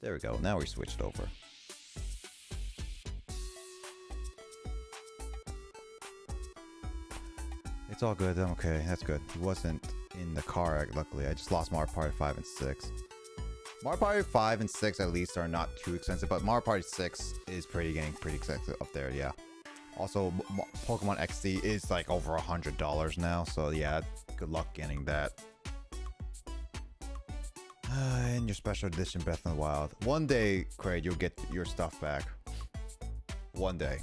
There we go. Now we switched over. It's all good. I'm okay. That's good. He wasn't in the car, luckily. I just lost Mario Party 5 and 6. Mario Party 5 and 6 at least are not too expensive, but Mario Party 6 is getting pretty expensive up there, yeah. Also, Pokemon XD is like over $100 now, so yeah, good luck getting that. And your special edition Breath of the Wild. One day, Craig, you'll get your stuff back. One day.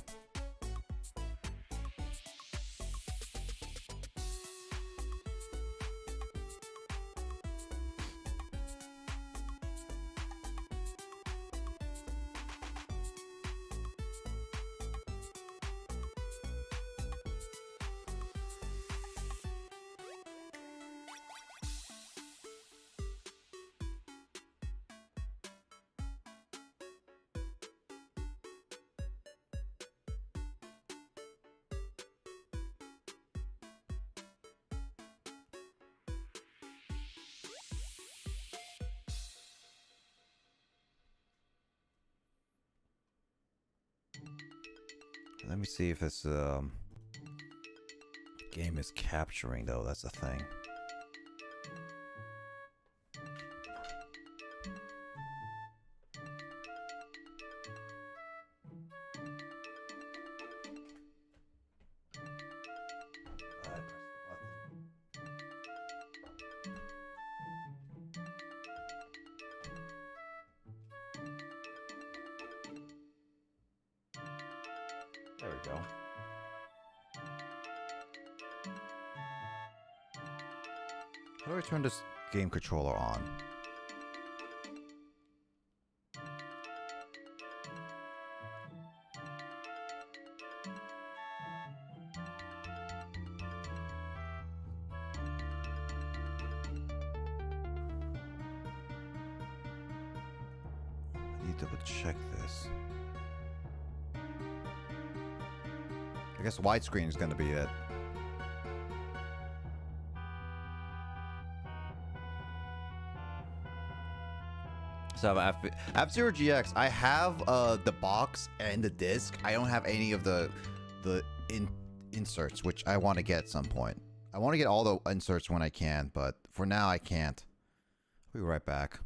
Let me see if this game is capturing, though. That's the thing. There we go. How do I turn this game controller on? I need to check this. I guess widescreen is going to be it. So I have F-Zero GX. I have the box and the disc. I don't have any of the inserts, which I want to get at some point. I want to get all the inserts when I can, but for now I can't. I'll be right back.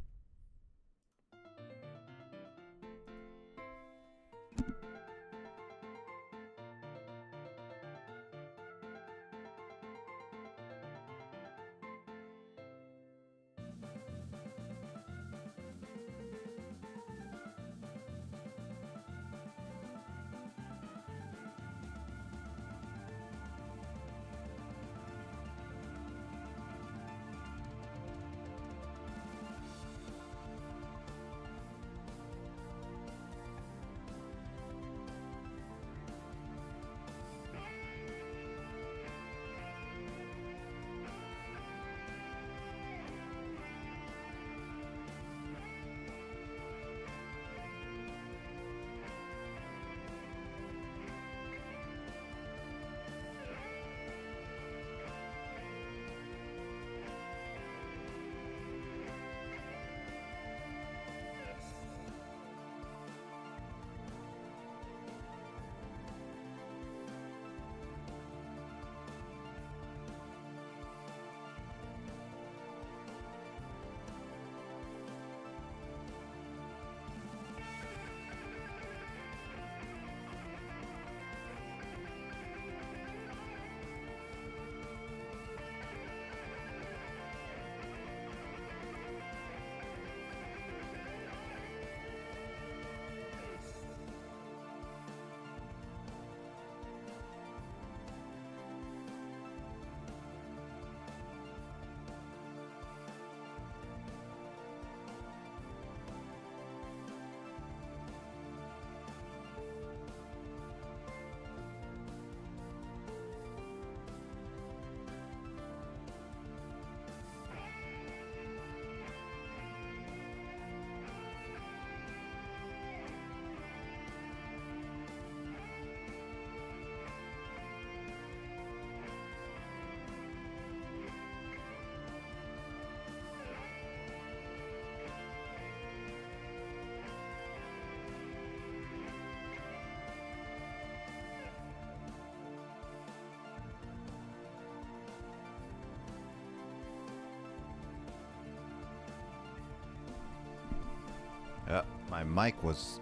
Yep, my mic was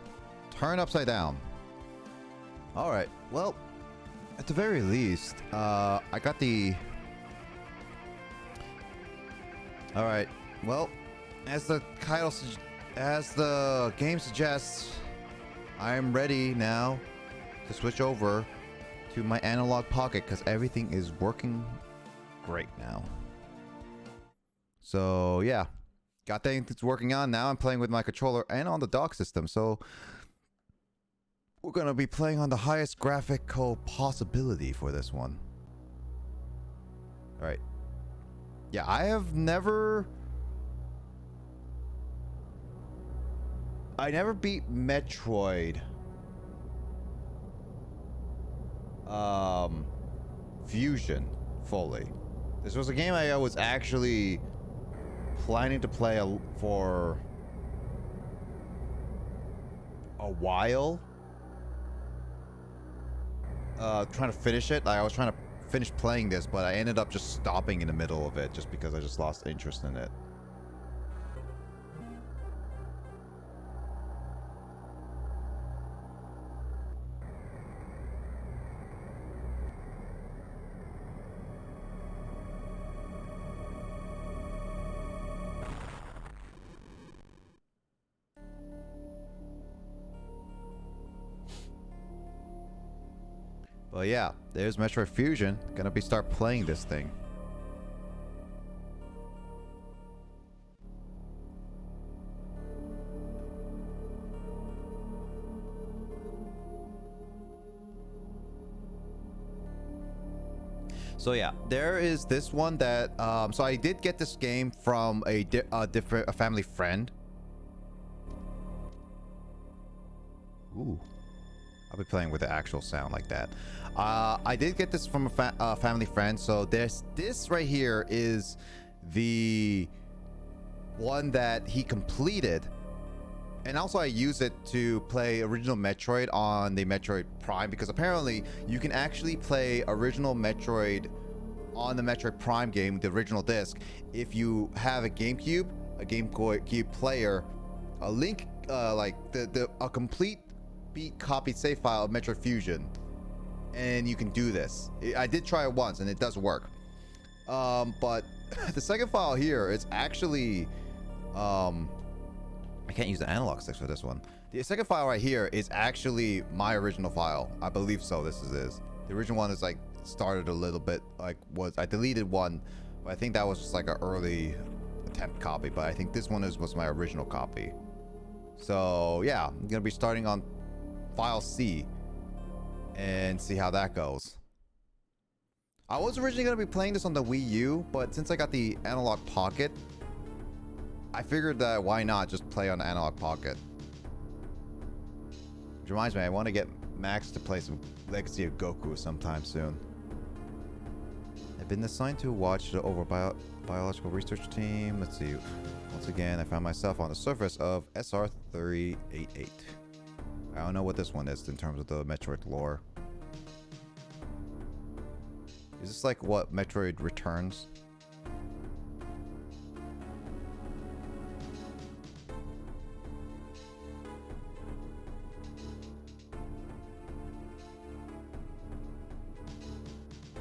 turned upside down. Alright, well, at the very least, I got the... Alright, well, as the title, as the game suggests, I'm ready now to switch over to my analog pocket because everything is working great now. So yeah, got things working on now. I'm playing with my controller and on the dock system. So we're gonna be playing on the highest graphical possibility for this one. All right. Yeah, I never beat Metroid Fusion fully. This was a game I was actually planning to play for a while. Trying to finish it. I was trying to finish playing this, but I ended up just stopping in the middle of it just because I just lost interest in it. But yeah, there's Metroid Fusion. Gonna start playing this thing. So yeah, there is this one that so I did get this game from a family friend. Ooh. I'll be playing with the actual sound like that. I did get this from a family friend. So this right here is the one that he completed. And also I use it to play original Metroid on the Metroid Prime, because apparently you can actually play original Metroid on the Metroid Prime game, the original disc, if you have a GameCube player, a link, like a complete beat copied save file of Metroid Fusion, and you can do this. I did try it once and it does work. But the second file here is actually I can't use the analog sticks for this one. The second file right here is actually my original file. I believe so. This is the original one. Is like started a little bit like I deleted one, but I think that was just like an early attempt copy. But I think this one was my original copy. So yeah, I'm gonna be starting on file C and see how that goes. I was originally going to be playing this on the Wii U, but since I got the analog pocket, I figured that why not just play on the analog pocket. Which reminds me, I want to get Max to play some Legacy of Goku sometime soon. I've been assigned to watch the biological research team. Let's see. Once again, I found myself on the surface of SR388. I don't know what this one is in terms of the Metroid lore. Is this like what Metroid Returns?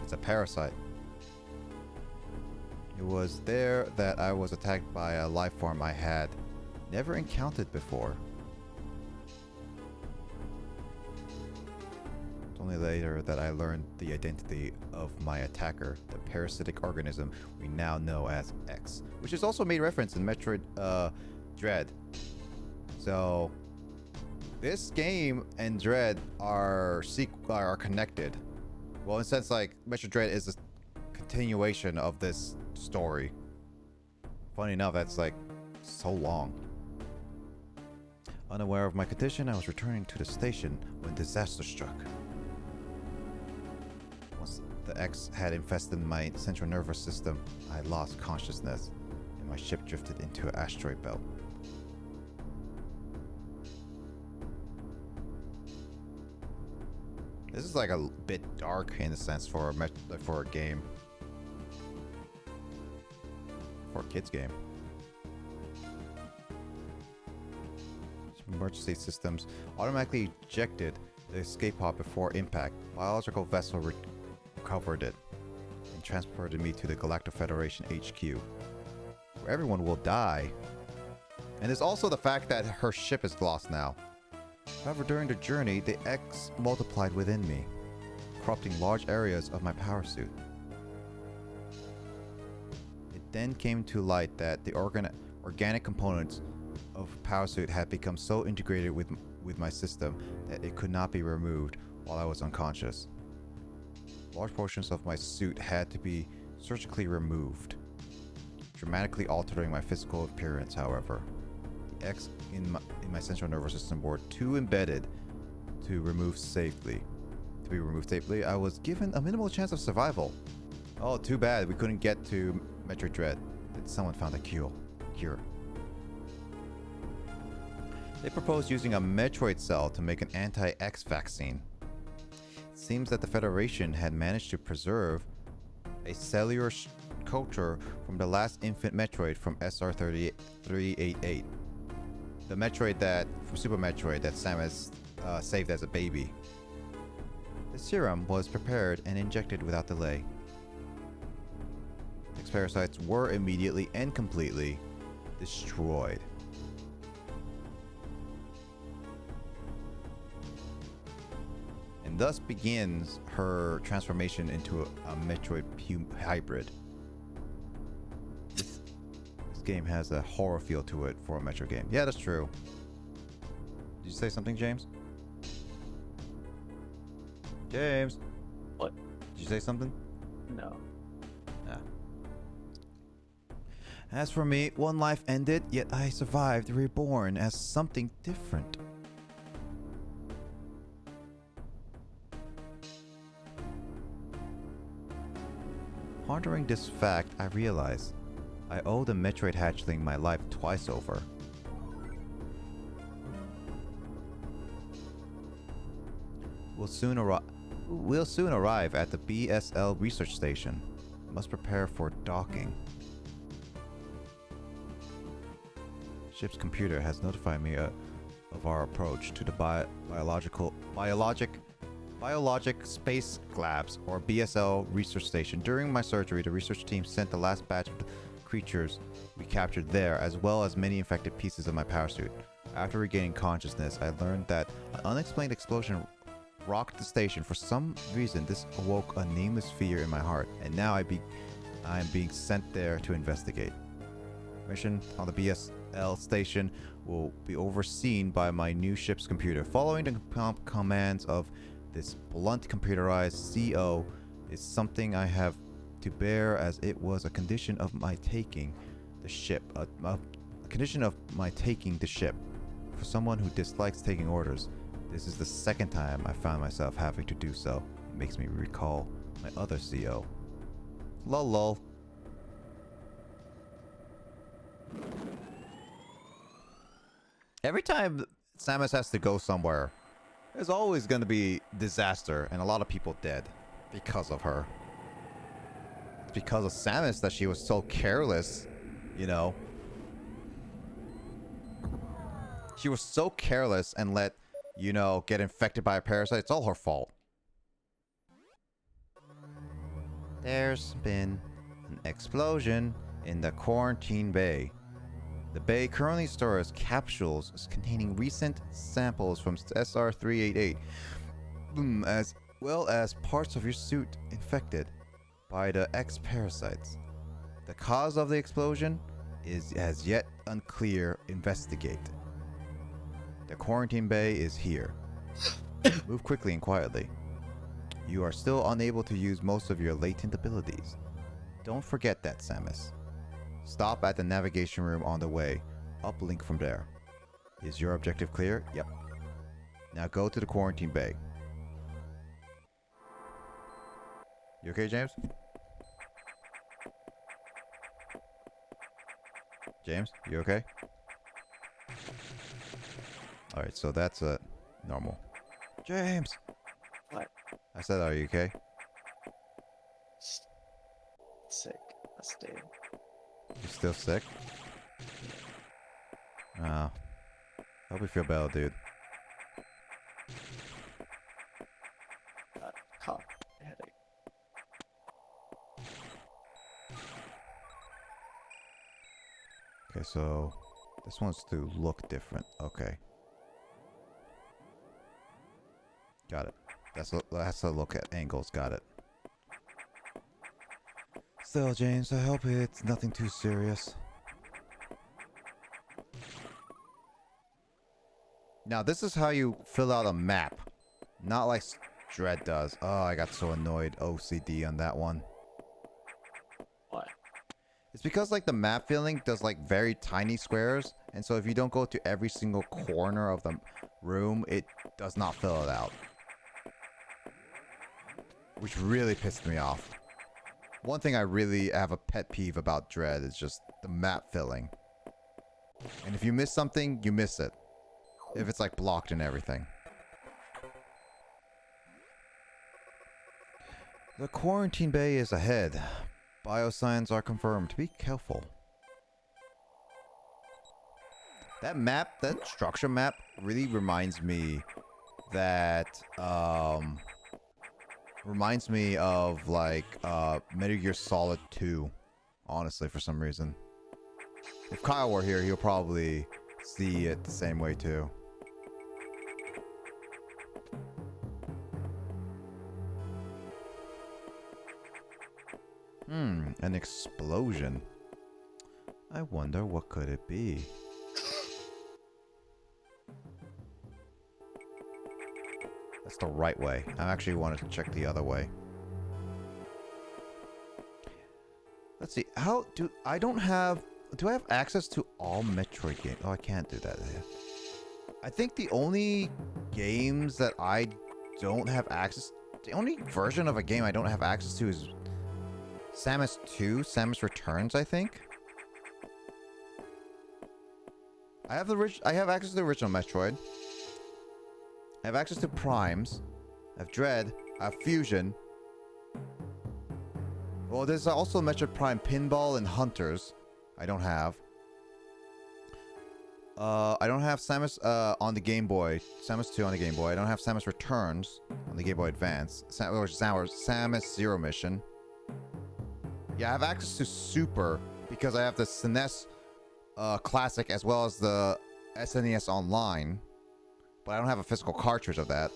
It's a parasite. It was there that I was attacked by a life form I had never encountered before. Only later that I learned the identity of my attacker, the parasitic organism we now know as X, which is also made reference in Metroid Dread. So this game and Dread are connected. Well, in a sense, like Metroid Dread is a continuation of this story. Funny enough, that's like so long. Unaware of my condition, I was returning to the station when disaster struck. Once the X had infested my central nervous system, I lost consciousness, and my ship drifted into an asteroid belt. This is like a bit dark in a sense for a game. For a kid's game. emergency systems automatically ejected the escape pod before impact. Biological vessel recovered it and transported me to the Galactic Federation HQ, where everyone will die. And there's also the fact that her ship is lost now. However, during the journey, the X multiplied within me, corrupting large areas of my power suit. It then came to light that the organic components of power suit had become so integrated with my system that it could not be removed while I was unconscious. Large portions of my suit had to be surgically removed, dramatically altering my physical appearance. However, the X in my central nervous system were too embedded to be removed safely. I was given a minimal chance of survival. Oh, too bad we couldn't get to Metroid Dread. That someone found a cure. They proposed using a Metroid cell to make an anti-X vaccine. It seems that the Federation had managed to preserve a cellular culture from the last infant Metroid from SR388. The Metroid from Super Metroid that Samus saved as a baby. The serum was prepared and injected without delay. X parasites were immediately and completely destroyed. And thus begins her transformation into a Metroid hybrid. This game has a horror feel to it for a Metroid game. Yeah, that's true. Did you say something, James? James? What? Did you say something? No. Ah. As for me, one life ended, yet I survived, reborn as something different. Pondering this fact, I realize I owe the Metroid hatchling my life twice over. We'll soon arrive at the BSL research station. Must prepare for docking. Ship's computer has notified me of our approach to the Biologic Space Labs, or BSL research station. During my surgery, the research team sent the last batch of the creatures we captured there, as well as many infected pieces of my power suit. After regaining consciousness, I learned that an unexplained explosion rocked the station. For some reason, this awoke a nameless fear in my heart, and now I am being sent there to investigate. Mission on the BSL station will be overseen by my new ship's computer. Following the commands of this blunt computerized CO is something I have to bear, as it was a condition of my taking the ship. A condition of my taking the ship. For someone who dislikes taking orders, this is the second time I found myself having to do so. It makes me recall my other CO. Lol. Every time Samus has to go somewhere, there's always going to be disaster and a lot of people dead because of her. It's because of Samus that she was so careless, you know. She was so careless and let, you know, get infected by a parasite. It's all her fault. There's been an explosion in the quarantine bay. The bay currently stores capsules containing recent samples from SR388, as well as parts of your suit infected by the X parasites. The cause of the explosion is as yet unclear. Investigate. The quarantine bay is here. Move quickly and quietly. You are still unable to use most of your latent abilities. Don't forget that, Samus. Stop at the navigation room on the way. Uplink from there. Is your objective clear? Yep. Now go to the quarantine bay. You okay, James? James, you okay? Alright, so that's normal. James! What? I said, are you okay? Sick. That's dead. You're still sick? Oh. Hope you feel better, dude. Cough. Headache. Okay, so this one's to look different. Okay. Got it. That's a look at angles. Got it. Still, James, I hope it's nothing too serious. Now, this is how you fill out a map. Not like Dread does. Oh, I got so annoyed. OCD on that one. What? It's because like the map filling does like very tiny squares. And so if you don't go to every single corner of the room, it does not fill it out. Which really pissed me off. One thing I really have a pet peeve about Dread is just the map filling. And if you miss something, you miss it. If it's like blocked and everything. The quarantine bay is ahead. Biosigns are confirmed. Be careful. That map, that structure map, really reminds me that, reminds me of like Metal Gear Solid 2, honestly, for some reason. If Kyle were here, he'll probably see it the same way too. An explosion. I wonder what could it be? That's the right way. I actually wanted to check the other way. Let's see. How do I don't have... Do I have access to all Metroid games? Oh, I can't do that here. I think the only games that I don't have access... The only version of a game I don't have access to is Samus 2, Samus Returns, I think. I have access to the original Metroid. I have access to Primes. I have Dread. I have Fusion. Well, there's also Metroid Prime Pinball and Hunters. I don't have. I don't have Samus on the Game Boy. Samus 2 on the Game Boy. I don't have Samus Returns on the Game Boy Advance. Samus Zero Mission. Yeah, I have access to Super because I have the SNES Classic as well as the SNES Online. But I don't have a physical cartridge of that.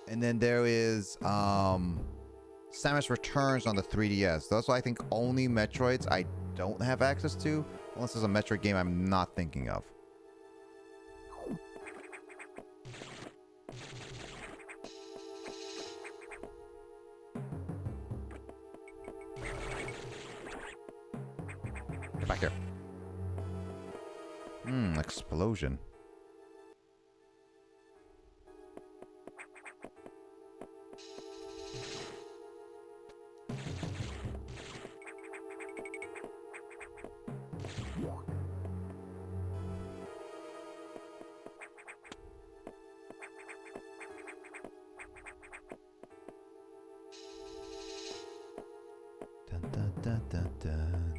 And then there is Samus Returns on the 3DS. Those are, I think, only Metroids I don't have access to. Unless there's a Metroid game I'm not thinking of. Get back here. Explosion. Dun, dun, dun, dun, dun.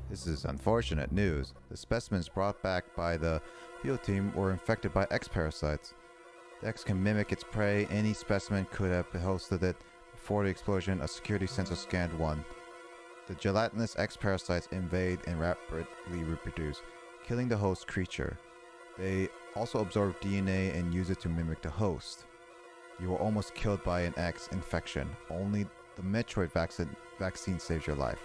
This is unfortunate news. The specimens brought back by the field team were infected by X parasites. The X can mimic its prey. Any specimen could have hosted it. Before the explosion, a security sensor scanned one. The gelatinous X parasites invade and rapidly reproduce, killing the host creature. They also absorb DNA and use it to mimic the host. You were almost killed by an X infection. Only the Metroid vaccine saved your life.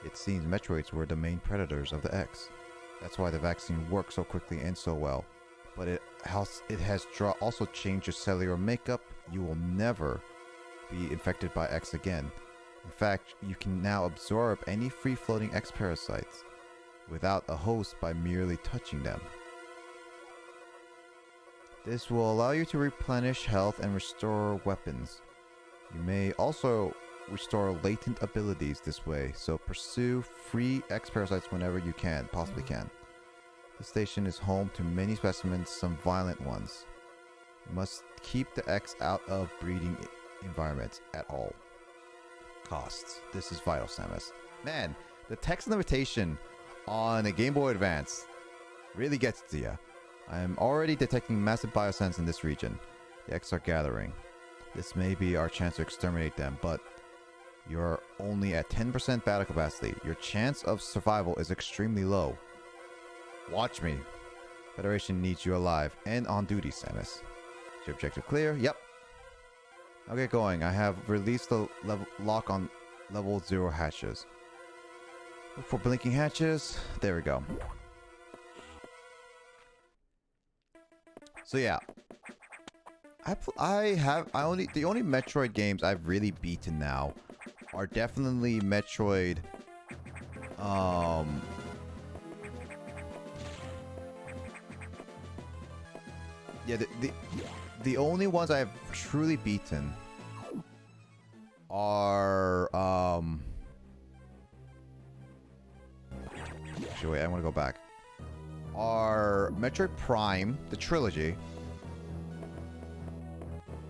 It seems Metroids were the main predators of the X. That's why the vaccine worked so quickly and so well. But it has also changed your cellular makeup. You will never be infected by X again. In fact, you can now absorb any free-floating X parasites without a host by merely touching them. This will allow you to replenish health and restore weapons. You may also restore latent abilities this way, so pursue free X parasites whenever you possibly can. The station is home to many specimens, some violent ones. You must keep the X out of breeding environments at all. costs. This is vital, Samus. Man, the text limitation on a Game Boy Advance really gets to you. I am already detecting massive biosense in this region. The X are gathering. This may be our chance to exterminate them, but you're only at 10% battle capacity. Your chance of survival is extremely low. Watch me. Federation needs you alive and on duty, Samus. Is your objective clear? Yep. I'll get going. I have released the lock on level 0 hatches. Look for blinking hatches. There we go. So yeah, the only Metroid games I've really beaten now are definitely Metroid. Yeah, the only ones I've truly beaten are actually wait, I want to go back. Are Metroid Prime, the trilogy,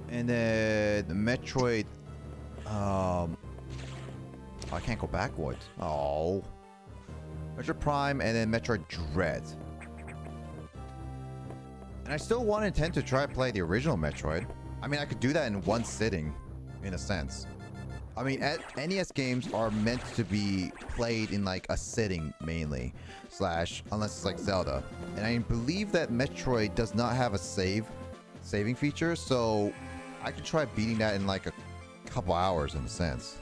and then Metroid. Oh, I can't go backwards. Oh, Metroid Prime, and then Metroid Dread. And I still want to intend to try to play the original Metroid. I mean, I could do that in one sitting, in a sense. I mean, NES games are meant to be played in like a sitting mainly, unless it's like Zelda. And I believe that Metroid does not have a saving feature, so I could try beating that in like a couple hours in a sense.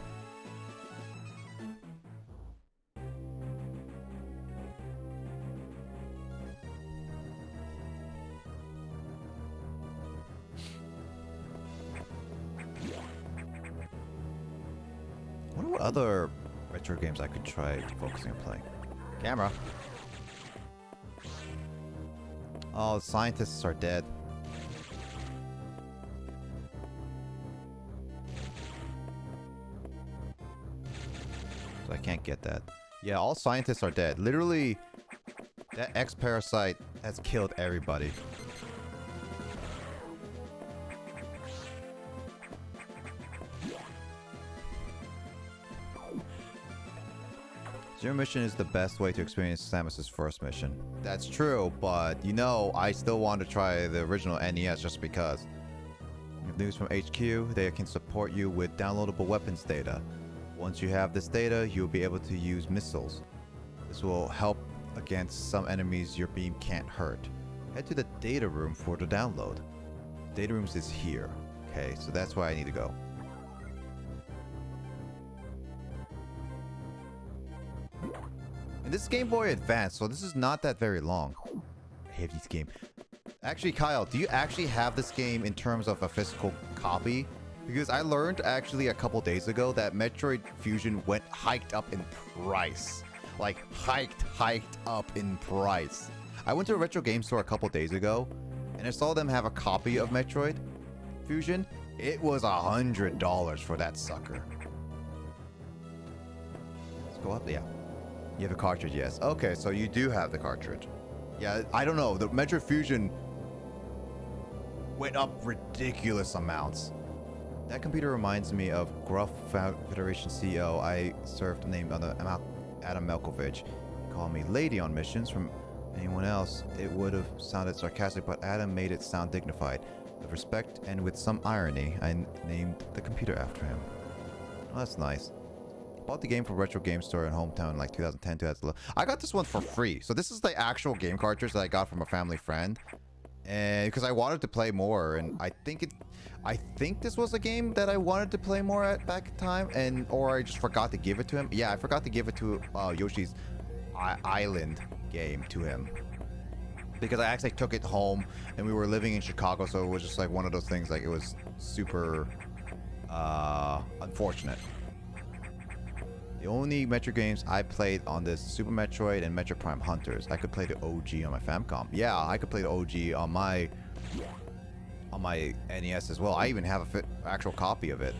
I wonder what other retro games I could try focusing on playing. Camera. Oh, the scientists are dead. So I can't get that. Yeah, all scientists are dead. Literally, that X-Parasite has killed everybody. Zero mission is the best way to experience Samus's first mission. That's true, but you know, I still want to try the original NES just because. With news from HQ, they can support you with downloadable weapons data. Once you have this data, you'll be able to use missiles. This will help against some enemies your beam can't hurt. Head to the data room for the download. Data rooms is here. Okay, so that's where I need to go. And this is Game Boy Advance, so this is not that very long. I hate this game. Actually, Kyle, do you actually have this game in terms of a physical copy? Because I learned actually a couple days ago that Metroid Fusion hiked up in price. Like, hiked up in price. I went to a retro game store a couple days ago, and I saw them have a copy of Metroid Fusion. It was $100 for that sucker. Let's go up, yeah. You have a cartridge, yes. Okay, so you do have the cartridge. Yeah, I don't know. The Metroid Fusion went up ridiculous amounts. That computer reminds me of Gruff Federation CEO I served named Adam Melkovich. Call me lady on missions. From anyone else, it would have sounded sarcastic, but Adam made it sound dignified. With respect and with some irony, I named the computer after him. Oh, that's nice. Bought the game from Retro Game Store in hometown in like 2010, 2011. I got this one for free. So this is the actual game cartridge that I got from a family friend. And because I wanted to play more, and I think this was a game that I wanted to play more at back in time, or I just forgot to give it to him. Yeah, I forgot to give it to Yoshi's Island game to him. Because I actually took it home, and we were living in Chicago, so it was just like one of those things, like it was super unfortunate. The only Metroid games I played on this Super Metroid and Metroid Prime Hunters. I could play the OG on my Famicom. Yeah, I could play the OG on my NES as well. I even have an actual copy of it.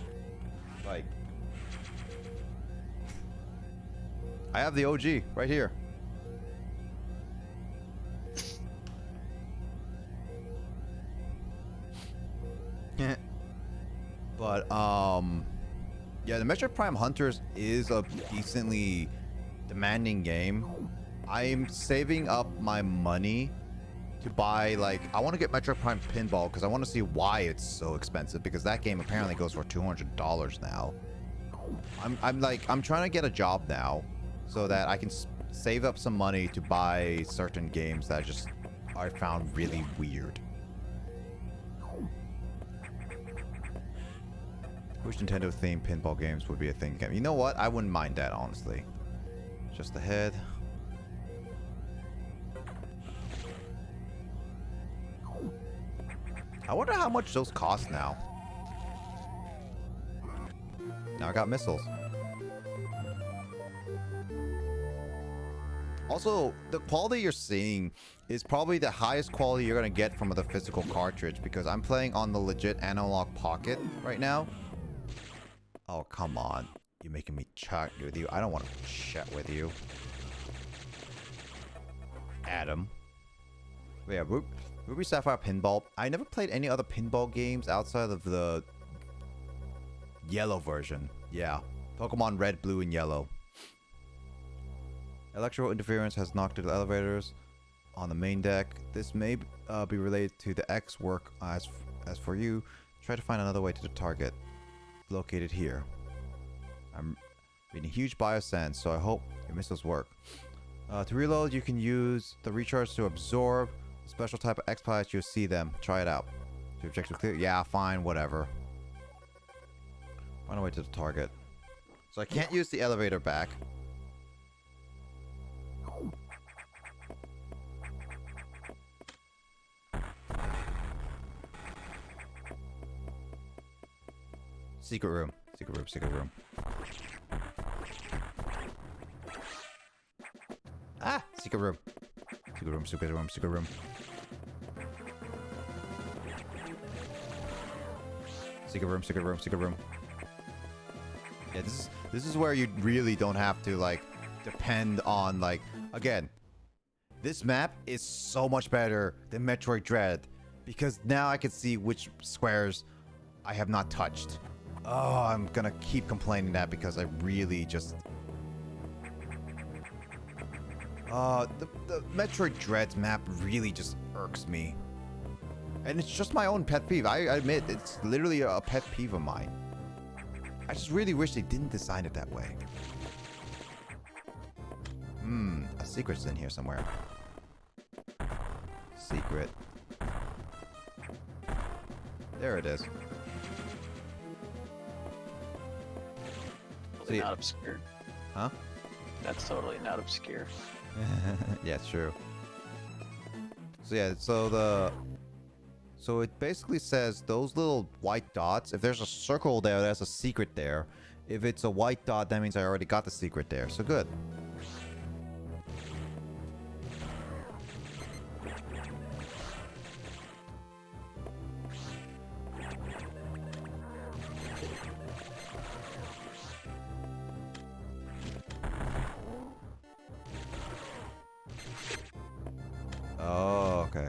Like, I have the OG right here. But yeah, the Metroid Prime Hunters is a decently demanding game. I'm saving up my money to buy, like, I want to get Metroid Prime Pinball because I want to see why it's so expensive, because that game apparently goes for $200 now. I'm trying to get a job now so that I can save up some money to buy certain games that just I found really weird. Wish Nintendo themed pinball games would be a thing. You know what? I wouldn't mind that, honestly. Just ahead. I wonder how much those cost now. Now I got missiles. Also, the quality you're seeing is probably the highest quality you're going to get from the physical cartridge, because I'm playing on the legit Analog Pocket right now. Oh, come on. You're making me chat with you. I don't want to chat with you. Adam. But yeah, Ruby Sapphire Pinball. I never played any other pinball games outside of the yellow version. Yeah. Pokemon Red, Blue, and Yellow. Electrical interference has knocked the elevators on the main deck. This may be related to the X work. As for you, try to find another way to the target. Located here. I'm reading huge biosands, so I hope your missiles work. To reload, you can use the recharge to absorb a special type of X-Pilots. You'll see them. Try it out. The objective clear? Yeah, fine, whatever. Find a way to the target. So I can't use the elevator back. Secret room. Secret room. Secret room. Ah! Secret room. Secret room. Secret room. Secret room. Secret room. Secret room. Secret room. Yeah, this is where you really don't have to, like, depend on, like, again, this map is so much better than Metroid Dread, because now I can see which squares I have not touched. Oh, I'm gonna keep complaining that because I really just... the Metroid Dread's map really just irks me. And it's just my own pet peeve. I admit, it's literally a pet peeve of mine. I just really wish they didn't design it that way. A secret's in here somewhere. Secret. There it is. Totally not obscure. Huh? That's totally not obscure. Yeah, it's true. So yeah, so it basically says those little white dots, if there's a circle there, there's a secret there. If it's a white dot, that means I already got the secret there. So good. Oh, okay.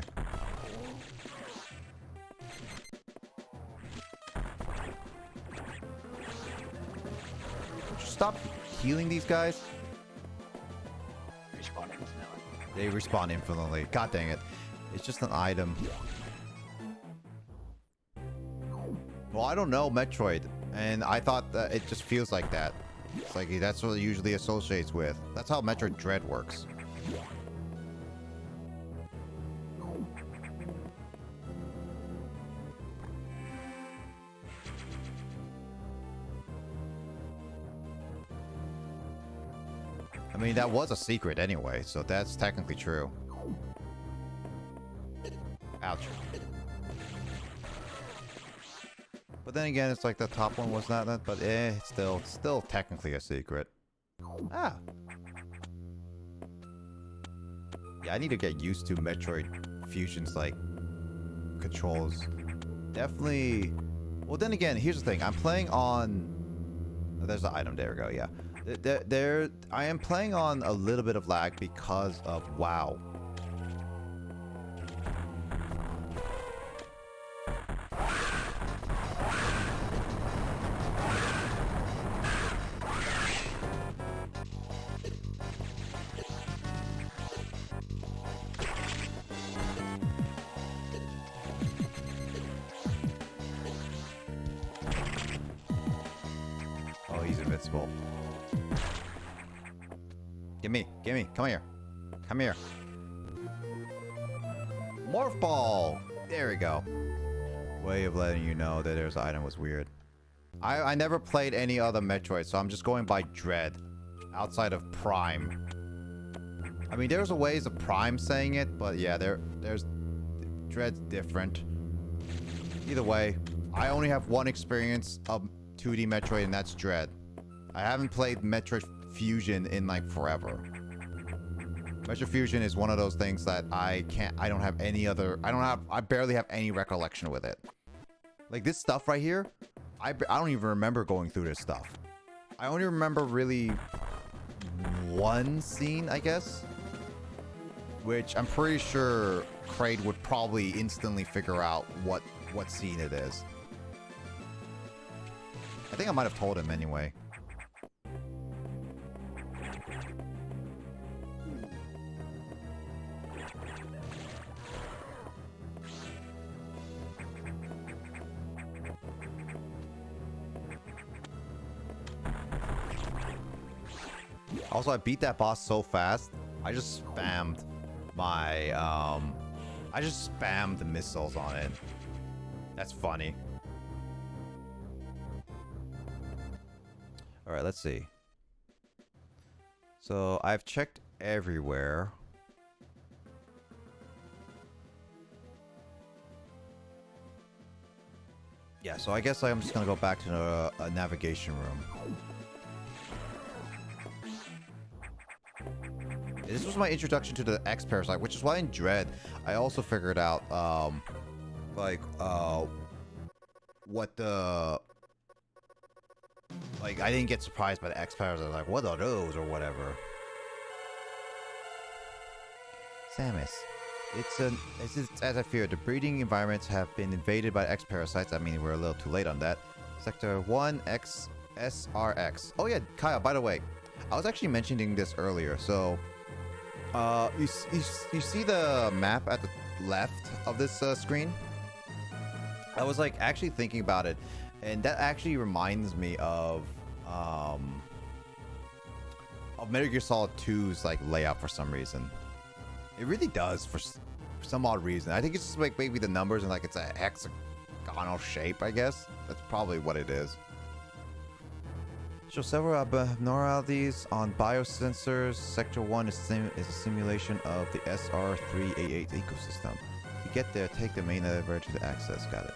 Would you stop healing these guys? Respawn infinitely. They respawn infinitely. God dang it. It's just an item. Well, I don't know Metroid, and I thought that it just feels like that. It's like that's what it usually associates with. That's how Metroid Dread works. I mean, that was a secret anyway, so that's technically true. Ouch. But then again, it's like the top one was not that, but it's still technically a secret. Ah. Yeah, I need to get used to Metroid Fusion's, like, controls. Definitely. Well, then again, here's the thing. I'm playing on... Oh, there's the item. There we go, yeah. I am playing on a little bit of lag because of WoW. Gimme, come here. Come here. Morph ball! There we go. Way of letting you know that there's an item was weird. I never played any other Metroid, so I'm just going by Dread. Outside of Prime. I mean, there's a ways of Prime saying it, but yeah, there's... Dread's different. Either way, I only have one experience of 2D Metroid, and that's Dread. I haven't played Metroid Fusion in, like, forever. Metroid Fusion is one of those things that I don't have any other... I barely have any recollection with it. Like, this stuff right here, I don't even remember going through this stuff. I only remember really one scene, I guess. Which I'm pretty sure Kraid would probably instantly figure out what scene it is. I think I might have told him anyway. Also, I beat that boss so fast, I just spammed my, I just spammed the missiles on it. That's funny. Alright, let's see. So, I've checked everywhere. Yeah, so I guess I'm just gonna go back to a navigation room. This was my introduction to the X Parasite, which is why in Dread, I also figured out, what the... Like, I didn't get surprised by the X Parasite, like, what are those, or whatever. Samus. It's as I feared, the breeding environments have been invaded by X Parasites. I mean, we're a little too late on that. Sector 1, SRX. Oh yeah, Kyle, by the way, I was actually mentioning this earlier, so... you see the map at the left of this screen? I was like actually thinking about it, and that actually reminds me of Metal Gear Solid 2's like layout for some reason. It really does for some odd reason. I think it's just like maybe the numbers and like it's a hexagonal shape, I guess. That's probably what it is. Show several abnormalities on biosensors. Sector 1 is a simulation of the SR388 ecosystem. To get there, take the main elevator to access. Got it.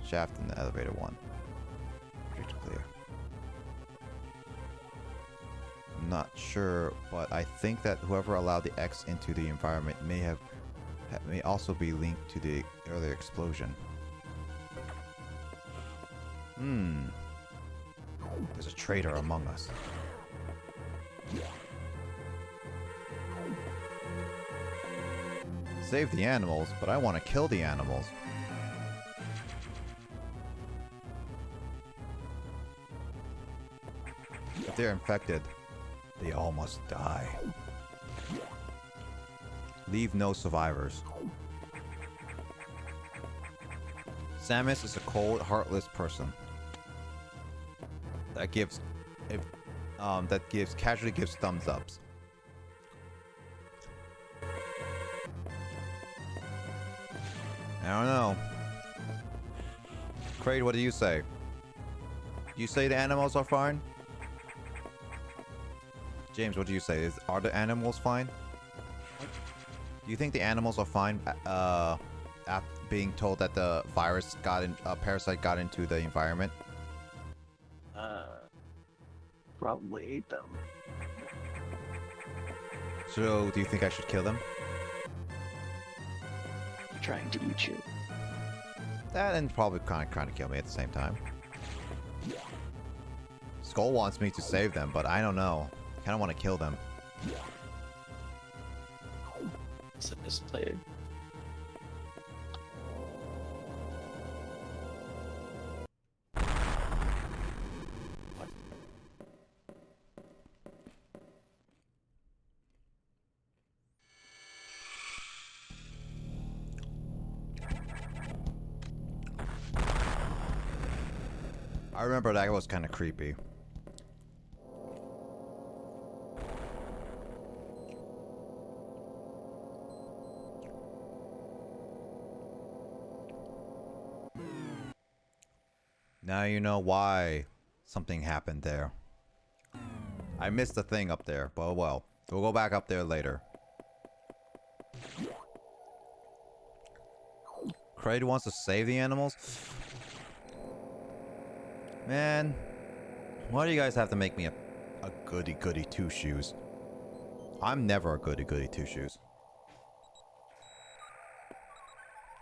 Shaft in the elevator 1. Pretty clear. I'm not sure, but I think that whoever allowed the X into the environment may also be linked to the earlier explosion. There's a traitor among us. Save the animals, but I want to kill the animals. If they're infected, they all must die. Leave no survivors. Samus is a cold, heartless person. That casually gives thumbs ups. I don't know. Kraid, what do you say? You say the animals are fine? James, what do you say? Are the animals fine? Do you think the animals are fine after being told that the virus parasite got into the environment? Probably ate them. So, do you think I should kill them? Trying to eat you. That and probably trying to kill me at the same time. Skull wants me to save them, but I don't know. I kind of want to kill them. So this played. I remember that was kind of creepy. Now you know why something happened there. I missed the thing up there, but well. We'll go back up there later. Kraid wants to save the animals? Man, why do you guys have to make me a goody-goody two-shoes? I'm never a goody-goody two-shoes.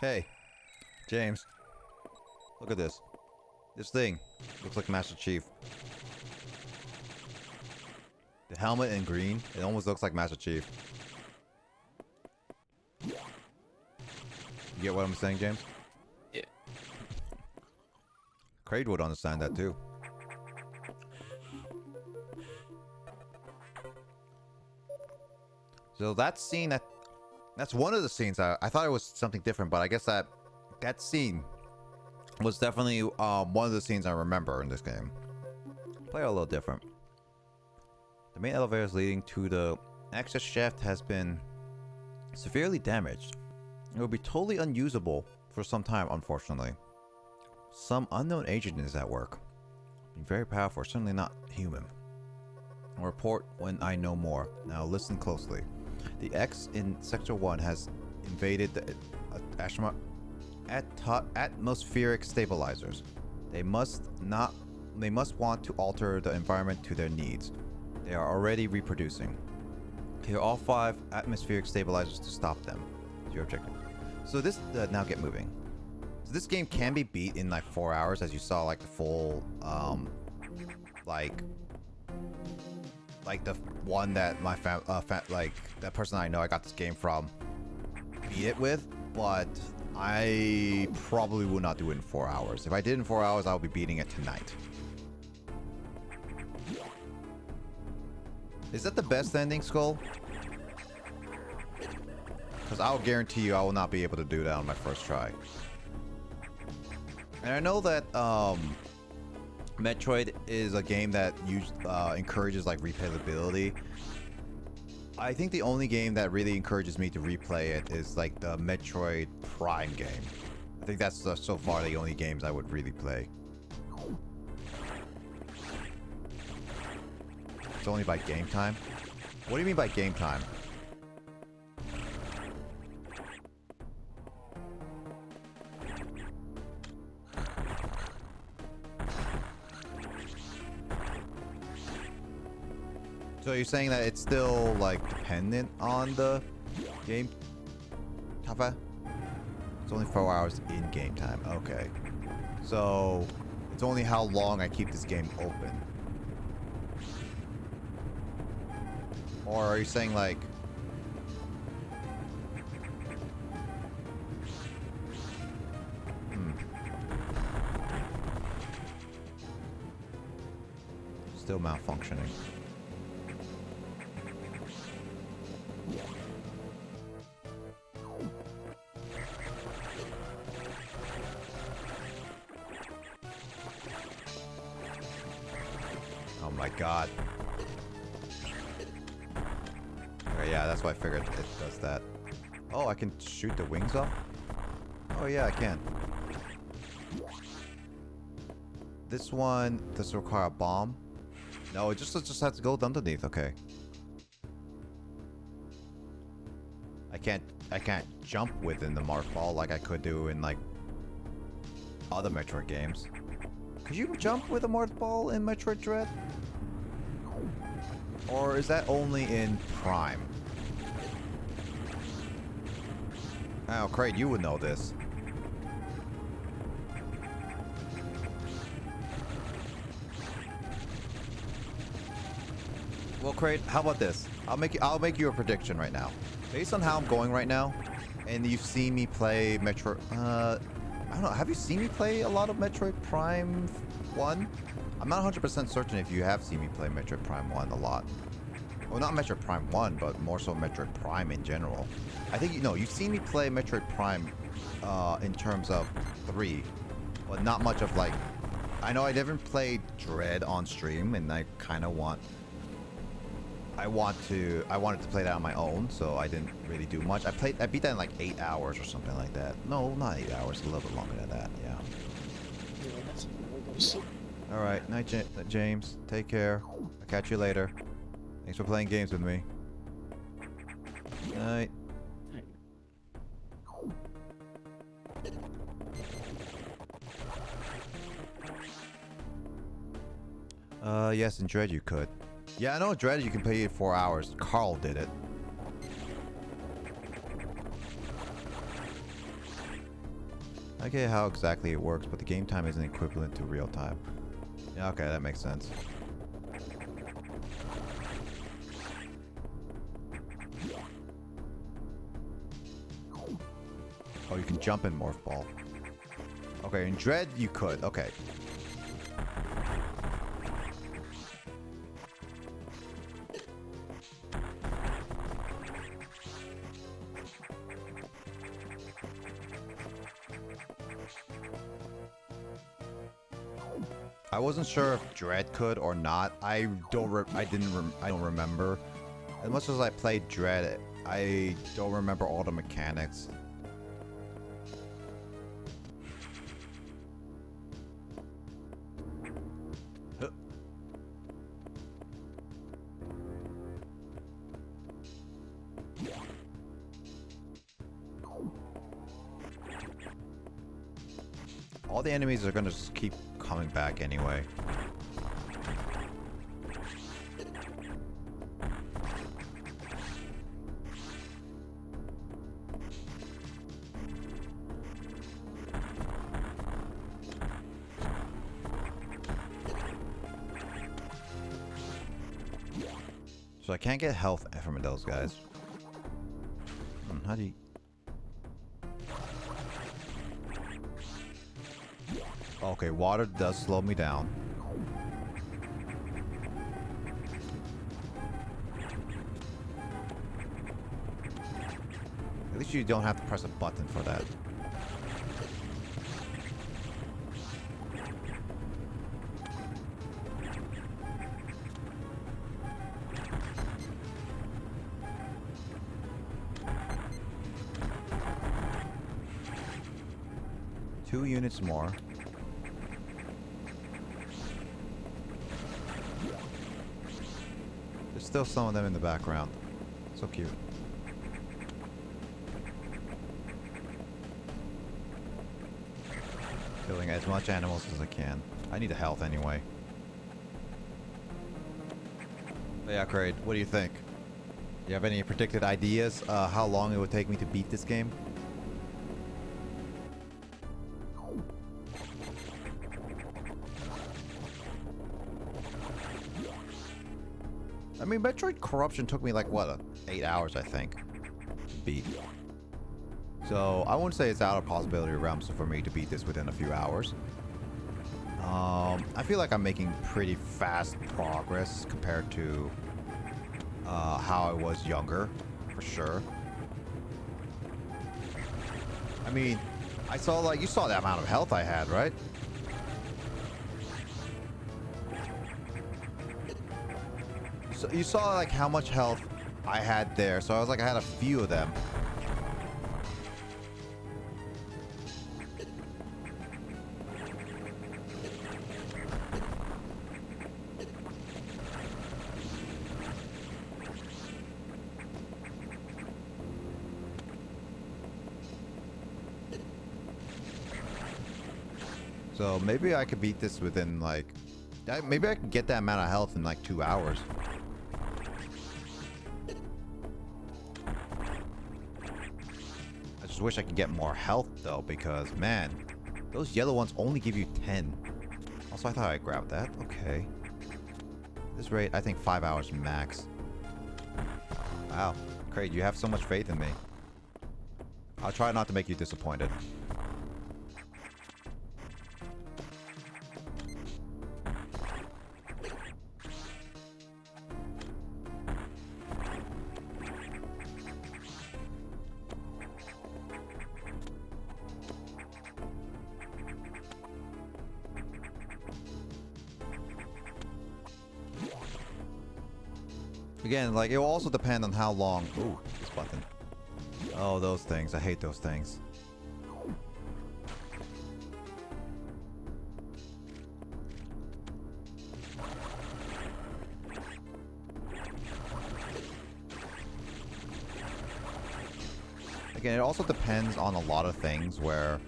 Hey, James. Look at this. This thing looks like Master Chief. The helmet in green, it almost looks like Master Chief. You get what I'm saying, James? Yeah. Kraid would understand that too. So that scene, that's one of the scenes I thought it was something different, but I guess that scene was definitely one of the scenes I remember in this game. Play a little different. The main elevators leading to the access shaft has been severely damaged. It will be totally unusable for some time, unfortunately. Some unknown agent is at work. Very powerful, certainly not human. I'll report when I know more. Now listen closely. The X in Sector 1 has invaded the atmospheric stabilizers. They must want to alter the environment to their needs. They are already reproducing. Clear all 5 atmospheric stabilizers to stop them. Is your objective. So this now get moving. So this game can be beat in like 4 hours, as you saw, like the full like the one that my like that person I know I got this game from beat it with, but I probably will not do it in 4 hours. If I did in 4 hours, I'll be beating it tonight. Is that the best ending, Skull? Because I'll guarantee you I will not be able to do that on my first try. And I know that Metroid is a game that encourages like replayability. I think the only game that really encourages me to replay it is like the Metroid Prime game. I think that's so far the only games I would really play. It's only by game time? What do you mean by game time? So you're saying that it's still like dependent on the game time? It's only 4 hours in game time. Okay. So it's only how long I keep this game open. Or are you saying like still malfunctioning? Oh my god. Okay, yeah, that's why I figured it does that. Oh, I can shoot the wings off? Oh yeah, I can. This one does it require a bomb? No, it just has to go underneath, okay. I can't jump within the mark ball like I could do in like other Metroid games. Could you jump with a mark ball in Metroid Dread? Or is that only in Prime? Oh, Kraid, you would know this. Well, Kraid, how about this? I'll make you a prediction right now. Based on how I'm going right now, and you've seen me play Metroid, I don't know, have you seen me play a lot of Metroid Prime 1? I'm not 100% certain if you have seen me play Metroid Prime 1 a lot. Well, not Metroid Prime 1, but more so Metroid Prime in general. I think, you've seen me play Metroid Prime in terms of 3, but not much of like... I know I never played Dread on stream, and I kind of I wanted to play that on my own, so I didn't really do much. I beat that in like 8 hours or something like that. No, not 8 hours, a little bit longer than that, yeah. Yeah, that's a little bit close. All right, night, James. Take care. I'll catch you later. Thanks for playing games with me. Night. Yes, in Dread you could. Yeah, I know in Dread you can play it 4 hours. Carl did it. I get how exactly it works, but the game time isn't equivalent to real time. Yeah, okay, that makes sense. Oh, you can jump in Morph Ball. Okay, in Dread you could. Okay. I wasn't sure if Dread could or not. I don't remember. As much as I played Dread, I don't remember all the mechanics. All the enemies are gonna just keep coming back anyway. So I can't get health from those guys. How do you... Okay, water does slow me down. At least you don't have to press a button for that. Two units more. There's still some of them in the background. So cute. Killing as much animals as I can. I need the health anyway. But yeah, Kraid, what do you think? You have any predicted ideas how long it would take me to beat this game? I mean, Metroid Corruption took me like, what, 8 hours, I think, to beat. So, I wouldn't say it's out of possibility realms for me to beat this within a few hours. I feel like I'm making pretty fast progress compared to how I was younger, for sure. I mean, I saw, like, you saw the amount of health I had, right? So you saw like how much health I had there. So I was like, I had a few of them. So maybe I could beat this within like, maybe I can get that amount of health in like 2 hours. I just wish I could get more health though, because man, those yellow ones only give you 10. Also, I thought I grabbed that. Okay. This rate, I think 5 hours max. Wow. Kraid, you have so much faith in me. I'll try not to make you disappointed. Again, like, it will also depend on how long... Ooh, this button. Oh, those things. I hate those things. Again, it also depends on a lot of things where,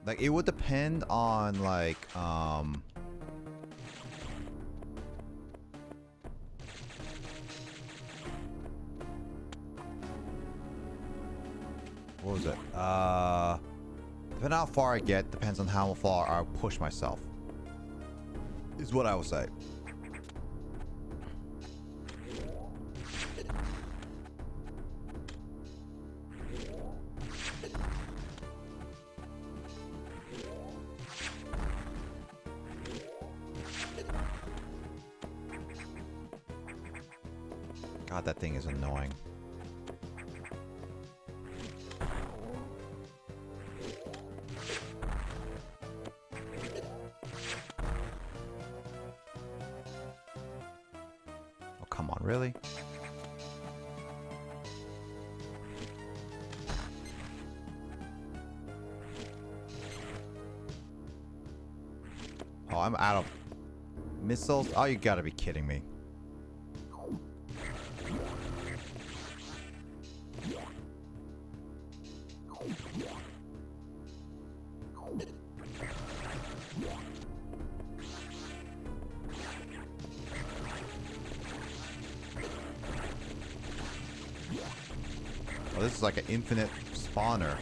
like it would depend on like, what was it? Depending on how far I get, depends on how far I push myself. Is what I will say. God, that thing is annoying. Oh, come on, really? Oh, I'm out of missiles? Oh, you gotta be kidding me. Oh, this is like an infinite spawner.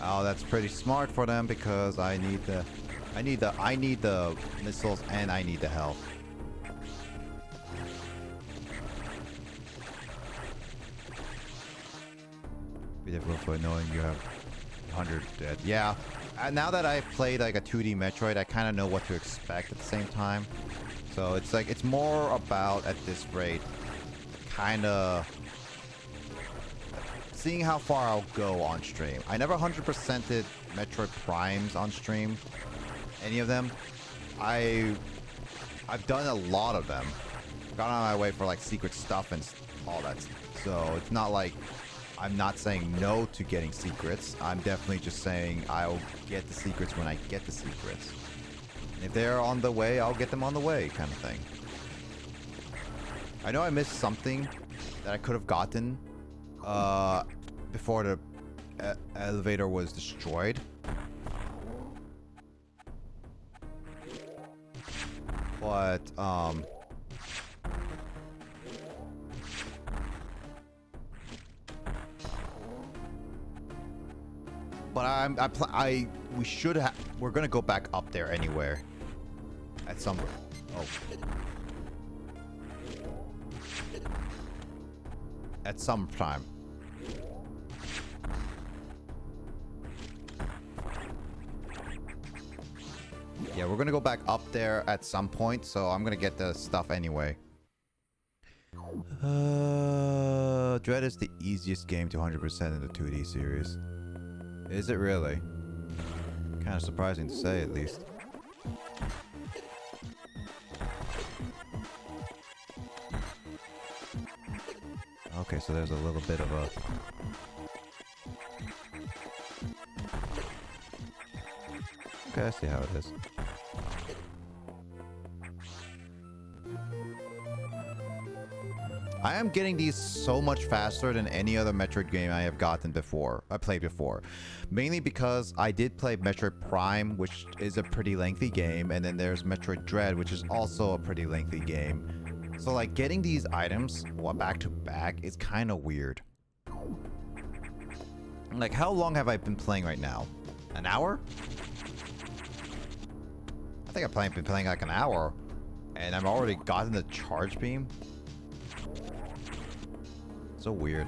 Oh, that's pretty smart for them because I need the missiles and I need the health. Be difficult for knowing you have 100 dead. Yeah. Now that I've played like a 2D Metroid, I kind of know what to expect at the same time. So it's like it's more about at this rate, kind of seeing how far I'll go on stream. I never 100%ed Metroid Primes on stream. Any of them. I've done a lot of them. Got on my way for like secret stuff and all that. So it's not like I'm not saying no to getting secrets. I'm definitely just saying I'll get the secrets when I get the secrets. And if they're on the way, I'll get them on the way, kind of thing. I know I missed something that I could have gotten before the elevator was destroyed. But we should have. We're gonna go back up there anywhere. At some. Oh. At some time. Yeah, we're gonna go back up there at some point, so I'm gonna get the stuff anyway. Dread is the easiest game to 100% in the 2D series. Is it really? Kind of surprising to say, at least. Okay, so there's a little bit of a... Okay, I see how it is. I am getting these so much faster than any other Metroid game I have gotten before. I played before. Mainly because I did play Metroid Prime, which is a pretty lengthy game, and then there's Metroid Dread, which is also a pretty lengthy game. So like getting these items back to back is kind of weird. Like, how long have I been playing right now? An hour? I think I've been playing like an hour, and I've already gotten the charge beam. So weird.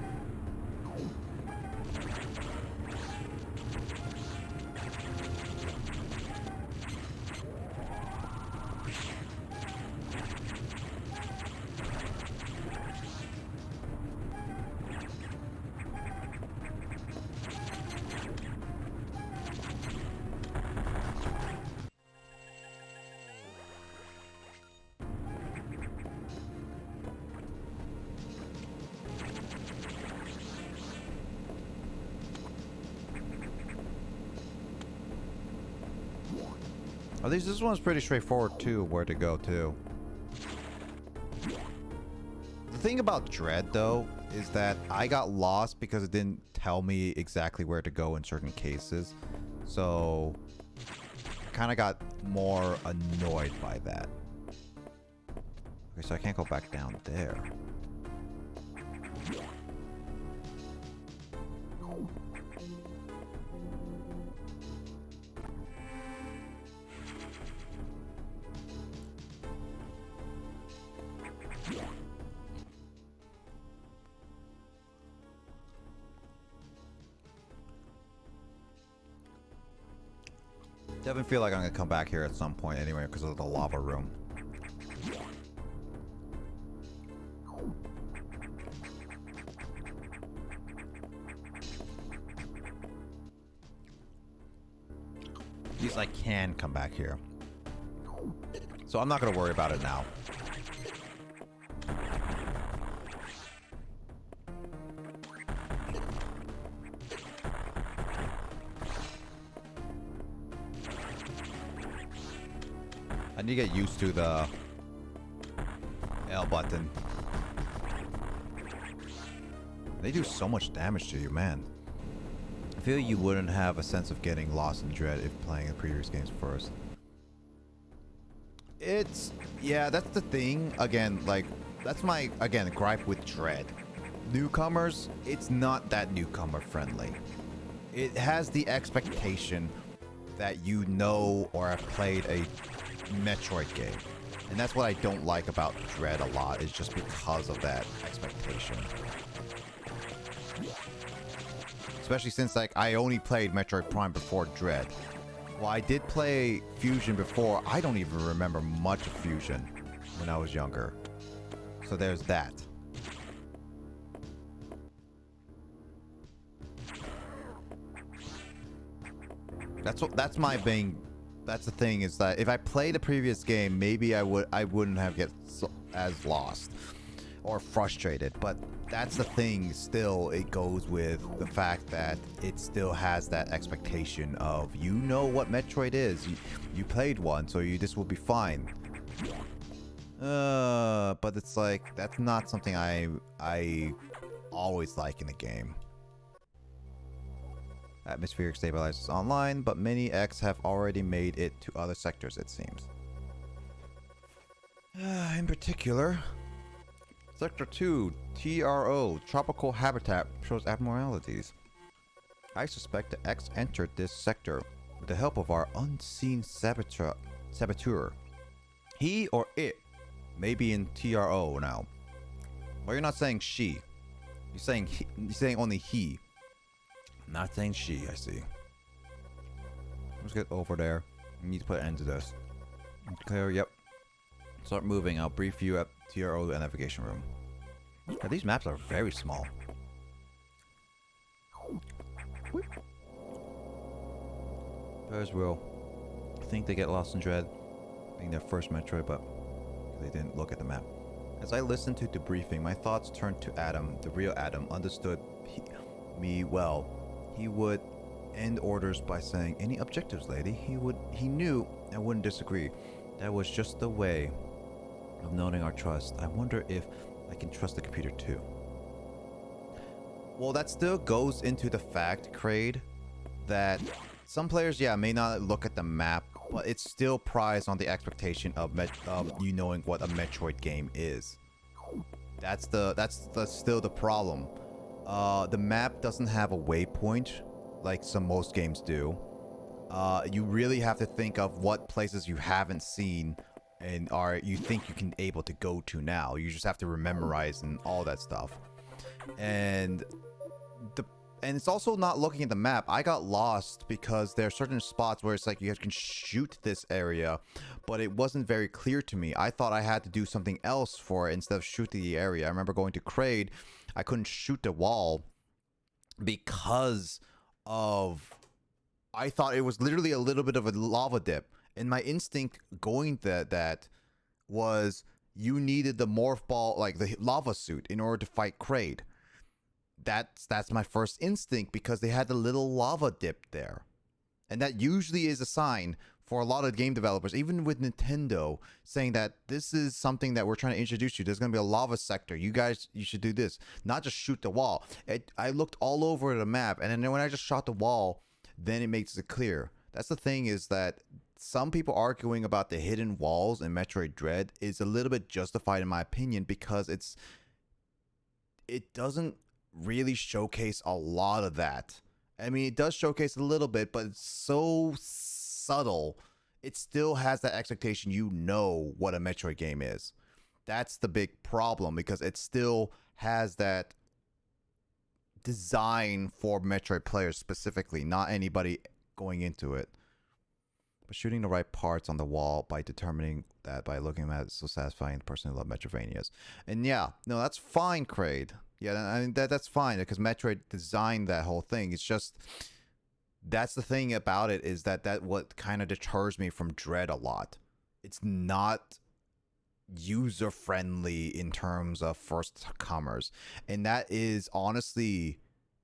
At least this one's pretty straightforward too, where to go to. The thing about Dread, though, is that I got lost because it didn't tell me exactly where to go in certain cases. So, I kind of got more annoyed by that. Okay, so I can't go back down there. Definitely feel like I'm gonna come back here at some point anyway because of the lava room. At least I can come back here. So I'm not gonna worry about it now. I need to get used to the L button. They do so much damage to you, man. I feel you wouldn't have a sense of getting lost in Dread if playing the previous games first. Yeah, that's the thing. Again, like, that's my, again, gripe with Dread. Newcomers, it's not that newcomer friendly. It has the expectation that you know or have played a Metroid game. And that's what I don't like about Dread a lot, is just because of that expectation. Especially since, like, I only played Metroid Prime before Dread. Well, I did play Fusion before. I don't even remember much of Fusion when I was younger. So there's that. That's my thing. That's the thing, is that if I played the previous game, maybe I wouldn't have get as lost or frustrated. But that's the thing. Still, it goes with the fact that it still has that expectation of, you know what Metroid is. You played one, so this will be fine. But it's like, that's not something I always like in a game. Atmospheric stabilizers online, but many X have already made it to other sectors, it seems. In particular, Sector 2, TRO, Tropical Habitat, shows abnormalities. I suspect the X entered this sector with the help of our unseen saboteur. He or it may be in TRO now. Well, you're not saying she. You're saying only he. Not saying she, I see. Let's get over there. We need to put an end to this. Clear, yep. Start moving. I'll brief you at TRO and navigation room. Yeah, these maps are very small. Players will think they get lost in Dread, being their first Metroid, but they didn't look at the map. As I listened to the briefing, my thoughts turned to Adam. The real Adam understood me well. He would end orders by saying, "Any objectives, lady?" He knew I wouldn't disagree. That was just the way of knowing our trust. I wonder if I can trust the computer too. Well, that still goes into the fact, Kraid, that some players, yeah, may not look at the map, but it's still prized on the expectation of you knowing what a Metroid game is. That's still the problem. The map doesn't have a waypoint like most games do. You really have to think of what places you haven't seen and you think you can able to go to now. You just have to memorize and all that stuff. And it's also not looking at the map. I got lost because there are certain spots where it's like you can shoot this area, but it wasn't very clear to me. I thought I had to do something else for it instead of shooting the area. I remember going to Kraid. I couldn't shoot the wall because of... I thought it was literally a little bit of a lava dip. And my instinct going that was you needed the morph ball, like the lava suit, in order to fight Kraid. That's my first instinct because they had the little lava dip there. And that usually is a sign for a lot of game developers, even with Nintendo, saying that this is something that we're trying to introduce you. There's going to be a lava sector. You should do this, not just shoot the wall. I looked all over the map, and then when I just shot the wall, then it makes it clear. That's the thing, is that some people arguing about the hidden walls in Metroid Dread is a little bit justified in my opinion, because it doesn't really showcase a lot of that. I mean, it does showcase a little bit, but it's so subtle. It still has that expectation, you know what a Metroid game is. That's the big problem, because it still has that design for Metroid players specifically, not anybody going into it. But shooting the right parts on the wall by determining that by looking at it so satisfying, the person who loves Metroidvanias. And yeah, no, that's fine, Kraid. Yeah, I mean, that's fine, because Metroid designed that whole thing. It's just, that's the thing about it, is that what kind of deters me from Dread a lot. It's not user friendly in terms of first comers, and that is honestly,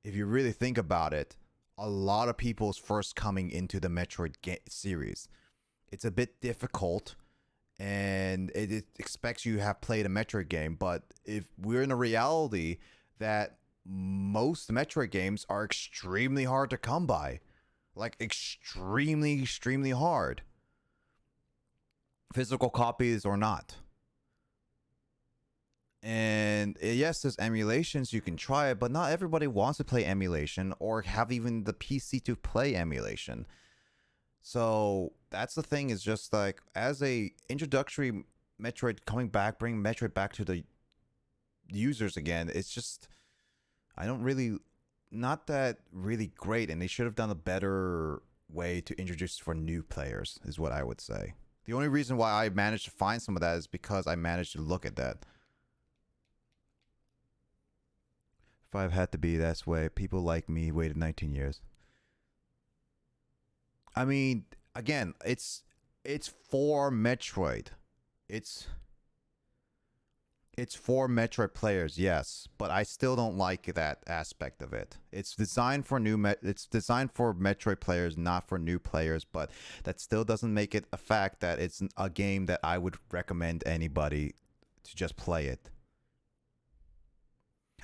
if you really think about it, a lot of people's first coming into the Metroid series. It's a bit difficult, and it expects you to have played a Metroid game, but if we're in a reality that most Metroid games are extremely hard to come by, like extremely hard, physical copies or not. And yes, there's emulations, you can try it, but not everybody wants to play emulation or have even the PC to play emulation. So that's the thing, is just like, as a introductory Metroid coming back, bringing Metroid back to the users again, it's just, I don't really, not that really great, and they should have done a better way to introduce for new players, is what I would say. The only reason why I managed to find some of that is because I managed to look at that. If I've had to be that way, people like me waited 19 years. I mean, again, it's for Metroid. It's for Metroid players, yes, but I still don't like that aspect of it. It's designed for it's designed for Metroid players, not for new players, but that still doesn't make it a fact that it's a game that I would recommend anybody to just play it.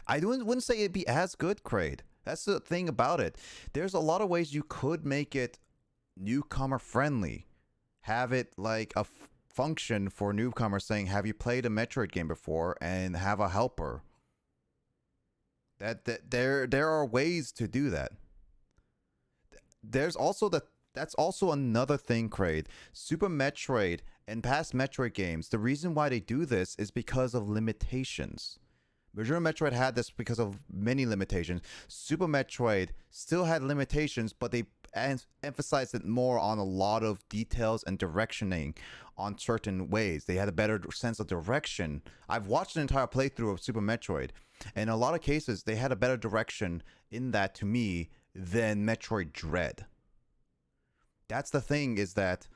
I wouldn't say it'd be as good, Kraid. That's the thing about it. There's a lot of ways you could make it newcomer friendly. Have it like a function for newcomers saying, have you played a Metroid game before, and have a helper. That there are ways to do that. There's also that's also another thing, Kraid. Super Metroid and past Metroid games, the reason why they do this is because of limitations. Original Metroid had this because of many limitations. Super Metroid still had limitations, but they emphasized it more on a lot of details and directioning on certain ways. They had a better sense of direction. I've watched an entire playthrough of Super Metroid, and in a lot of cases, they had a better direction in that, to me, than Metroid Dread. That's the thing, is that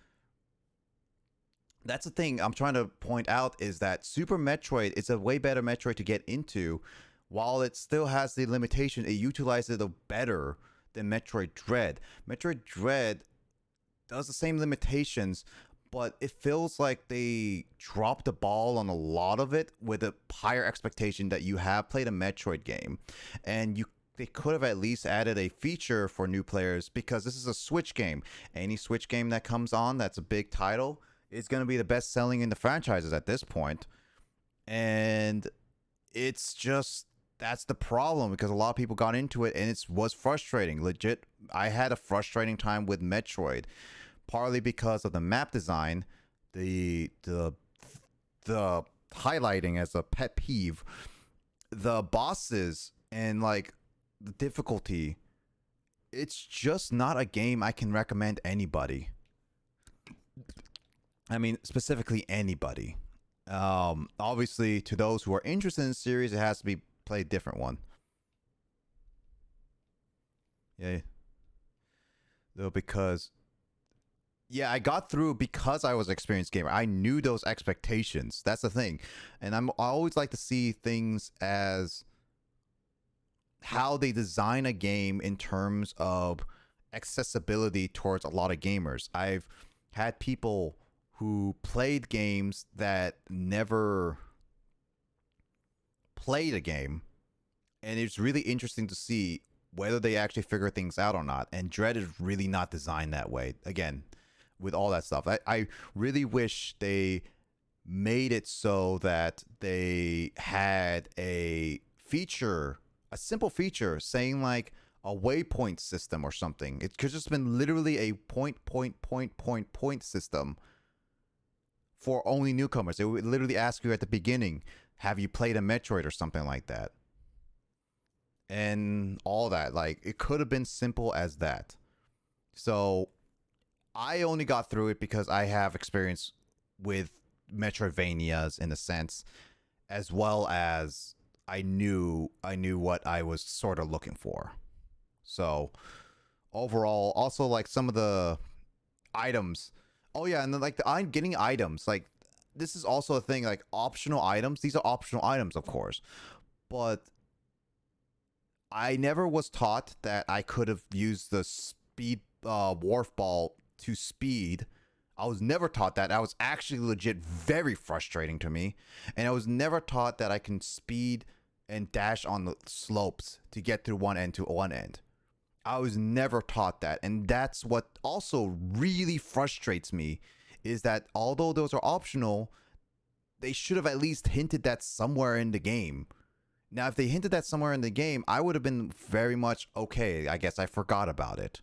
that's the thing I'm trying to point out, is that Super Metroid is a way better Metroid to get into. While it still has the limitation, it utilizes it better than Metroid Dread. Metroid Dread does the same limitations, but it feels like they dropped the ball on a lot of it with a higher expectation that you have played a Metroid game. And they could have at least added a feature for new players, because this is a Switch game. Any Switch game that comes on that's a big title is going to be the best selling in the franchises at this point. And it's just, that's the problem, because a lot of people got into it and it was frustrating. Legit, I had a frustrating time with Metroid, partly because of the map design, the highlighting as a pet peeve, the bosses, and like the difficulty. It's just not a game I can recommend anybody. I mean, specifically anybody. Obviously, to those who are interested in the series, it has to be played a different one. Yeah. Though, because yeah, I got through because I was an experienced gamer. I knew those expectations. That's the thing. And I always like to see things as how they design a game in terms of accessibility towards a lot of gamers. I've had people who played games that never played a game, and it's really interesting to see whether they actually figure things out or not. And Dread is really not designed that way. Again, with all that stuff, I really wish they made it so that they had a feature, a simple feature saying like a waypoint system or something. It could just been literally a point system for only newcomers. It would literally ask you at the beginning, have you played a Metroid or something like that? And all that. Like, it could have been simple as that. So I only got through it because I have experience with Metroidvanias in a sense, as well as I knew what I was sort of looking for. So overall, also like some of the items. Oh yeah, and then like I'm getting items. Like, this is also a thing, like optional items. These are optional items, of course. But I never was taught that I could have used the speed Wharf Ball to speed. I was never taught that. That was actually legit very frustrating to me. And I was never taught that I can speed and dash on the slopes to get through one end to one end. I was never taught that. And that's what also really frustrates me, is that although those are optional, they should have at least hinted that somewhere in the game. Now, if they hinted that somewhere in the game, I would have been very much okay. I guess I forgot about it.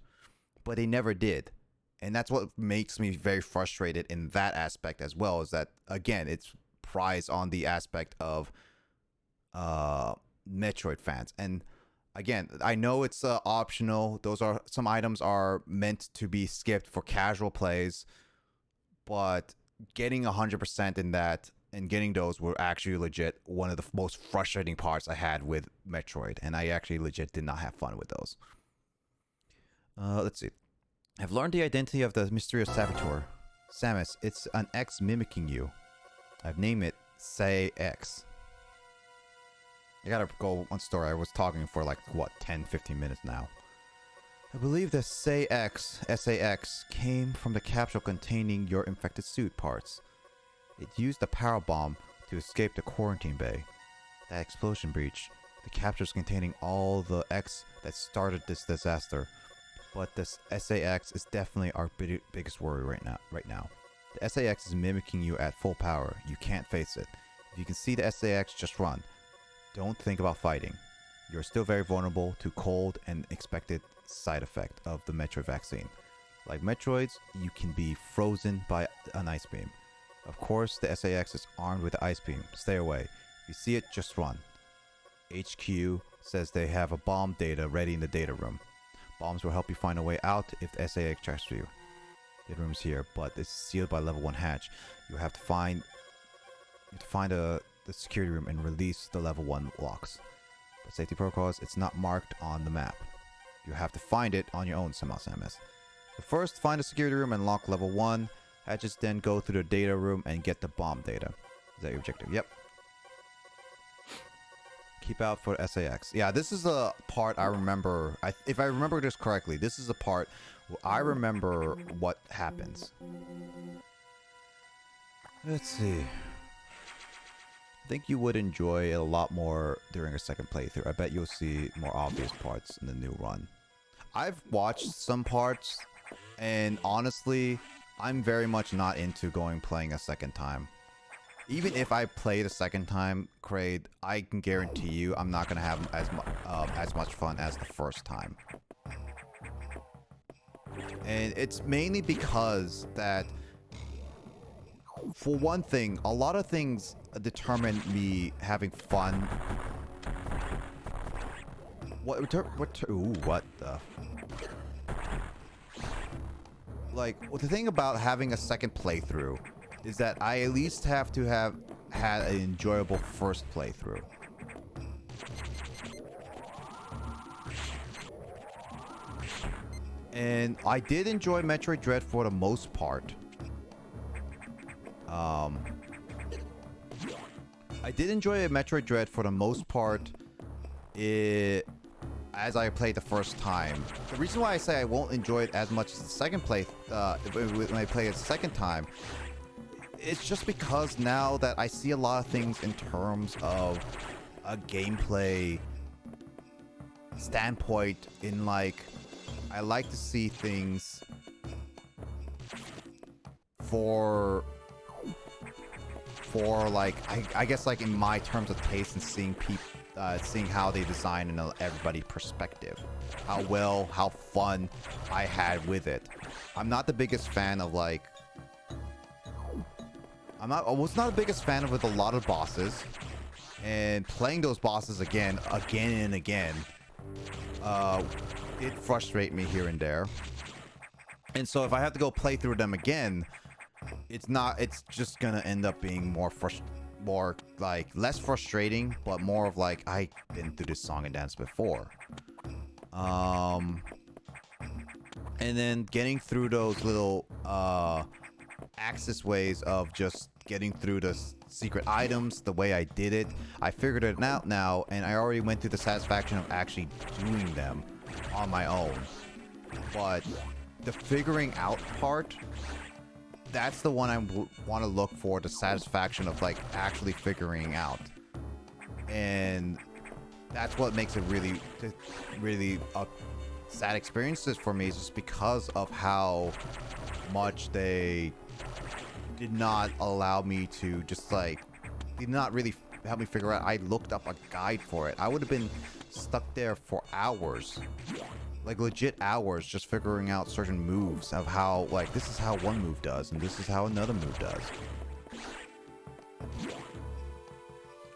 But they never did. And that's what makes me very frustrated in that aspect as well, is that, again, it's prized on the aspect of Metroid fans. And again, I know it's optional. Some items are meant to be skipped for casual plays, but getting 100% in that and getting those were actually legit one of the most frustrating parts I had with Metroid, and I actually legit did not have fun with those. Let's see. I've learned the identity of the mysterious saboteur. Samus, it's an X mimicking you. I've named it Say X. I gotta go on story. I was talking for like, what, 10-15 minutes now. I believe the Say X, SAX, came from the capsule containing your infected suit parts. It used the power bomb to escape the quarantine bay. That explosion breach, the capsules containing all the X that started this disaster. But this SAX is definitely our biggest worry right now. The SAX is mimicking you at full power. You can't face it. If you can see the SAX, just run. Don't think about fighting. You're still very vulnerable to cold and expected side effect of the Metroid vaccine. Like Metroids, you can be frozen by an ice beam. Of course, the SAX is armed with the ice beam. Stay away. If you see it, just run. HQ says they have a bomb data ready in the data room. Bombs will help you find a way out if the SAX tracks you. The room's here, but it's sealed by level 1 hatch. You have to find the security room and release the level 1 locks. But safety protocols, it's not marked on the map. You have to find it on your own, Samus. So first, find the security room and lock level 1 hatches, then go through the data room and get the bomb data. Is that your objective? Yep. Keep out for SAX. Yeah, this is a part I remember. If I remember this correctly, this is a part where I remember what happens. Let's see. I think you would enjoy it a lot more during a second playthrough. I bet you'll see more obvious parts in the new run. I've watched some parts, and honestly, I'm very much not into playing a second time. Even if I play the second time, Kraid, I can guarantee you I'm not going to have as much fun as the first time. And it's mainly because that, for one thing, a lot of things determine me having fun. What the... Like, the thing about having a second playthrough is that I at least have to have had an enjoyable first playthrough. And I did enjoy Metroid Dread for the most part. I did enjoy Metroid Dread for the most part. as I played the first time. The reason why I say I won't enjoy it as much as the second play, when I play it a second time, it's just because now that I see a lot of things in terms of a gameplay standpoint. In like, I like to see things for like, I guess like in my terms of taste, and seeing people, seeing how they design in everybody's perspective, how fun I had with it. I'm not the biggest fan of like, I was not the biggest fan of with a lot of bosses, and playing those bosses again and again, it frustrates me here and there. And so if I have to go play through them again, it's just gonna end up being more like less frustrating, but more of like, I've been through this song and dance before. And then getting through those little access ways of just getting through the secret items the way I did it. I figured it out now, and I already went through the satisfaction of actually doing them on my own. But the figuring out part, that's the one I want to look for, the satisfaction of like actually figuring out. And that's what makes it really a sad experiences for me, is just because of how much they did not allow me to just like, did not really help me figure out. I looked up a guide for it. I would have been stuck there for hours, like legit hours, just figuring out certain moves of how, like, this is how one move does and this is how another move does.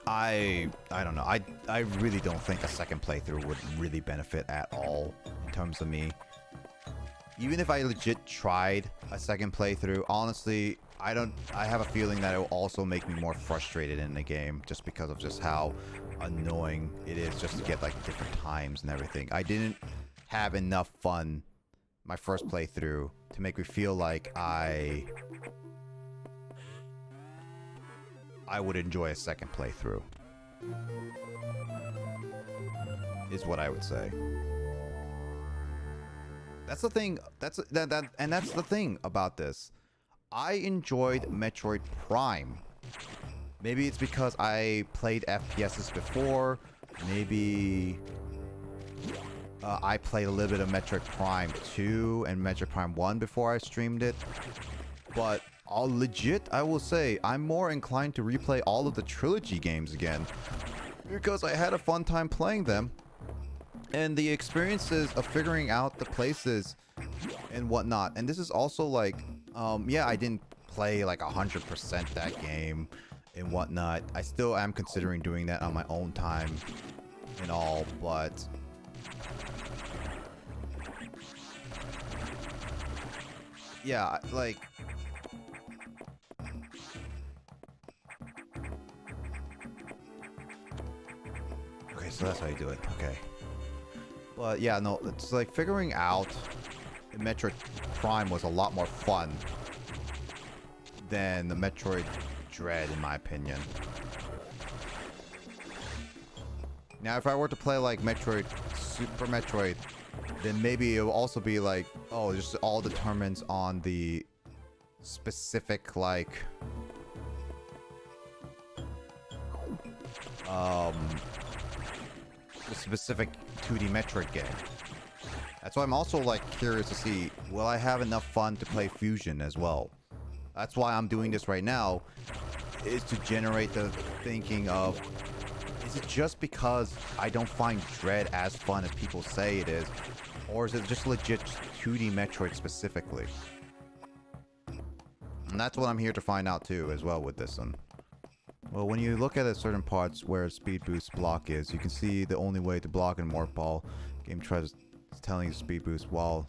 I don't know. I really don't think a second playthrough would really benefit at all in terms of me. Even if I legit tried a second playthrough, honestly, I have a feeling that it will also make me more frustrated in the game, just because of just how annoying it is just to get like different times and everything. I didn't have enough fun my first playthrough to make me feel like I would enjoy a second playthrough, is what I would say. That's the thing. That's the thing about this. I enjoyed Metroid Prime. Maybe it's because I played FPSs before. Maybe I played a little bit of Metroid Prime 2 and Metroid Prime 1 before I streamed it. But legit, I will say, I'm more inclined to replay all of the trilogy games again, because I had a fun time playing them. And the experiences of figuring out the places and whatnot. And this is also like, yeah, I didn't play like 100% that game and whatnot. I still am considering doing that on my own time and all, but yeah, like, okay, so that's how you do it. Okay. But yeah, no, it's like figuring out Metroid Prime was a lot more fun than the Metroid Dread, in my opinion. Now, if I were to play like Metroid, Super Metroid, then maybe it will also be like, oh, just all determines on the specific, like, the specific 2D Metroid game. That's why I'm also like curious to see, will I have enough fun to play Fusion as well? That's why I'm doing this right now, is to generate the thinking of, is it just because I don't find Dread as fun as people say it is, or is it just legit 2D Metroid specifically? And that's what I'm here to find out too, as well, with this one. Well, when you look at certain parts where speed boost block is, you can see the only way to block in Morph Ball. Game tries telling you speed boost while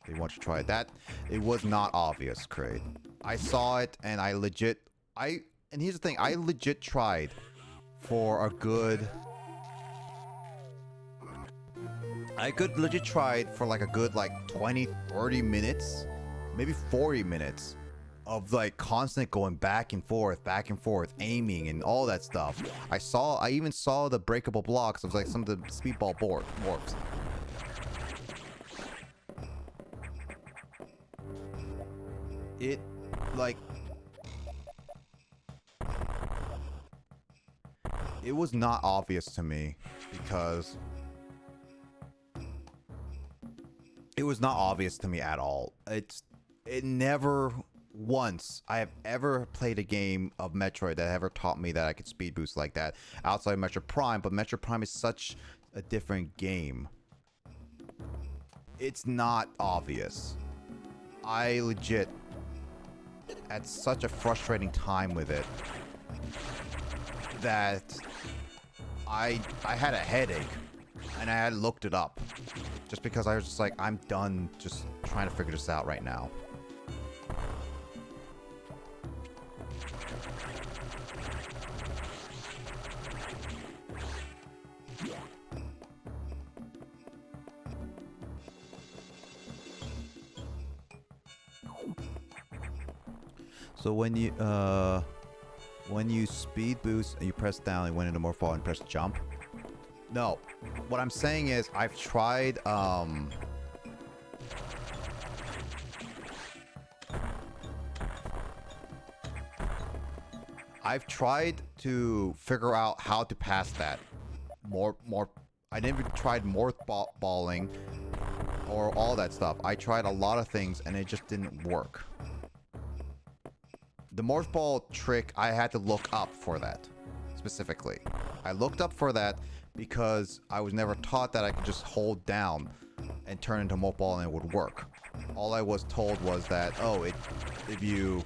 they want you to try it. It was not obvious, Kraid. I saw it and I legit, and here's the thing, I legit tried for a good, like a good like 20, 30 minutes, maybe 40 minutes of like constant going back and forth, aiming and all that stuff. I even saw the breakable blocks of like some of the speedball morphs. It like it was not obvious to me because it was not obvious to me at all. It never once I have ever played a game of Metroid that ever taught me that I could speed boost like that outside of Metroid Prime, but Metroid Prime is such a different game. It's not obvious. I legit had such a frustrating time with it that I had a headache and I had looked it up just because I was just like, I'm done just trying to figure this out right now. So when you speed boost and you press down and went into more fall and press jump. No, what I'm saying is I've tried to figure out how to pass that more. I never tried morph balling or all that stuff. I tried a lot of things and it just didn't work. The morph ball trick, I had to look up for that specifically. I looked up for that because I was never taught that I could just hold down and turn into a morph ball and it would work. All I was told was that, oh, if you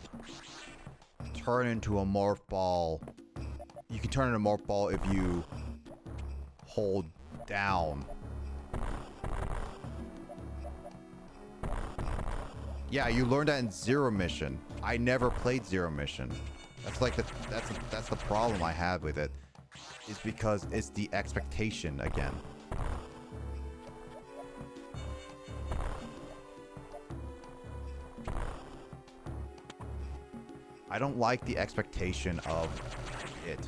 turn into a morph ball, you can turn into a morph ball if you hold down. Yeah, you learned that in Zero Mission. I never played Zero Mission. That's like that's the problem I have with it. Is because it's the expectation again. I don't like the expectation of it.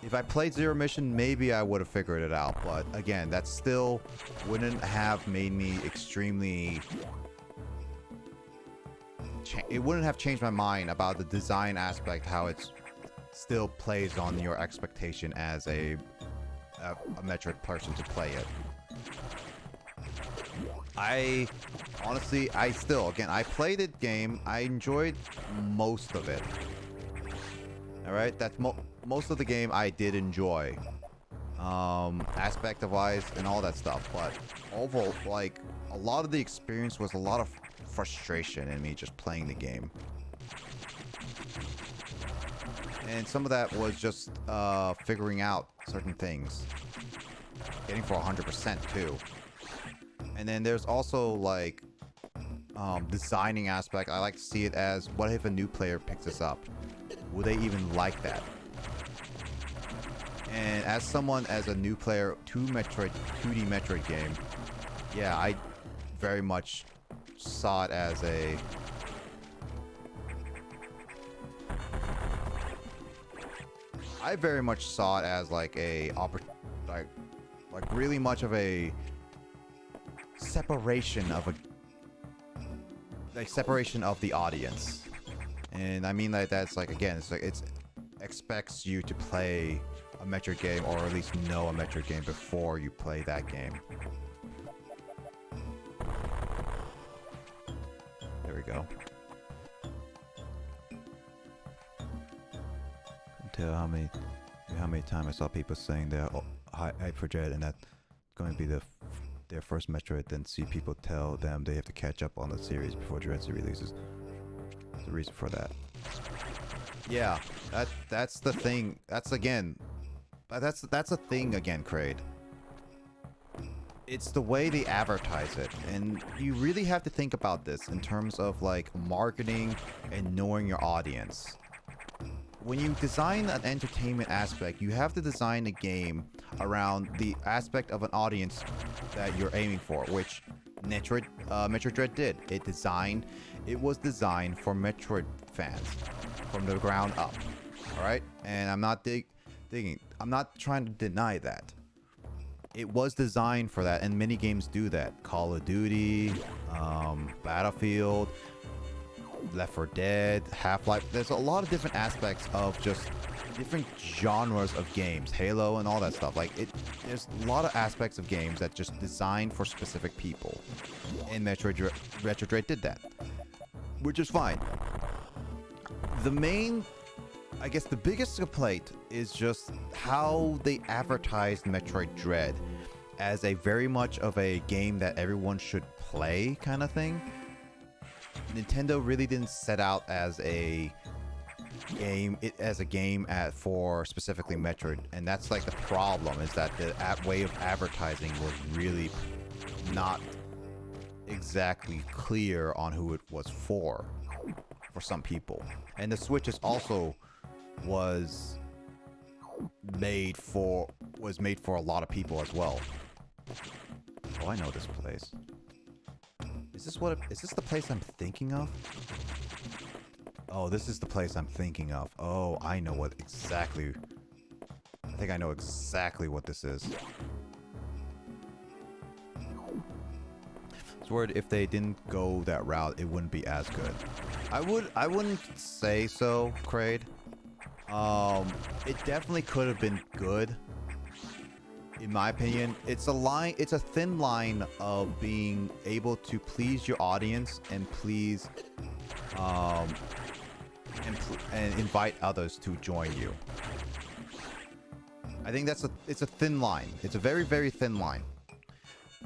If I played Zero Mission, maybe I would have figured it out. But again, that still wouldn't have made me extremely... It wouldn't have changed my mind about the design aspect, how it still plays on your expectation as a Metroid person to play it. I played the game. I enjoyed most of it. Alright, that's most of the game I did enjoy. Aspect of wise and all that stuff. But overall, like, a lot of the experience was a lot of frustration in me just playing the game. And some of that was just figuring out certain things. Getting for 100% too. And then there's also like designing aspect. I like to see it as, what if a new player picks this up? Would they even like that? And as a new player to 2D Metroid game, yeah, I very much saw it as a... I very much saw it as like a like really much of a separation of the audience. And I mean that that's like, again, it's like it expects you to play a Metroid game, or at least know a Metroid game before you play that game. There we go. Couldn't tell how many times I saw people saying they're hype for Dread and that's going to be their first Metroid, then see people tell them they have to catch up on the series before Dread releases. There's a reason for that. Yeah, that's the thing. That's a thing again, Kraid. It's the way they advertise it, and you really have to think about this in terms of like marketing and knowing your audience. when you design an entertainment aspect, you have to design a game around the aspect of an audience that you're aiming for, which Metroid Dread did. It was designed for Metroid fans from the ground up. All right, and I'm not digging. I'm not trying to deny that. It was designed for that, and many games do that. Call of Duty, Battlefield, Left 4 Dead, Half-Life. There's a lot of different aspects of just different genres of games. Halo and all that stuff. Like there's a lot of aspects of games that just designed for specific people. And Metroid Dread did that, which is fine. I guess the biggest complaint is just how they advertised Metroid Dread as a very much of a game that everyone should play kind of thing. Nintendo really didn't set out as a game for specifically Metroid, and that's like the problem, is that the way of advertising was really not exactly clear on who it was for some people. And the Switch is also was made for a lot of people as well. Oh, I know this place. Is this the place I'm thinking of? Oh, this is the place I'm thinking of. Oh, I know I think I know exactly what this is. Swear if they didn't go that route, it wouldn't be as good. I wouldn't say so, Kraid. It definitely could have been good. In my opinion, it's a thin line of being able to please your audience and please and invite others to join you. I think it's a thin line. It's a very, very thin line.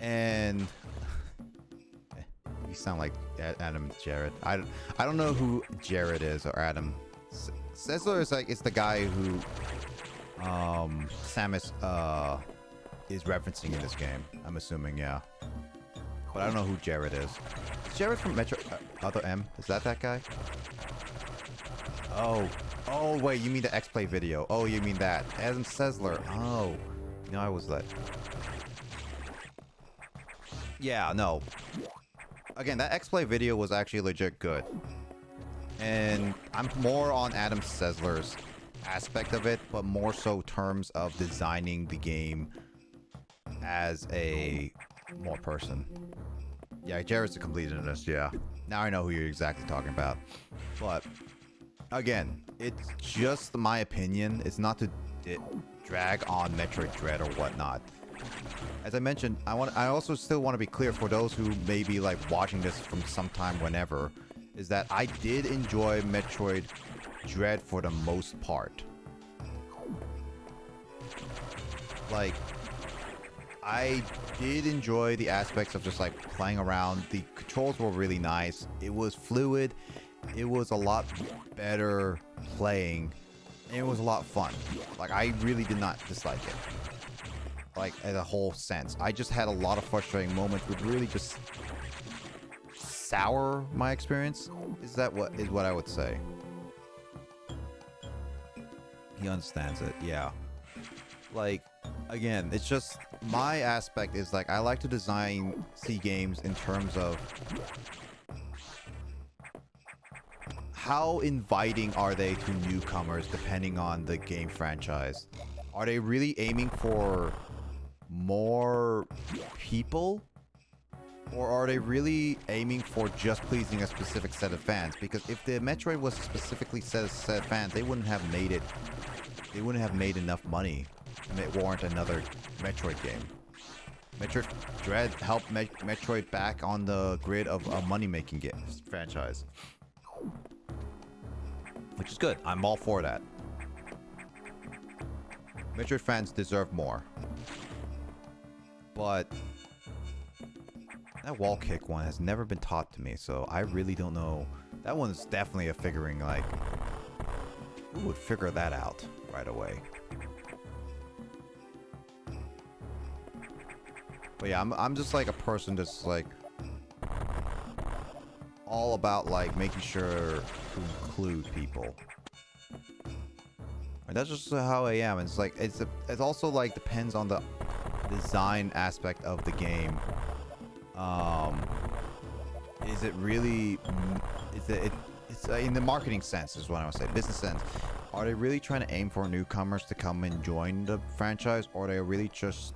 And you sound like Adam Jared. I don't know who Jared is or Adam. Cesar is it's the guy who Samus is referencing in this game. I'm assuming, yeah. But I don't know who Jared is. Is Jared from Metro Other M? Is that guy? Oh wait, you mean the X-Play video? Oh, you mean that? Adam Sessler. Oh, no, I was that. Yeah, no. Again, that X-Play video was actually legit good. And I'm more on Adam Sessler's aspect of it, but more so terms of designing the game as a more person. Yeah, Jared's the completionist, yeah. Now I know who you're exactly talking about. But again, it's just my opinion. It's not to drag on Metroid Dread or whatnot. As I mentioned, I also still want to be clear for those who may be like watching this from sometime whenever, is that I did enjoy Metroid Dread for the most part. Like, I did enjoy the aspects of just like playing around. The controls were really nice. It was fluid. It was a lot better playing. And it was a lot of fun. Like, I really did not dislike it. Like, as a whole sense. I just had a lot of frustrating moments which really just sour my experience. Is what I would say. He understands it, yeah. Like, again, it's just my aspect is like I like to see games in terms of how inviting are they to newcomers depending on the game franchise. Are they really aiming for more people, or are they really aiming for just pleasing a specific set of fans? Because if the Metroid was specifically set of fans, they wouldn't have made it. They wouldn't have made enough money to warrant another Metroid game. Metroid Dread helped Metroid back on the grid of a money-making franchise, which is good. I'm all for that. Metroid fans deserve more. But that wall kick one has never been taught to me, so I really don't know. That one's definitely a figuring, like, who would figure that out right away? But yeah, I'm just like a person that's like all about like making sure to include people. And that's just how I am. It's like it's also like depends on the design aspect of the game. Is it really? It's in the marketing sense is what I would say. Business sense. Are they really trying to aim for newcomers to come and join the franchise, or are they really just,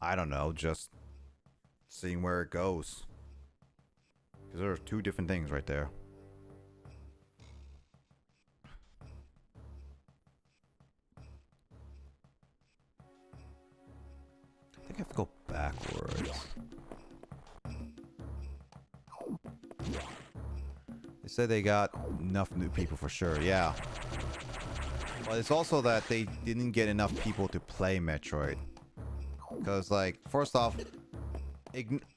I don't know, just seeing where it goes? Because there are two different things right there. I think I have to go backwards. They said they got enough new people for sure, yeah. But it's also that they didn't get enough people to play Metroid. Because, like, first off,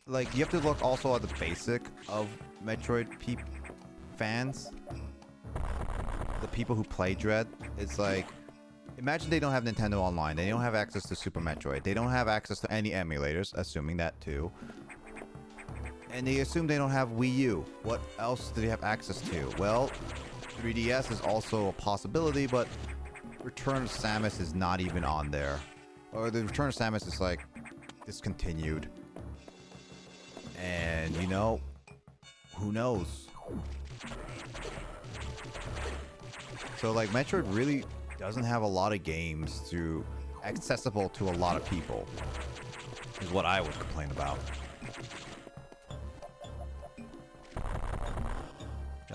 like, you have to look also at the basic of Metroid fans. The people who play Dread. It's like, imagine they don't have Nintendo Online. They don't have access to Super Metroid. They don't have access to any emulators, assuming that too. And they assume they don't have Wii U. What else do they have access to? Well, 3DS is also a possibility, but Return of Samus is not even on there. Or the Return of Samus is like discontinued. And you know, who knows? So like Metroid really doesn't have a lot of games accessible to a lot of people. Is what I would complain about.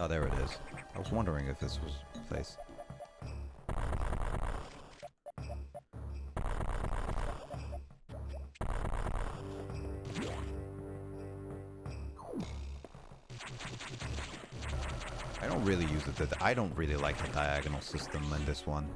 Oh, there it is. I was wondering if this was a place. I don't really use it. I don't really like the diagonal system in this one.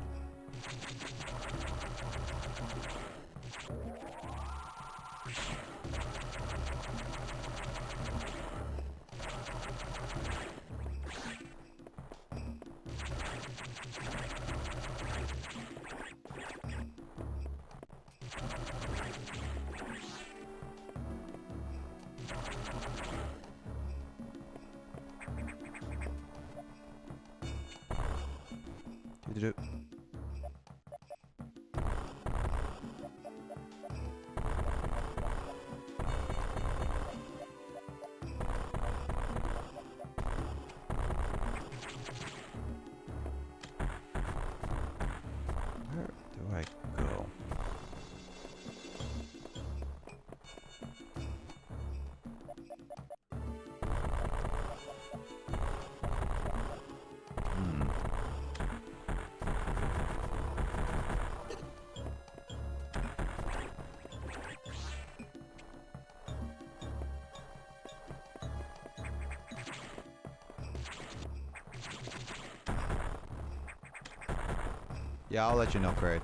Yeah, I'll let you know, Craig.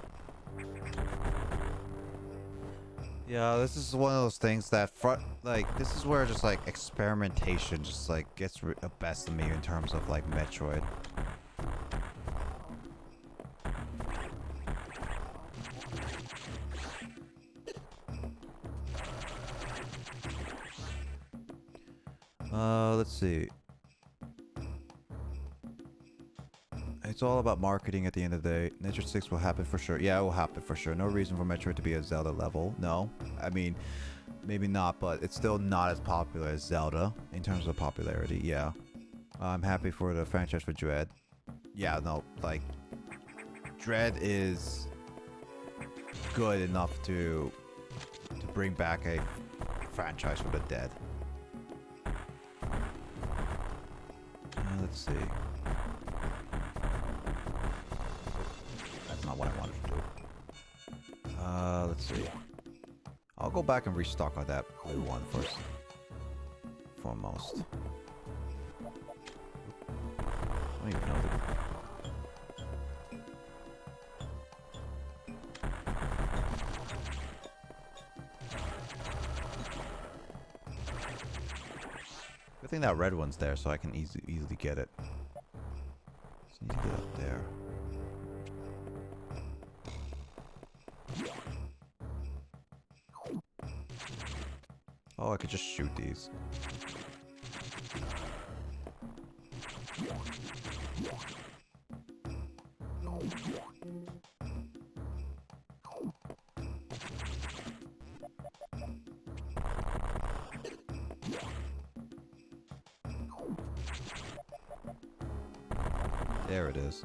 Yeah, this is one of those things that this is where just like experimentation just like gets the best of me in terms of like Metroid. Let's see. It's all about marketing at the end of the day. Metroid 6 will happen for sure. Yeah, it will happen for sure. No reason for Metroid to be a Zelda level. No. I mean, maybe not, but it's still not as popular as Zelda in terms of popularity. Yeah. I'm happy for the franchise for Dread. Yeah, no, like, Dread is good enough to bring back a franchise for the dead. Let's see. Not what I wanted to do. Let's see. I'll go back and restock on that blue one first. Foremost. I don't even know Good thing that red one's there, so I can easily get it. Just need to get up there. Oh, I could just shoot these. There it is.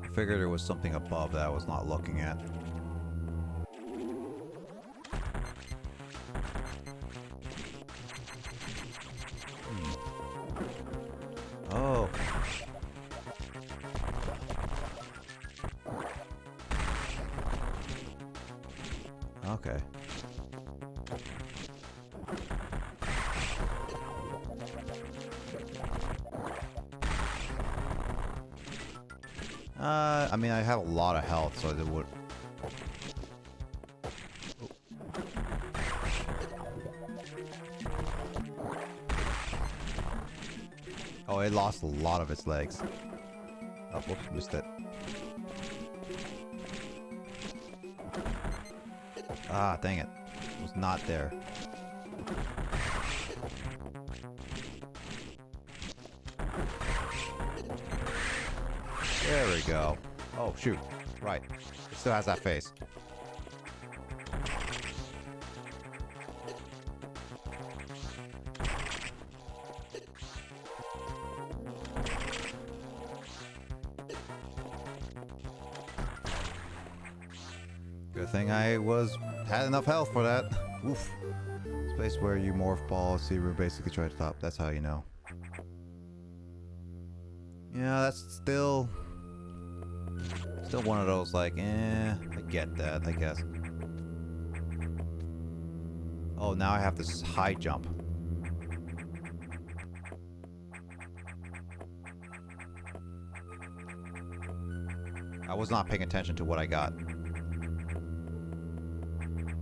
I figured there was something above that I was not looking at. Oh. Okay. I mean, I have a lot of health, so it would... Oh, it lost a lot of its legs. Oh, whoops, missed it. Ah, dang it. It was not there. There we go. Oh, shoot. Right. It still has that face. Good thing I had enough health for that. Oof. Space where you morph ball, see we're basically trying to top. That's how you know. Yeah, that's still one of those like, I get that, I guess. Oh, now I have this high jump. I was not paying attention to what I got.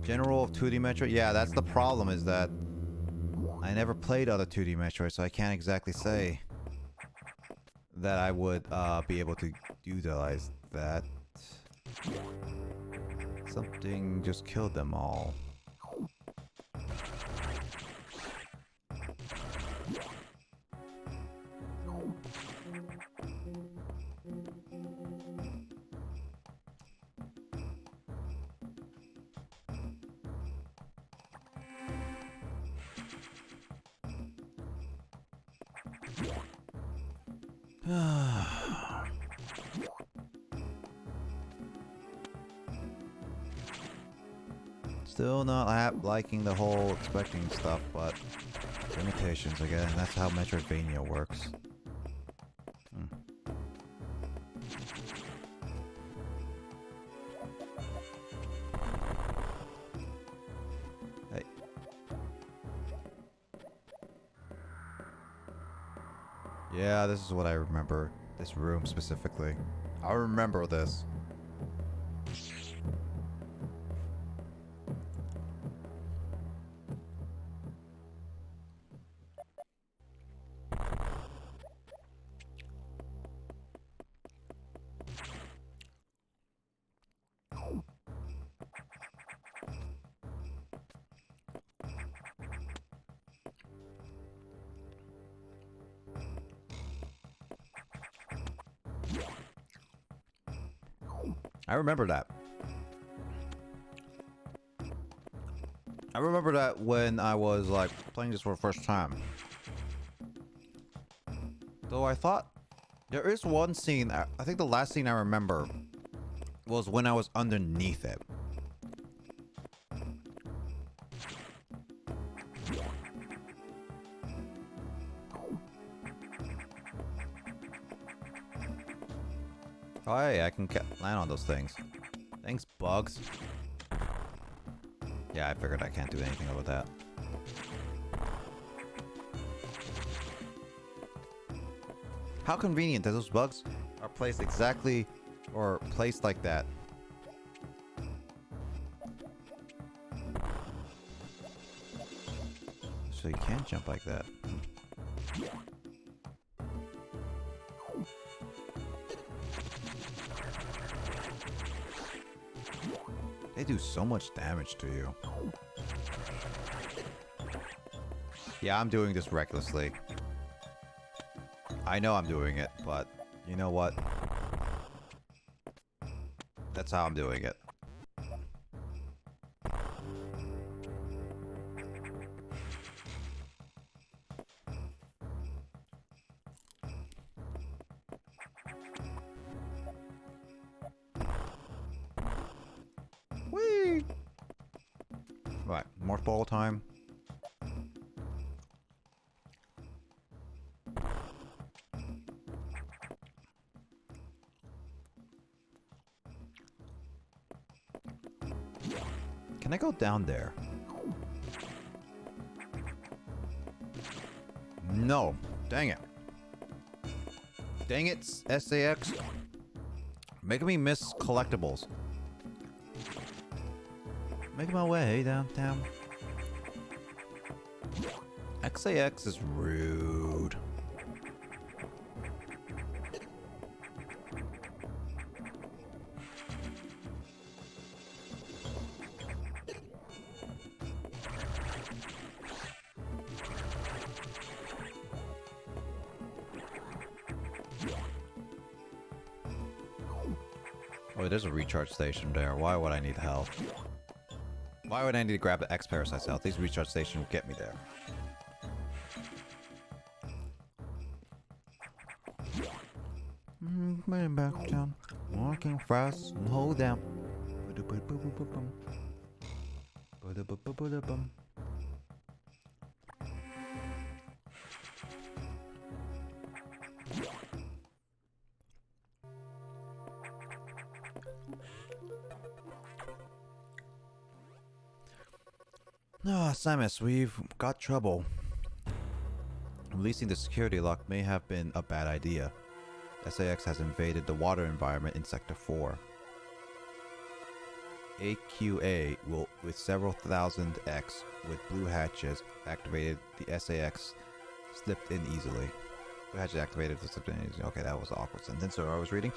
General of 2D Metroid? Yeah, that's the problem, is that I never played other 2D Metroid, so I can't exactly say that I would be able to utilize that. Something just killed them all. Still not liking the whole expecting stuff, but limitations again. That's how Metroidvania works. Hey. Yeah, this is what I remember. This room specifically. I remember this. I remember that. I remember that when I was like playing this for the first time. Though I thought there is one scene, I think the last scene I remember was when I was underneath it. Oh, hey, I can land on those things. Thanks, bugs. Yeah, I figured I can't do anything about that. How convenient that those bugs are placed exactly, or placed like that. So you can't jump like that. They do so much damage to you. Yeah, I'm doing this recklessly. I know I'm doing it, but you know what? That's how I'm doing it. Whee! Right, more ball time. Can I go down there? No. Dang it. Dang it, SAX. Making me miss collectibles. Making my way downtown. XAX is rude. Oh, there's a recharge station there. Why would I need health? Why would I need to grab the X Parasite's health? These recharge stations will get me there. Back down, walking fast and hold down. Ah, Samus, we've got trouble. Releasing the security lock may have been a bad idea. SAX has invaded the water environment in Sector 4. AQA will, with several thousand X with blue hatches activated, the SAX slipped in easily. Blue hatches activated, the slipped in easily. Okay, that was an awkward sentence, so I was reading.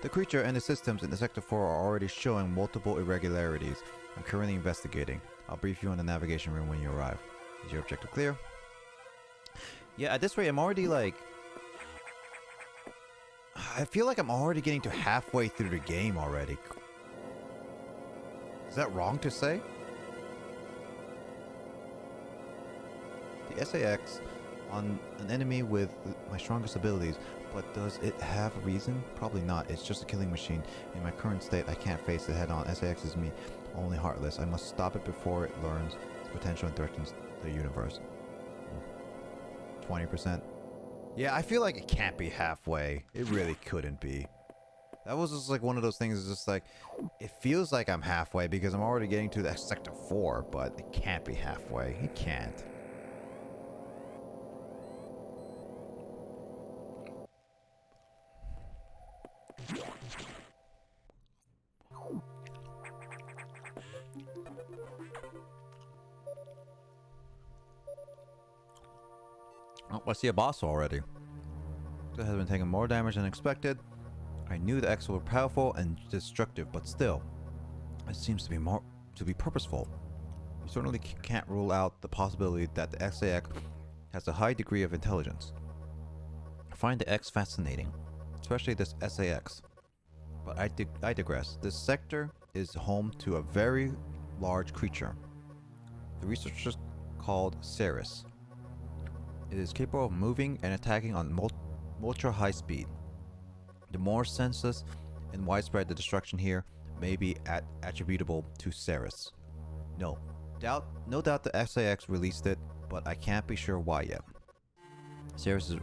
The creature and the systems in the Sector 4 are already showing multiple irregularities. I'm currently investigating. I'll brief you on the navigation room when you arrive. Is your objective clear? Yeah, at this rate, I'm already like... I feel like I'm already getting to halfway through the game already. Is that wrong to say? The SAX on an enemy with my strongest abilities, but does it have a reason? Probably not. It's just a killing machine. In my current state, I can't face it head on. SAX is me, only heartless. I must stop it before it learns its potential and threatens the universe. 20%. Yeah, I feel like it can't be halfway. It really couldn't be. That was just like one of those things, it's just like, it feels like I'm halfway because I'm already getting to that Sector 4, but it can't be halfway. It can't. Oh, I see a boss already. It has been taking more damage than expected. I knew the X were powerful and destructive, but still, it seems to be purposeful. You certainly can't rule out the possibility that the XAX has a high degree of intelligence. I find the X fascinating, especially this SAX. But I digress. This sector is home to a very large creature. The researchers called Ceres. It is capable of moving and attacking on ultra high speed. The more senseless and widespread the destruction here may be attributable to Ceres. No doubt the SAX released it, but I can't be sure why yet. Ceres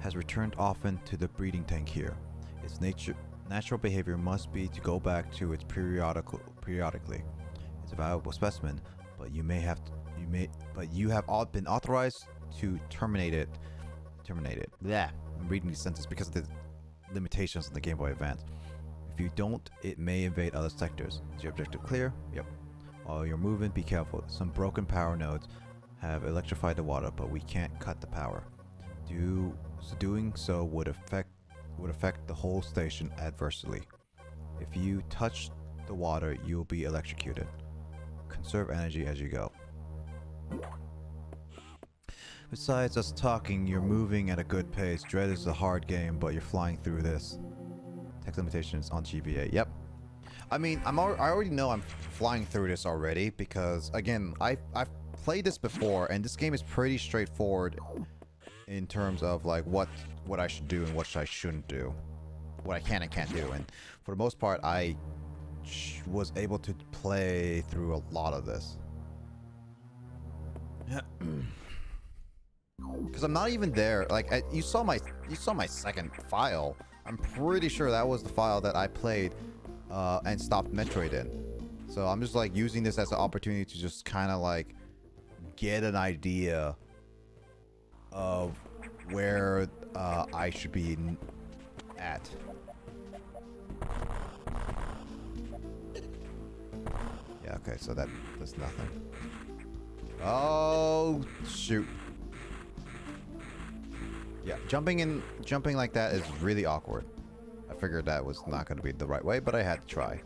has returned often to the breeding tank here. Its natural behavior must be to go back to its periodically. It's a valuable specimen, but you have all been authorized to terminate it. Blah. I'm reading these sentences because of the limitations on the Game Boy Advance. If you don't, it may invade other sectors. Is your objective clear? Yep. While you're moving, be careful. Some broken power nodes have electrified the water, but we can't cut the power. Doing so would affect the whole station adversely. If you touch the water, you'll be electrocuted. Conserve energy as you go. Besides us talking, you're moving at a good pace. Dread is a hard game, but you're flying through this. Text limitations on GBA. Yep. I mean, I already know I'm flying through this already because, again, I've played this before, and this game is pretty straightforward in terms of like what I should do and what I shouldn't do, what I can and can't do. And for the most part, I was able to play through a lot of this. Because I'm not even there. Like you saw my second file. I'm pretty sure that was the file that I played and stopped Metroid in. So I'm just like using this as an opportunity to just kind of like get an idea of where I should be at. Yeah, okay, so that does nothing. Oh, shoot. Yeah, jumping like that is really awkward. I figured that was not going to be the right way, but I had to try.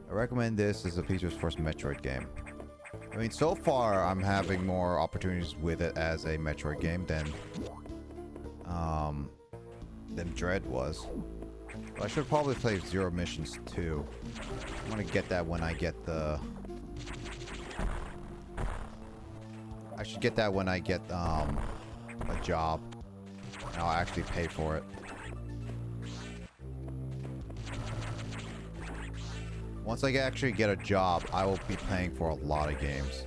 I recommend this as a Peter's first Metroid game. I mean, so far I'm having more opportunities with it as a Metroid game than Dread was. But I should probably play Zero Missions too. I'm gonna get that when I get the. I should get that when I get a job. And I'll actually pay for it. Once I actually get a job, I will be paying for a lot of games.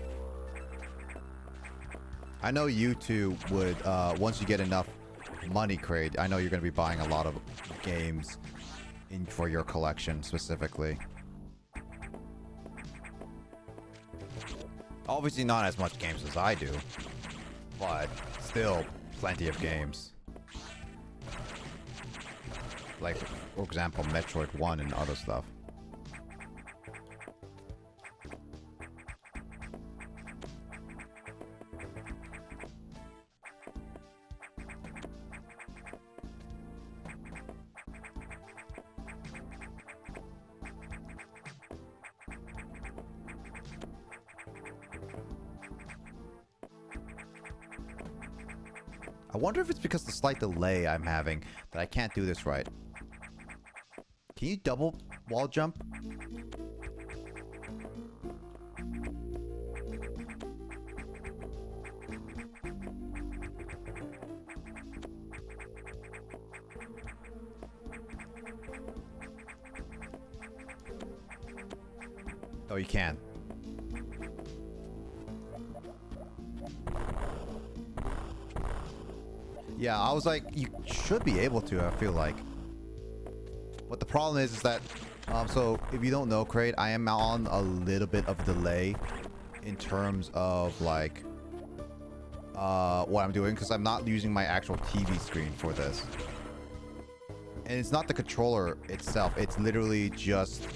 I know you two would, once you get enough money, Craig, I know you're going to be buying a lot of games for your collection specifically. Obviously not as much games as I do, but still plenty of games. Like, for example, Metroid 1 and other stuff. I wonder if it's because the slight delay I'm having that I can't do this right. Can you double wall jump? Oh, you can. Yeah, I was like, you should be able to, I feel like. But the problem is that, so if you don't know, Kraid, I am on a little bit of delay in terms of like, what I'm doing, because I'm not using my actual TV screen for this. And it's not the controller itself, it's literally just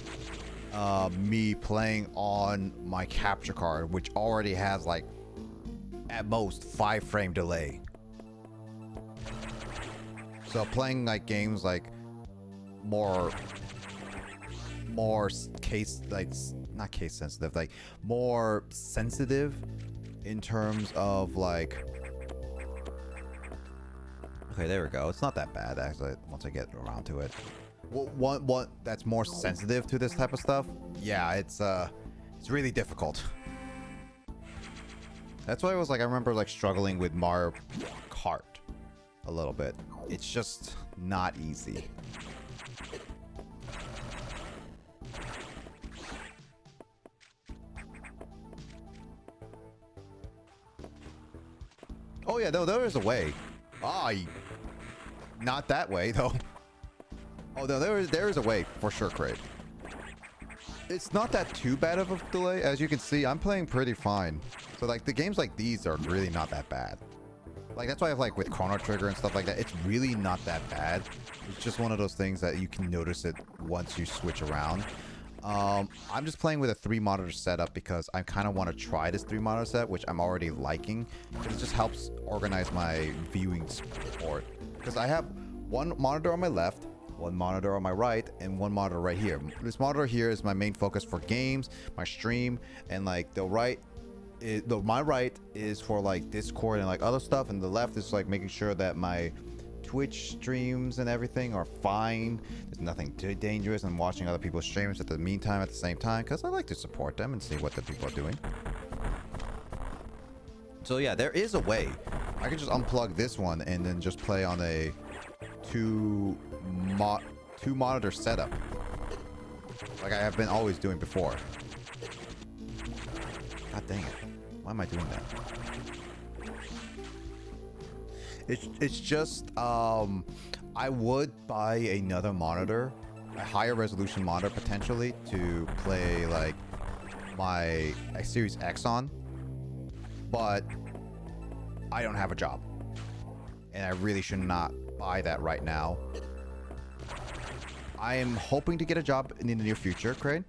me playing on my capture card, which already has like, at most, 5-frame delay. So playing like games like more case, like not case sensitive, like more sensitive in terms of like, okay, there we go. It's not that bad actually once I get around to it. One that's more sensitive to this type of stuff, yeah, it's really difficult. That's why I was like, I remember like struggling with Mario Kart a little bit. It's just not easy. Oh yeah, no, there is a way. Not that way though. Oh no, there is a way for sure, Kraid. It's not that too bad of a delay. As you can see, I'm playing pretty fine. So like the games like these are really not that bad. Like that's why I have like with Chrono Trigger and stuff like that, it's really not that bad. It's just one of those things that you can notice it once you switch around. I'm just playing with a 3-monitor setup because I kind of want to try this 3-monitor setup, which I'm already liking. It just helps organize my viewing support. Because I have one monitor on my left, one monitor on my right, and one monitor right here. This monitor here is my main focus for games, my stream, and like the right my right is for like Discord and like other stuff, and the left is like making sure that my Twitch streams and everything are fine. There's nothing too dangerous. I'm watching other people's streams at the meantime, at the same time, because I like to support them and see what the people are doing. So yeah, there is a way. I can just unplug this one and then just play on a two monitor setup, like I have been always doing before. God dang it. Why am I doing that? It's just, I would buy another monitor, a higher resolution monitor potentially, to play like my Series X on, but I don't have a job, and I really should not buy that right now. I am hoping to get a job in the near future, Crane,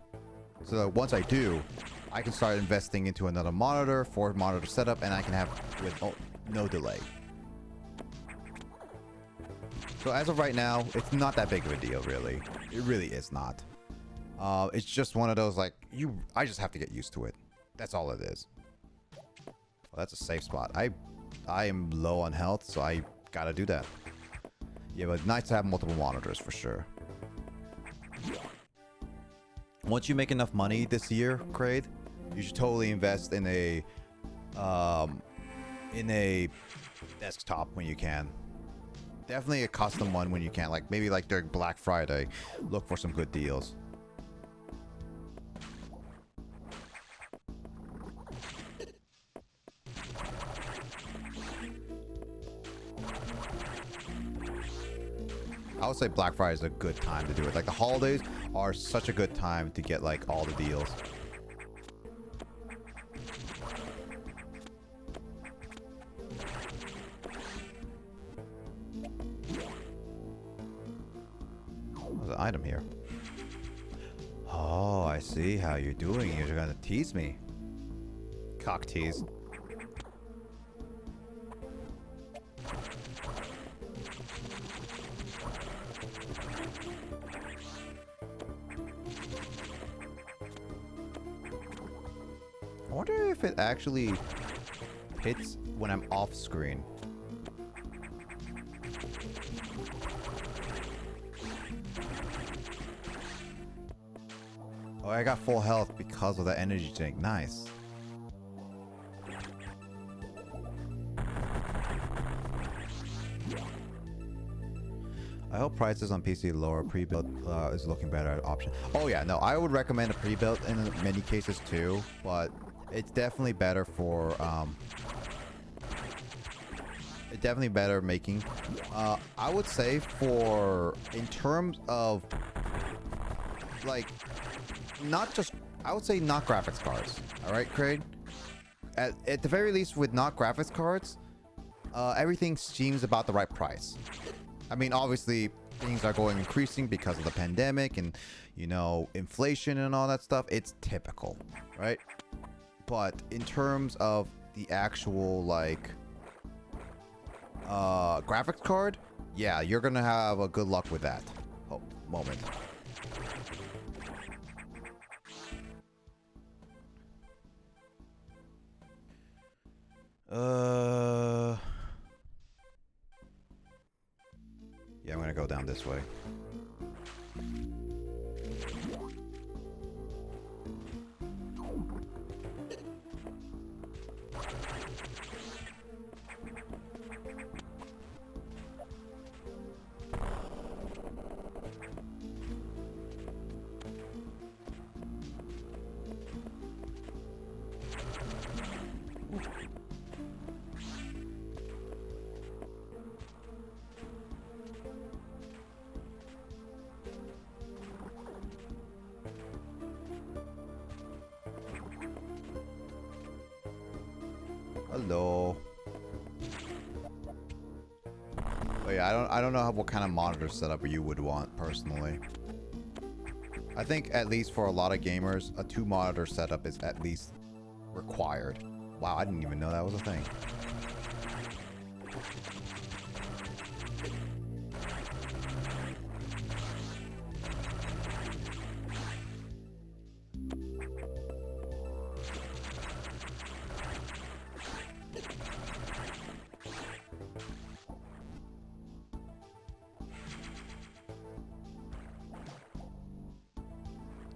so that once I do, I can start investing into another monitor, 4-monitor setup, and I can have with no delay. So as of right now, it's not that big of a deal, really. It really is not. It's just one of those, like, I just have to get used to it. That's all it is. Well, that's a safe spot. I am low on health, so I gotta do that. Yeah, but nice to have multiple monitors for sure. Once you make enough money this year, Kraid, you should totally invest in a desktop when you can. Definitely a custom one when you can, like maybe like during Black Friday, look for some good deals. I would say Black Friday is a good time to do it. Like the holidays are such a good time to get like all the deals. There's an item here. Oh, I see how you're doing. You're gonna tease me. Cock tease. I wonder if it actually hits when I'm off screen. Oh, I got full health because of the energy drink. Nice. I hope prices on PC lower. Pre-built is looking better at option. Oh yeah, no, I would recommend a pre-built in many cases too, but it's definitely better for it's definitely better making. I would say for in terms of like not just, I would say not graphics cards. All right, Craig. At the very least, with not graphics cards, everything seems about the right price. I mean, obviously, things are going increasing because of the pandemic and, you know, inflation and all that stuff. It's typical, right? But in terms of the actual, like, graphics card, yeah, you're gonna have a good luck with that. Oh, moment. Yeah, I'm gonna go down this way. Hello. Oh yeah, I don't know what kind of monitor setup you would want personally. I think at least for a lot of gamers, a 2-monitor setup is at least required. Wow, I didn't even know that was a thing.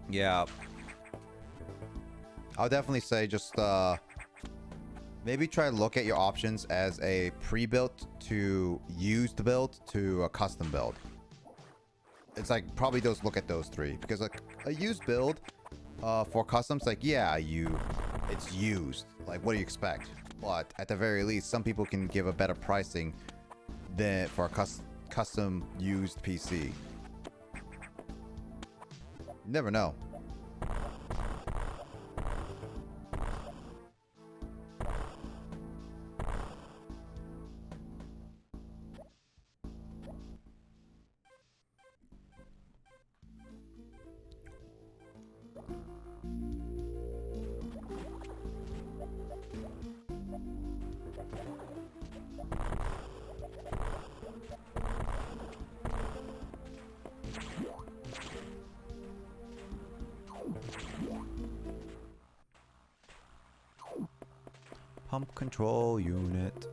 Yeah. I'll definitely say just maybe try to look at your options as a pre-built to used build to a custom build. It's like probably look at those three, because like a used build for customs, like yeah, it's used. Like what do you expect? But at the very least, some people can give a better pricing than for a custom used PC. You never know. Pump control unit.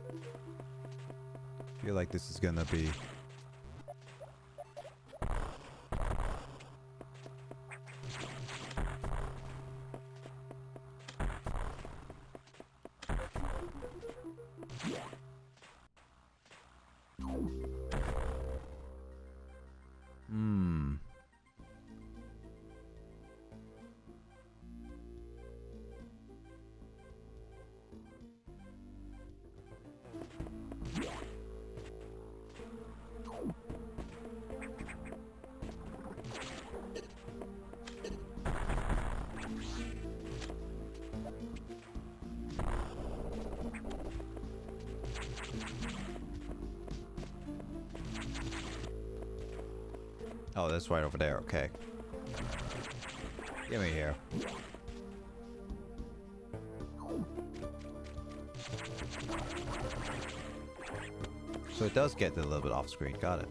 I feel like this is gonna be... Oh, that's right over there. Okay. Give me here. So it does get a little bit off screen. Got it.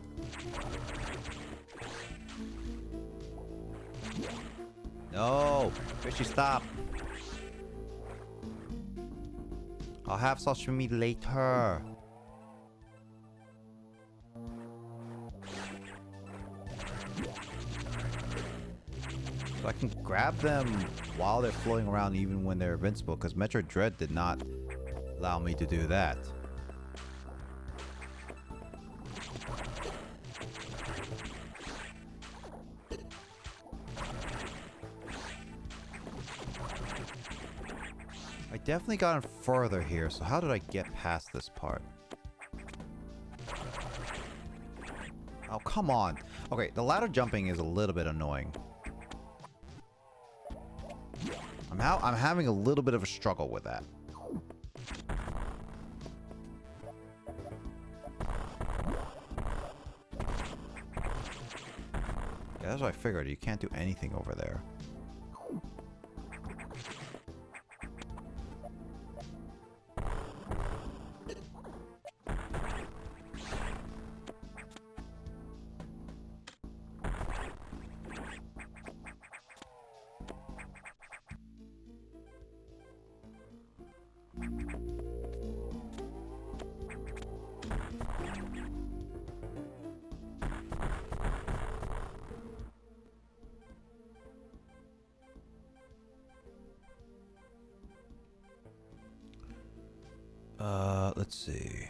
No! Fishy, stop! I'll have sashimi later. So I can grab them while they're floating around even when they're invincible, because Metroid Dread did not allow me to do that. I definitely gotten further here, so how did I get past this part? Oh, come on. Okay, the ladder jumping is a little bit annoying. I'm having a little bit of a struggle with that. Yeah, that's what I figured. You can't do anything over there. Let's see.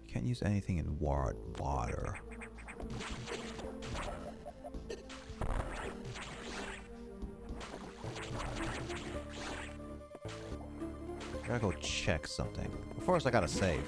Can't use anything in water. Gotta go check something. But first, I gotta save.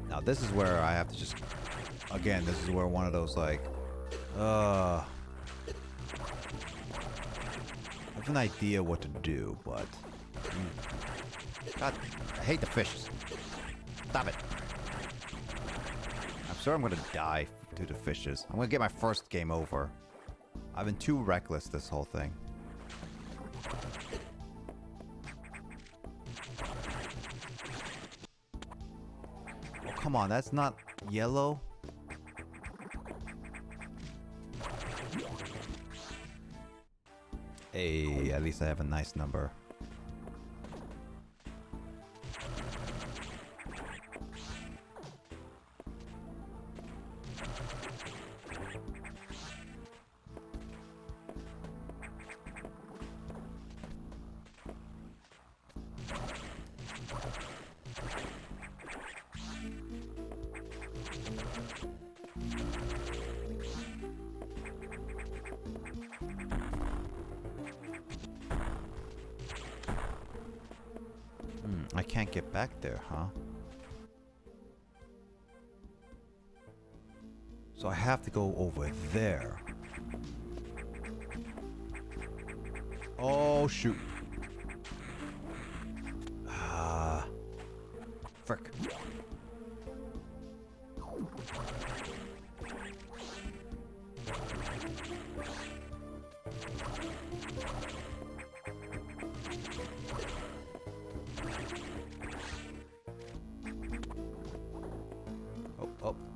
Now this is where I have to just... Again, this is where one of those like... I have an idea what to do, but... God, I hate the fishes. Stop it. I'm sure I'm gonna die to the fishes. I'm gonna get my first game over. I've been too reckless this whole thing. come on, that's not yellow. Hey, at least I have a nice number. I can't get back there, huh? So I have to go over there. Oh, shoot. Ah. Frick.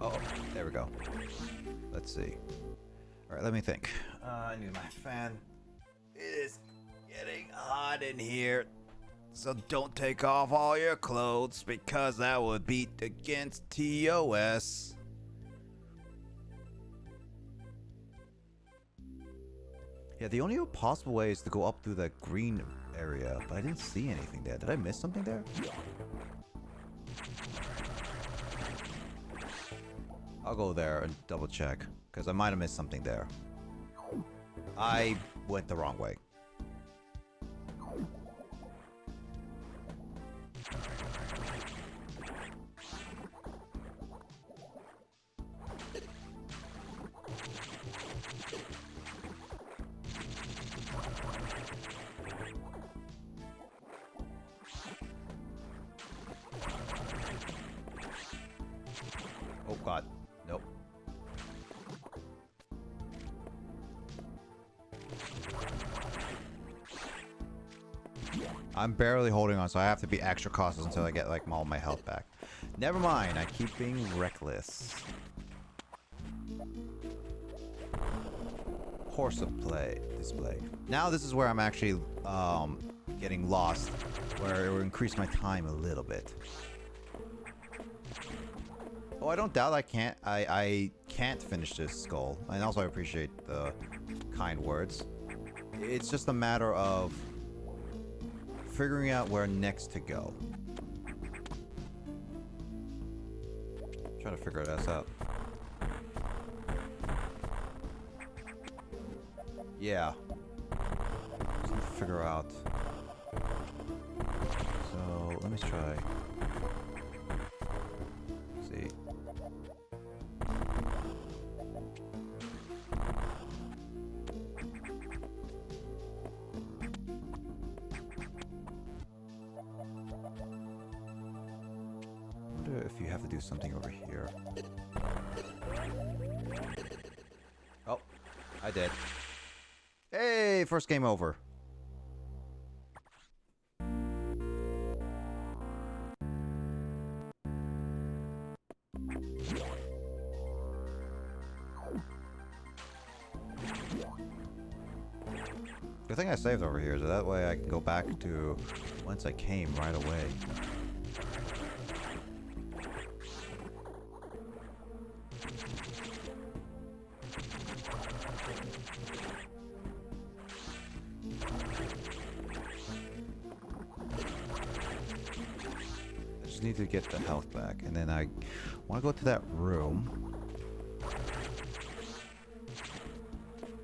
Oh, there we go. Let's see. All right, let me think. I need my fan. It is getting hot in here. So don't take off all your clothes because that would beat against TOS. Yeah, the only possible way is to go up through that green area, but I didn't see anything there. Did I miss something there? I'll go there and double check, because I might have missed something there. I went the wrong way. Oh god, nope. I'm barely holding on, so I have to be extra cautious until I get like all my health back. Never mind, I keep being reckless. Course of play display. Now this is where I'm actually getting lost, where it will increase my time a little bit. Oh, I don't doubt I can't finish this skull, and also I appreciate the kind words. It's just a matter of figuring out where next to go. Trying to figure this out. Yeah. Just need to figure out. So let me try. See. If you have to do something over here. Oh, I did. Hey, first game over. Good thing I saved over here, so that way I can go back to whence I came right away. Need to get the health back, and then I want to go to that room.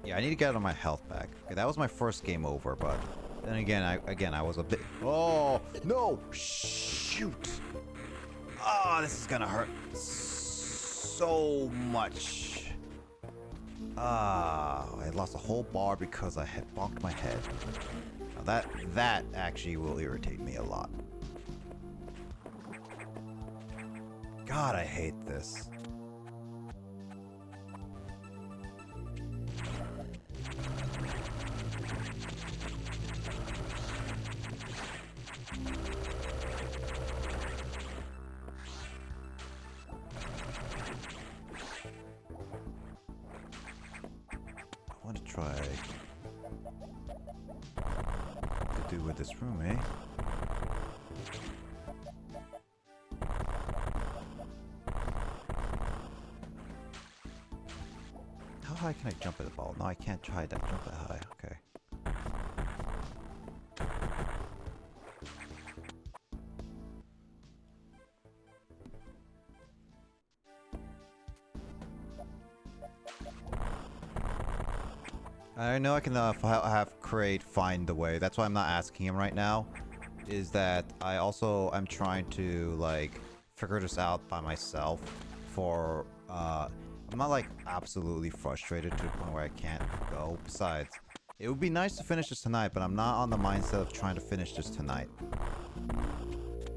Yeah, I need to get all my health back. Okay, that was my first game over, but then again, I was a bit. Oh no! Shoot! Ah, this is gonna hurt so much. Ah, I lost a whole bar because I had bonked my head. Now that actually will irritate me a lot. God, I hate this. try to do with this room, eh? How high can I jump at the ball? No, I can't try that. Jump that high. Okay. I know I can have Kraid find the way. That's why I'm not asking him right now. Is that I'm trying to like figure this out by myself. For I'm not like absolutely frustrated to the point where I can't go. Besides, it would be nice to finish this tonight, but I'm not on the mindset of trying to finish this tonight.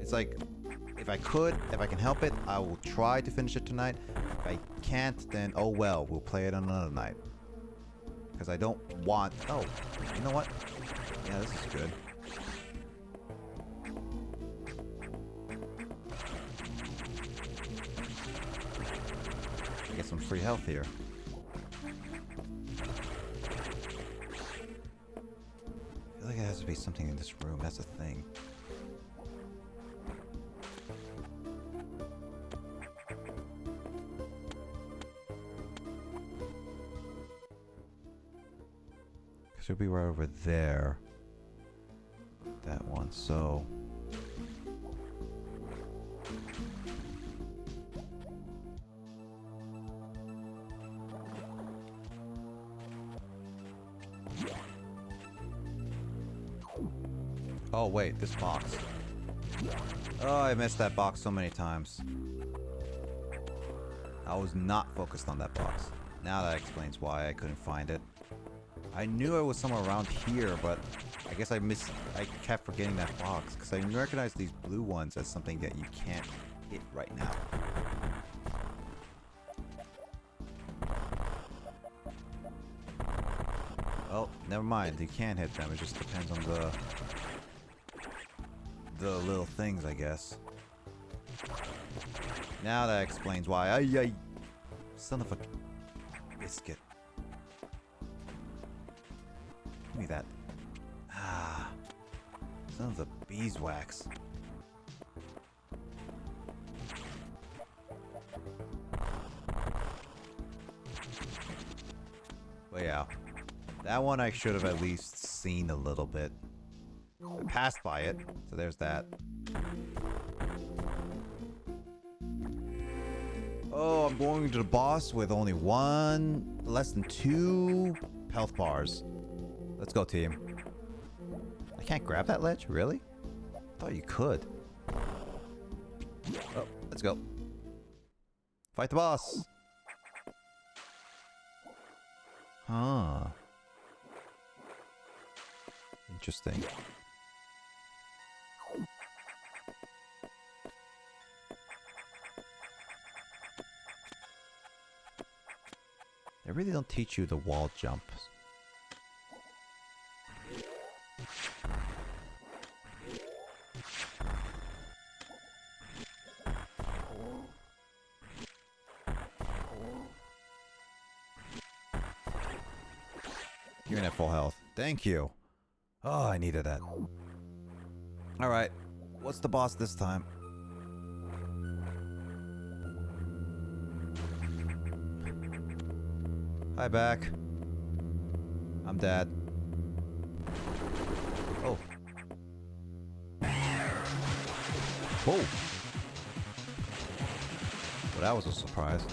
It's like if I can help it, I will try to finish it tonight. If I can't, then oh well, we'll play it on another night. Because I don't want... Oh, you know what? Yeah, this is good. Get some free health here. I feel like there has to be something in this room. That's a thing. Should be right over there. That one, so... Oh wait, this box. Oh, I missed that box so many times. I was not focused on that box. Now that explains why I couldn't find it. I knew it was somewhere around here, but I guess I kept forgetting that box, because I recognize these blue ones as something that you can't hit right now. Oh, never mind, you can hit them, it just depends on the little things, I guess. Now that explains why. Ay, son of a biscuit. Give me that. Ah. Son of the beeswax. But yeah. That one I should have at least seen a little bit. I passed by it, so there's that. Oh, I'm going to the boss with only less than 2 health bars. Let's go, team. I can't grab that ledge? Really? I thought you could. Oh, let's go. Fight the boss! Huh. Interesting. They really don't teach you the wall jumps. You're at full health. Thank you. Oh, I needed that. Alright. What's the boss this time? Hi, back. I'm dead. Oh. Whoa. Well, that was a surprise.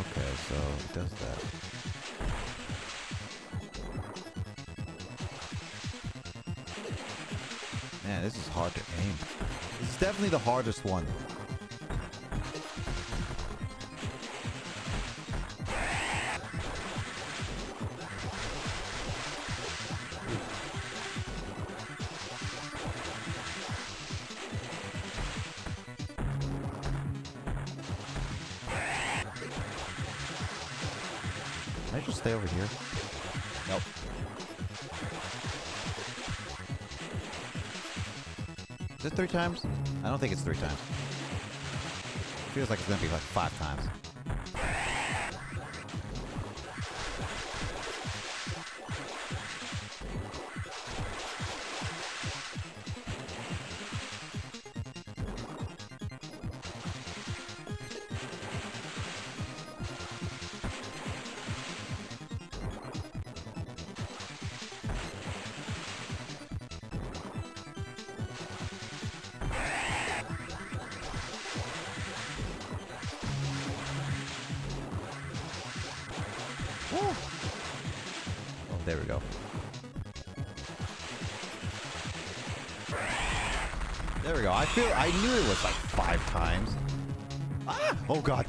Okay, so it does that. Man, this is hard to aim. This is definitely the hardest one. Can I just stay over here? Nope. Is it 3 times? I don't think it's 3 times. Feels like it's gonna be like 5 times. Oh, there we go. There we go. I knew it was like 5 times. Ah! Oh god.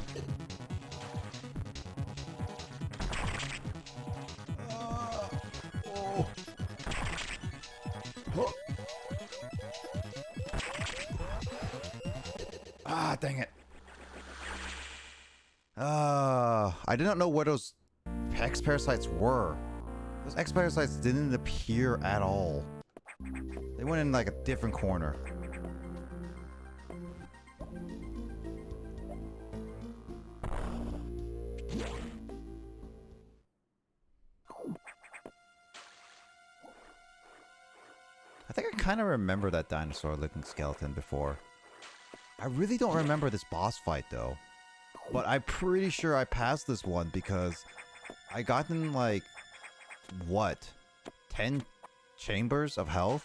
Oh. Oh. Ah, dang it. I did not know what those X parasites were. Those X parasites didn't appear at all. They went in like a different corner. I think I kind of remember that dinosaur-looking skeleton before. I really don't remember this boss fight though. But I'm pretty sure I passed this one because I gotten like, what? 10 chambers of health?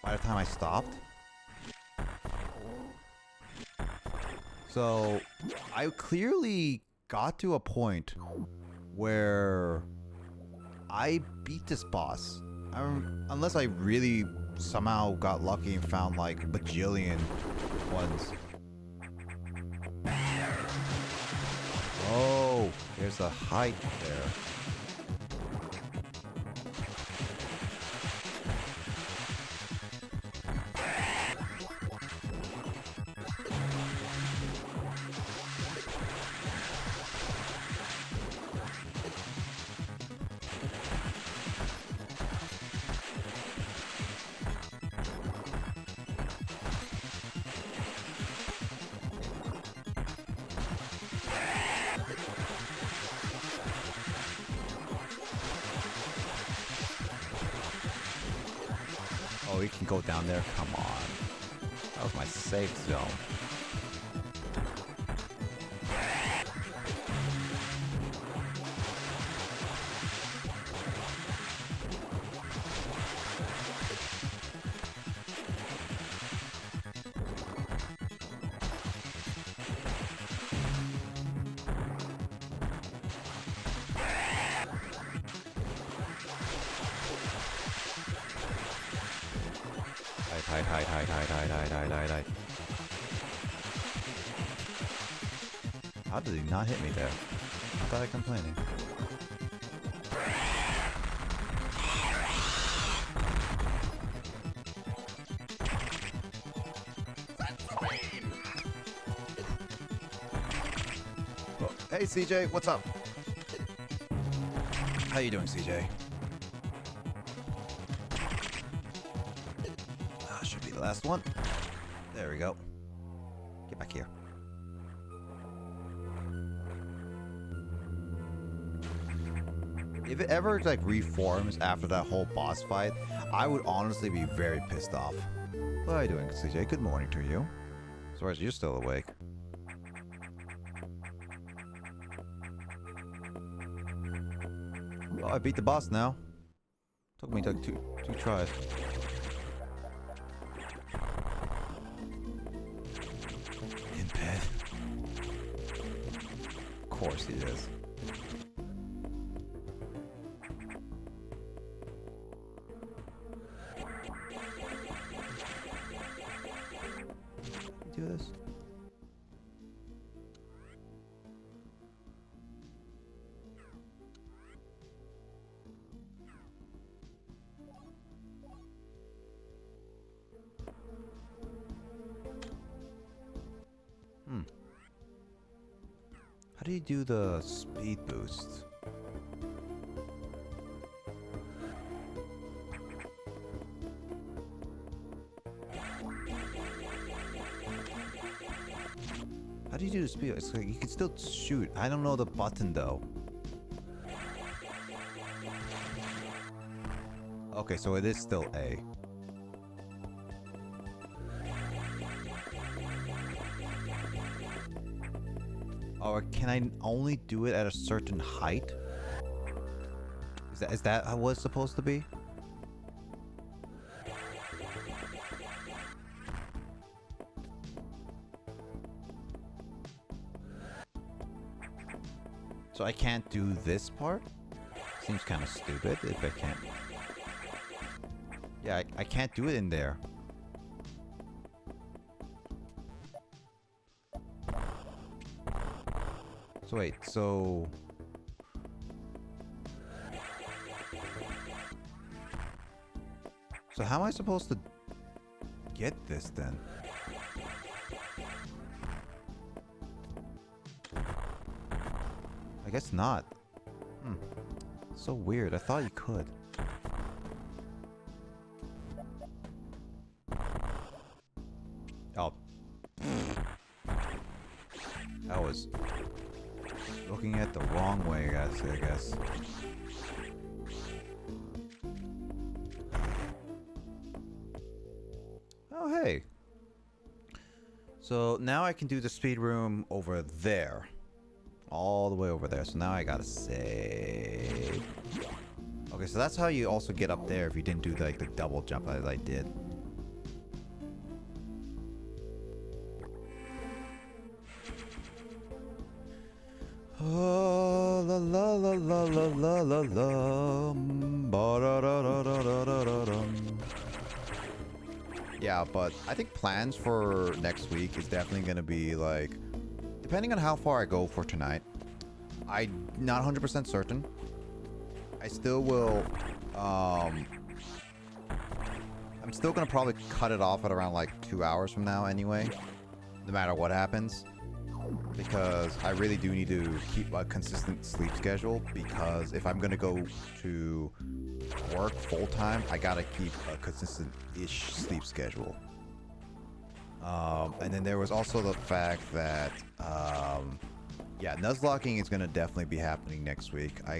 By the time I stopped? So, I clearly got to a point where I beat this boss. Unless I really somehow got lucky and found like a bajillion ones. Oh, there's a height there. Oh, we can go down there? Come on. That was my safe zone. Hide. How did he not hit me there? I thought I complaining. Oh, hey CJ, what's up? How you doing, CJ? Should be the last one. There we go. Get back here. If it ever like reforms after that whole boss fight, I would honestly be very pissed off. What are you doing, CJ? Good morning to you. Sorry, you're still awake. Well, I beat the boss now. Took me like two tries. In bed. Of course he is. Do this. How do you do the speed boost? do you do to speed? It's like you can still shoot. I don't know the button though. Okay, so it is still A. Or can I only do it at a certain height? Is that how it's supposed to be? So I can't do this part? Seems kind of stupid if I can't. Yeah, I can't do it in there. So wait, so... So how am I supposed to get this then? I guess not. So weird. I thought you could. Oh. I was looking at the wrong way, guys, I guess. Oh, hey. So now I can do the speed room over there. All the way over there. So now I gotta save. Okay, so that's how you also get up there if you didn't do like the double jump as I did. Oh, la la la la la la la la. Ba-da-da-da-da-da-da-dum. Yeah, but I think plans for next week is definitely gonna be like, depending on how far I go for tonight, I'm not 100% certain. I still will, I'm still gonna probably cut it off at around like 2 hours from now anyway, no matter what happens. Because I really do need to keep a consistent sleep schedule, because if I'm gonna go to work full-time, I gotta keep a consistent-ish sleep schedule. And then there was also the fact that, yeah, Nuzlocking is gonna definitely be happening next week. I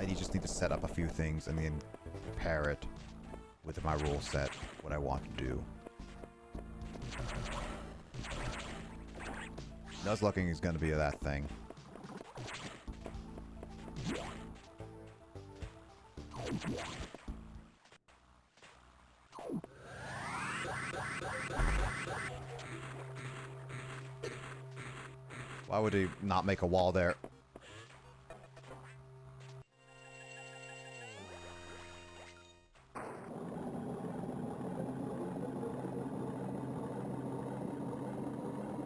just need to set up a few things and then pair it with my rule set, what I want to do. Nuzlocking is gonna be that thing. Why would he not make a wall there?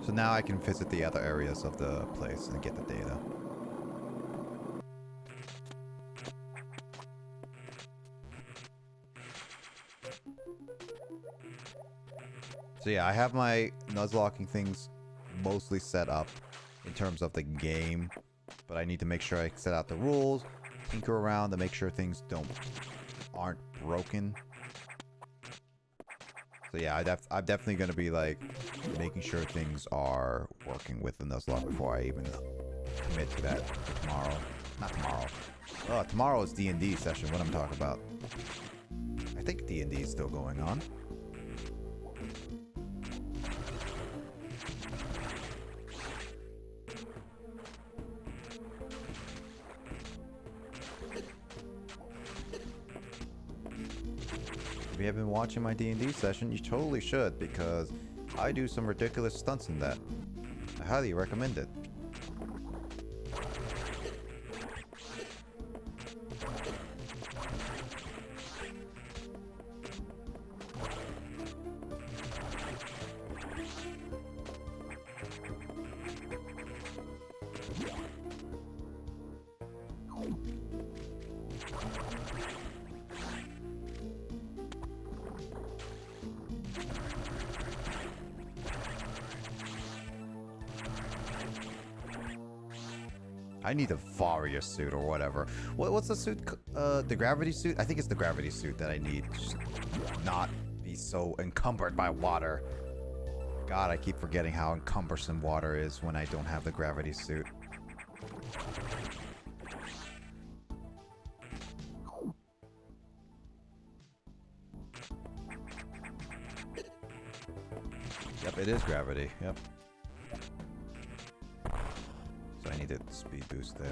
So now I can visit the other areas of the place and get the data. So yeah, I have my Nuzlocking things mostly set up in terms of the game, but I need to make sure I set out the rules, tinker around to make sure things aren't broken. So yeah, I'm definitely going to be like making sure things are working with the Nuzlocke before I even commit to that tomorrow. Not tomorrow. Tomorrow is D&D session. What I'm talking about. I think D&D is still going on. If you haven't been watching my D&D session, you totally should, because I do some ridiculous stunts in that. I highly recommend it. I need the Varia suit or whatever. What's the suit? The gravity suit? I think it's the gravity suit that I need. Just not be so encumbered by water. God, I keep forgetting how cumbersome water is when I don't have the gravity suit. Yep, it is gravity. Yep. So I need a speed boost there.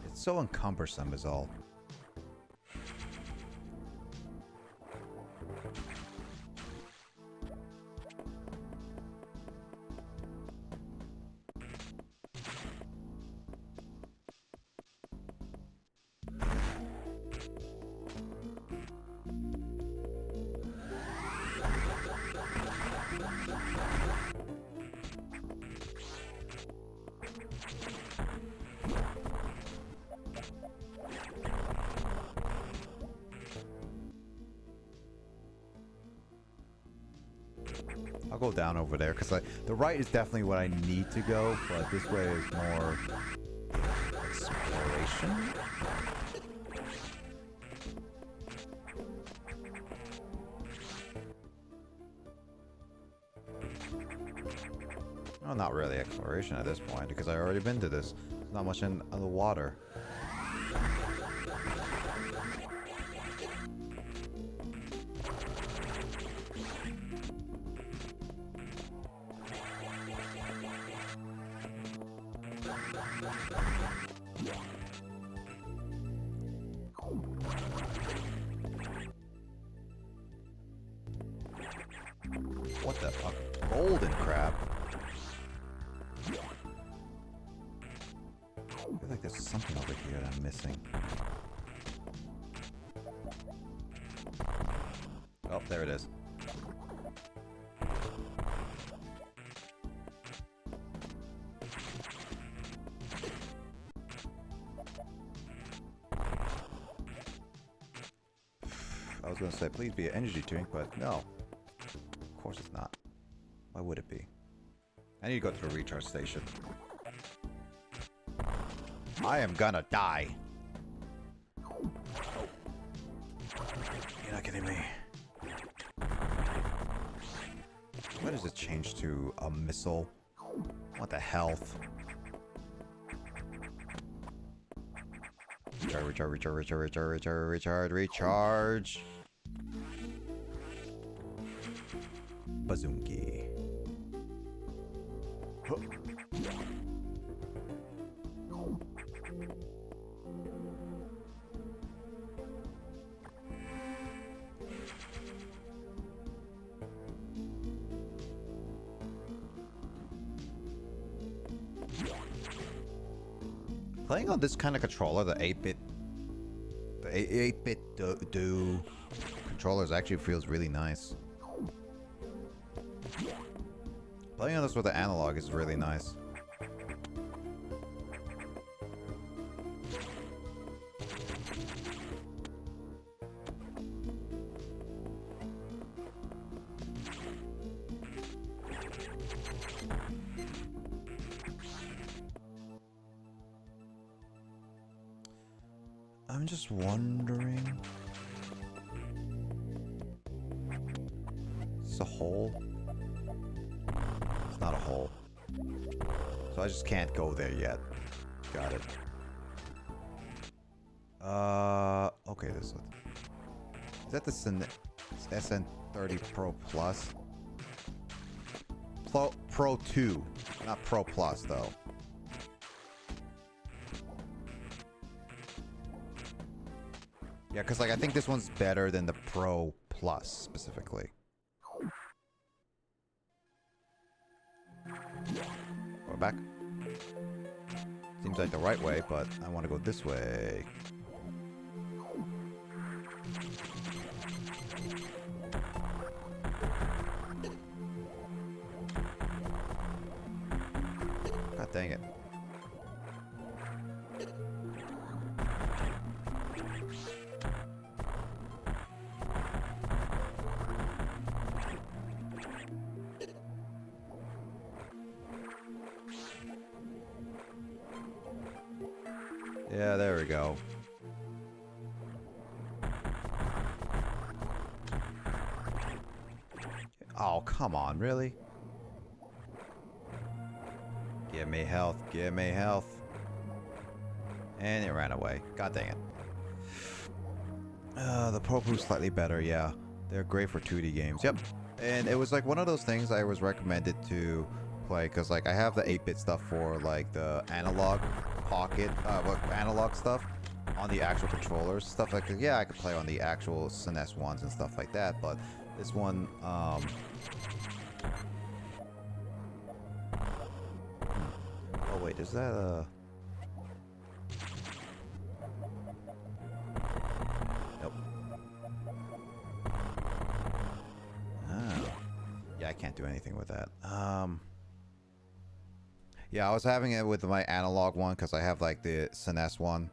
It's so encumbersome is all. I'll go down over there because the right is definitely what I need to go, but this way is more exploration. Well, not really exploration at this point because I already been to this. There's not much in the water. What the fuck? Golden crab? I feel like there's something over here that I'm missing. Oh, there it is. I was gonna say, please be an energy drink, but no. Of course it's not. Why would it be? I need to go to the recharge station. I am gonna die. You're not kidding me. Why does it change to a missile? What the health? Recharge. Bazooki. Playing on this kind of controller, the 8-bit do controllers actually feels really nice. Playing on this with the analog is really nice. I'm just wondering. Is this a hole? It's not a hole. So I just can't go there yet. Got it. Okay, this is... Is that the SN30 Pro Plus? Pro 2. Not Pro Plus, though. Yeah, because like I think this one's better than the Pro Plus specifically. Go back. Seems like the right way, but I want to go this way. God dang it. Yeah, there we go. Oh, come on, really? Give me health, give me health. And it ran away. God dang it. The Pro Blue's slightly better, yeah. They're great for 2D games. Yep. And it was like one of those things I was recommended to play because like I have the 8-bit stuff for like the analog pocket, analog stuff on the actual controllers. Stuff like, yeah, I could play on the actual SNES ones and stuff like that, but this one, oh wait, is that a... Nope. Oh. Yeah, I can't do anything with that. Yeah, I was having it with my analog one because I have like the SNES one.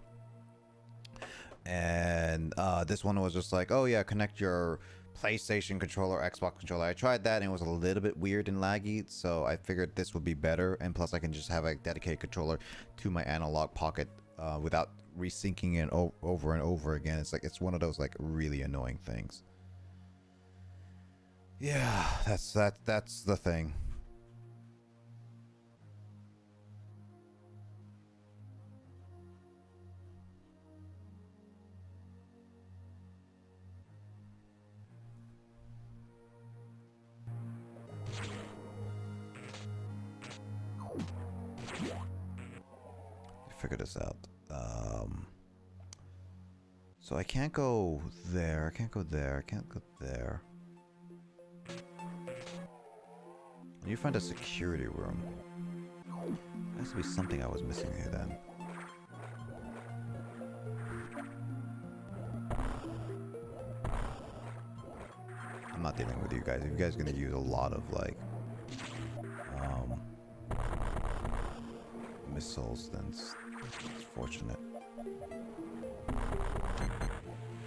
And this one was just like, oh yeah, connect your PlayStation controller, Xbox controller. I tried that and it was a little bit weird and laggy, so I figured this would be better. And plus I can just have a dedicated controller to my analog pocket without resyncing it over and over again. It's like, it's one of those like really annoying things. Yeah, that's the thing. Figure this out. So I can't go there. I can't go there. I can't go there. I need to find a security room. There has to be something I was missing here then. I'm not dealing with you guys. If you guys are gonna use a lot of like missiles, then it's fortunate.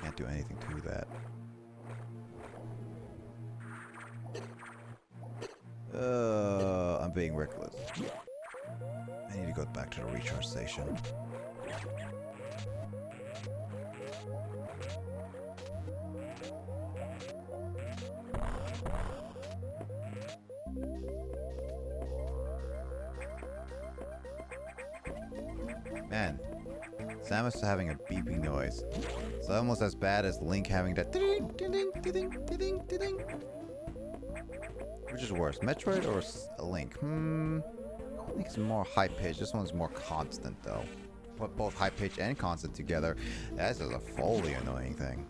Can't do anything to that. I'm being reckless. I need to go back to the recharge station. Man, Samus is having a beeping noise. It's almost as bad as Link having that ding ding ding ding ding ding. Which is worse, Metroid or Link? I think it's more high pitched. This one's more constant though. Put both high pitch and constant together, that's just a fully annoying thing.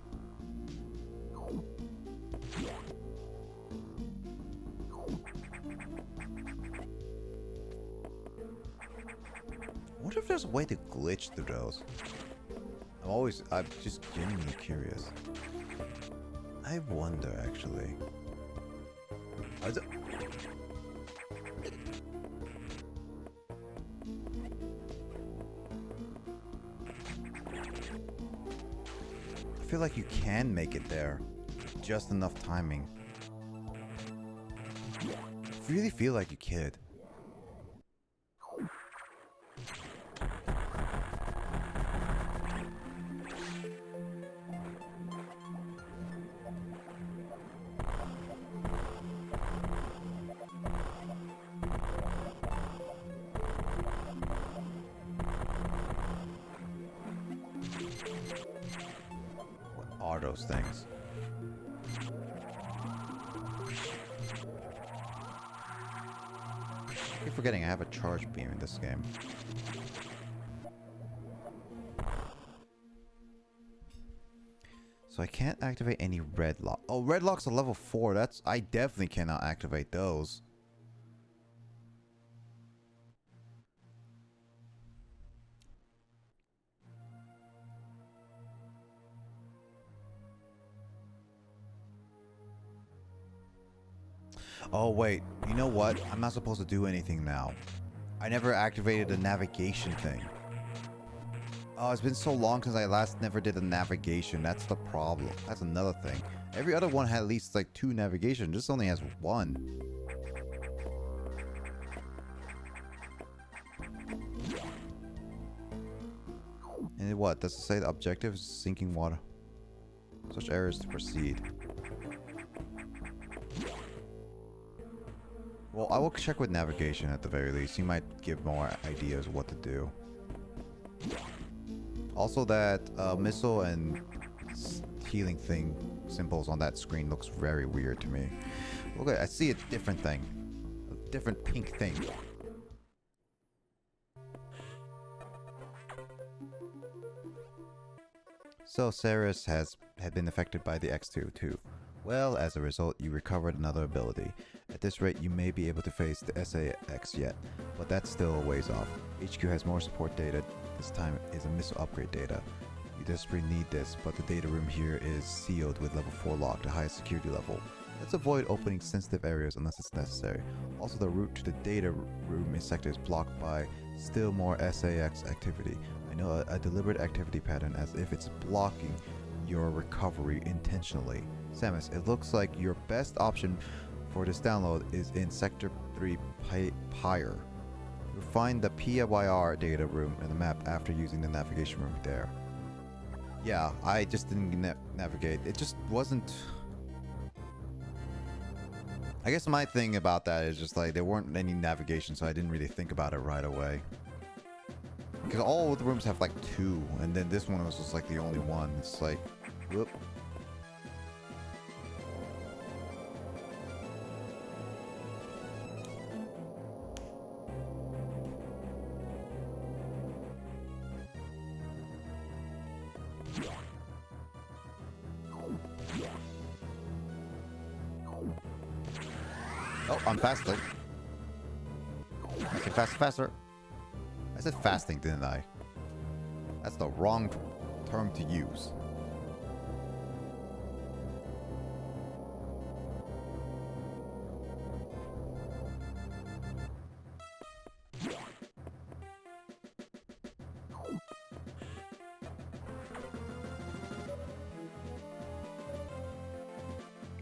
I wonder if there's a way to glitch through those. I'm just genuinely curious. I wonder, actually. I feel like you can make it there. Just enough timing. I really feel like you could. What are those things? I keep forgetting I have a charge beam in this game. So I can't activate any red lock. Oh, red locks are level 4. I definitely cannot activate those. Oh wait, you know what? I'm not supposed to do anything now. I never activated the navigation thing. Oh, it's been so long since I last never did a navigation. That's the problem. That's another thing. Every other one had at least like 2 navigation. This only has 1. And what? Does it say the objective is sinking water? Such errors to proceed. Well, I will check with navigation at the very least. He might give more ideas what to do. Also, that missile and healing thing symbols on that screen looks very weird to me. Okay, I see a different thing. A different pink thing. So Ceres had been affected by the X2 too. Well, as a result, you recovered another ability. At this rate, you may be able to face the SAX yet, but that's still a ways off. HQ has more support data. This time is a missile upgrade data. You desperately need this, but the data room here is sealed with level 4 lock, the highest security level. Let's avoid opening sensitive areas unless it's necessary. Also, the route to the data room sector is blocked by still more SAX activity. I know a deliberate activity pattern as if it's blocking your recovery intentionally. Samus, it looks like your best option for this download is in Sector 3 Pyre. You'll find the PYR data room in the map after using the navigation room there. Yeah, I just didn't navigate. It just wasn't... I guess my thing about that is just like there weren't any navigation, so I didn't really think about it right away. Because all the rooms have like 2, and then this one was just like the only one. It's like, whoop. Oh, I'm fasting. I said faster. I said fasting, didn't I? That's the wrong term to use.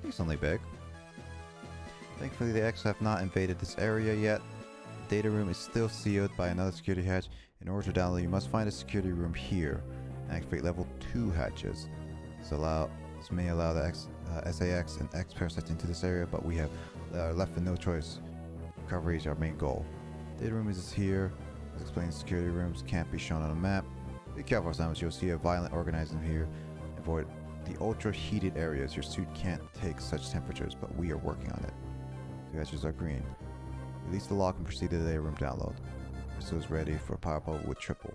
Decently big. Thankfully, the X have not invaded this area yet. The data room is still sealed by another security hatch. In order to download, you must find a security room here and activate level 2 hatches. This may allow the SAX and X parasites into this area, but we have left with no choice. Recovery is our main goal. Data room is here. As explained, security rooms can't be shown on a map. Be careful, Samus. You'll see a violent organism here. Avoid the ultra heated areas. Your suit can't take such temperatures, but we are working on it. 2 hatches are green. Release the lock and proceed to the data room download. Crystal is ready for power up with triple.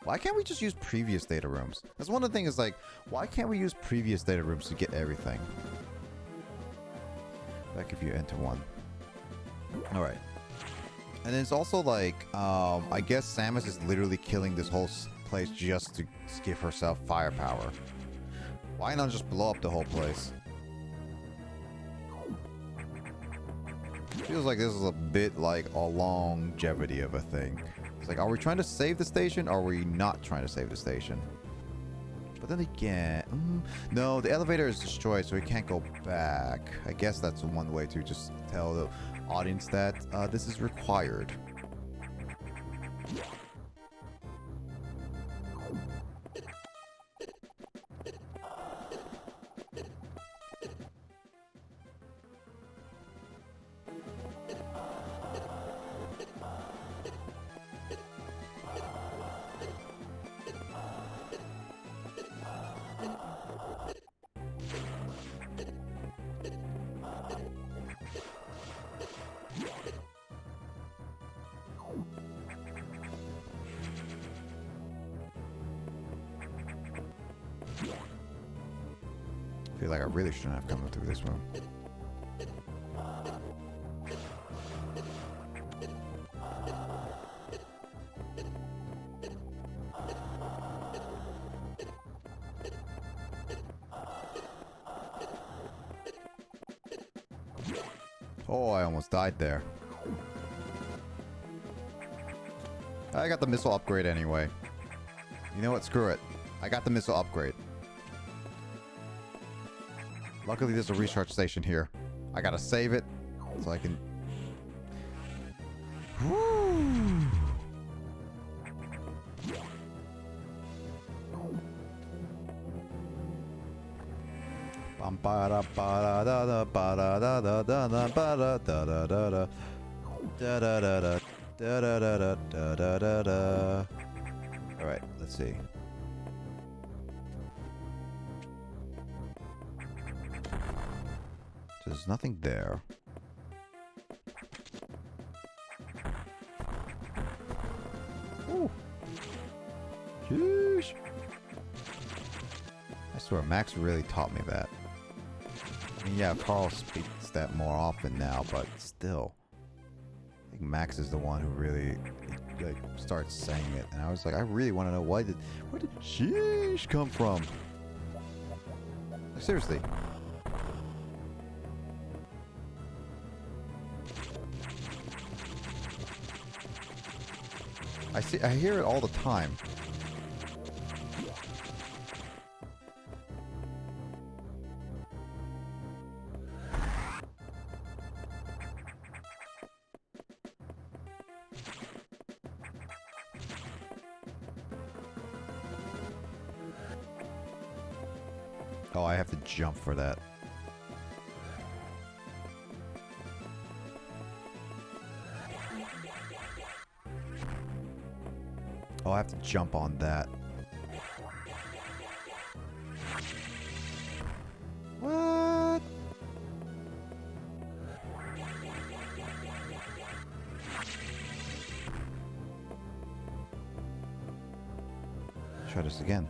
Why can't we just use previous data rooms? That's one of the things, like, why can't we use previous data rooms to get everything? Back if you enter one. Alright. And it's also like, I guess Samus is literally killing this whole place just to give herself firepower. Why not just blow up the whole place? Feels like this is a bit like a longevity of a thing. It's like, are we trying to save the station or are we not trying to save the station? But then again, no, the elevator is destroyed, so we can't go back. I guess that's one way to just tell the audience that this is required. I feel like I really shouldn't have come through this room. Oh, I almost died there. I got the missile upgrade anyway. You know what? Screw it. I got the missile upgrade. Luckily, there's a recharge station here. I gotta save it so I can... Woo! Bum ba da ba da da ba da da da da da ba da da da da da da da da da da da da da da da. All right, let's see. So there's nothing there. Ooh. Sheesh. I swear, Max really taught me that. I mean, yeah, Carl speaks that more often now, but still. I think Max is the one who really like, starts saying it. And I was like, I really want to know where did sheesh come from? Like, seriously. I hear it all the time. Oh, I have to jump for that. Oh, I have to jump on that. What? Try this again.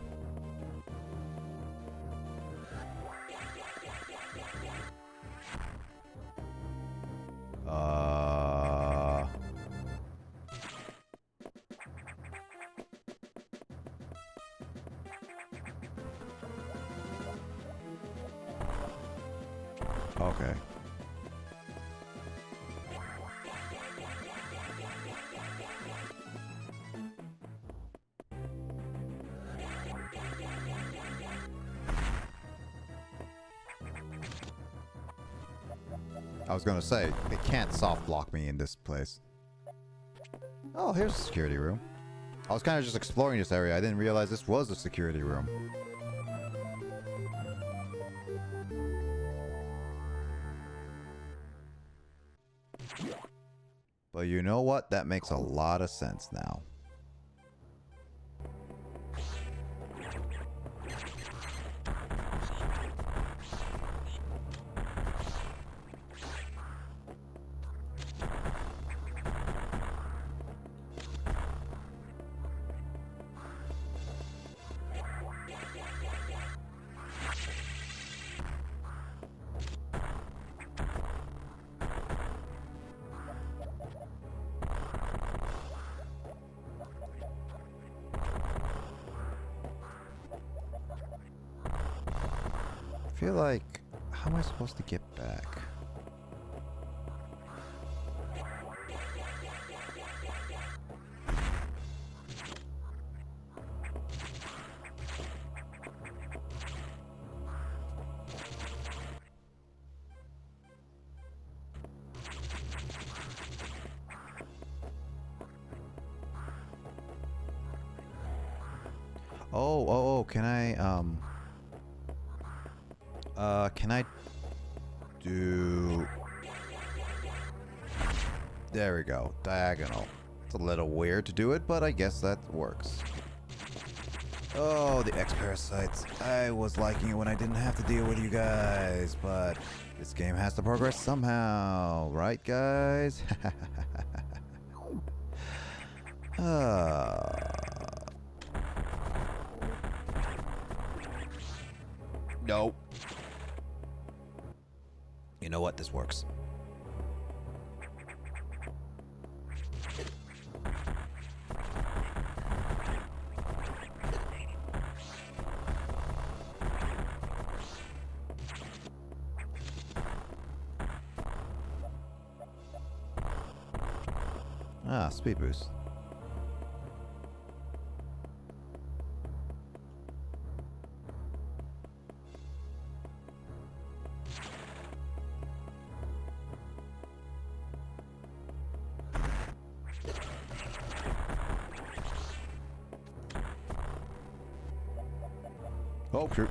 Okay. I was gonna say, they can't soft block me in this place. Oh, here's a security room. I was kind of just exploring this area. I didn't realize this was a security room. But you know what? That makes a lot of sense now. I feel like, how am I supposed to get back? Oh, can I do... There we go, diagonal. It's a little weird to do it, but I guess that works. Oh, the X-Parasites. I was liking it when I didn't have to deal with you guys, but this game has to progress somehow, right guys? Nope. You know what? This works. Ah, speed boost. Oh, shoot.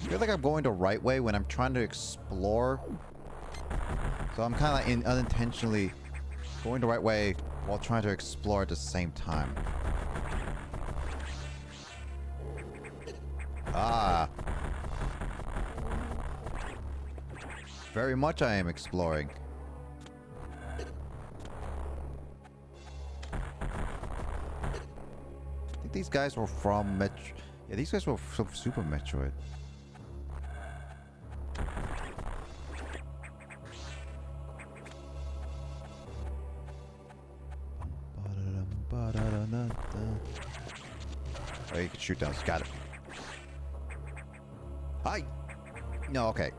I feel like I'm going the right way when I'm trying to explore. So I'm kind of like unintentionally going the right way while trying to explore at the same time. Ah. Very much I am exploring. I think these guys were from Yeah, these guys were from Super Metroid. Oh, you can shoot down. Got it. Hi. No, okay.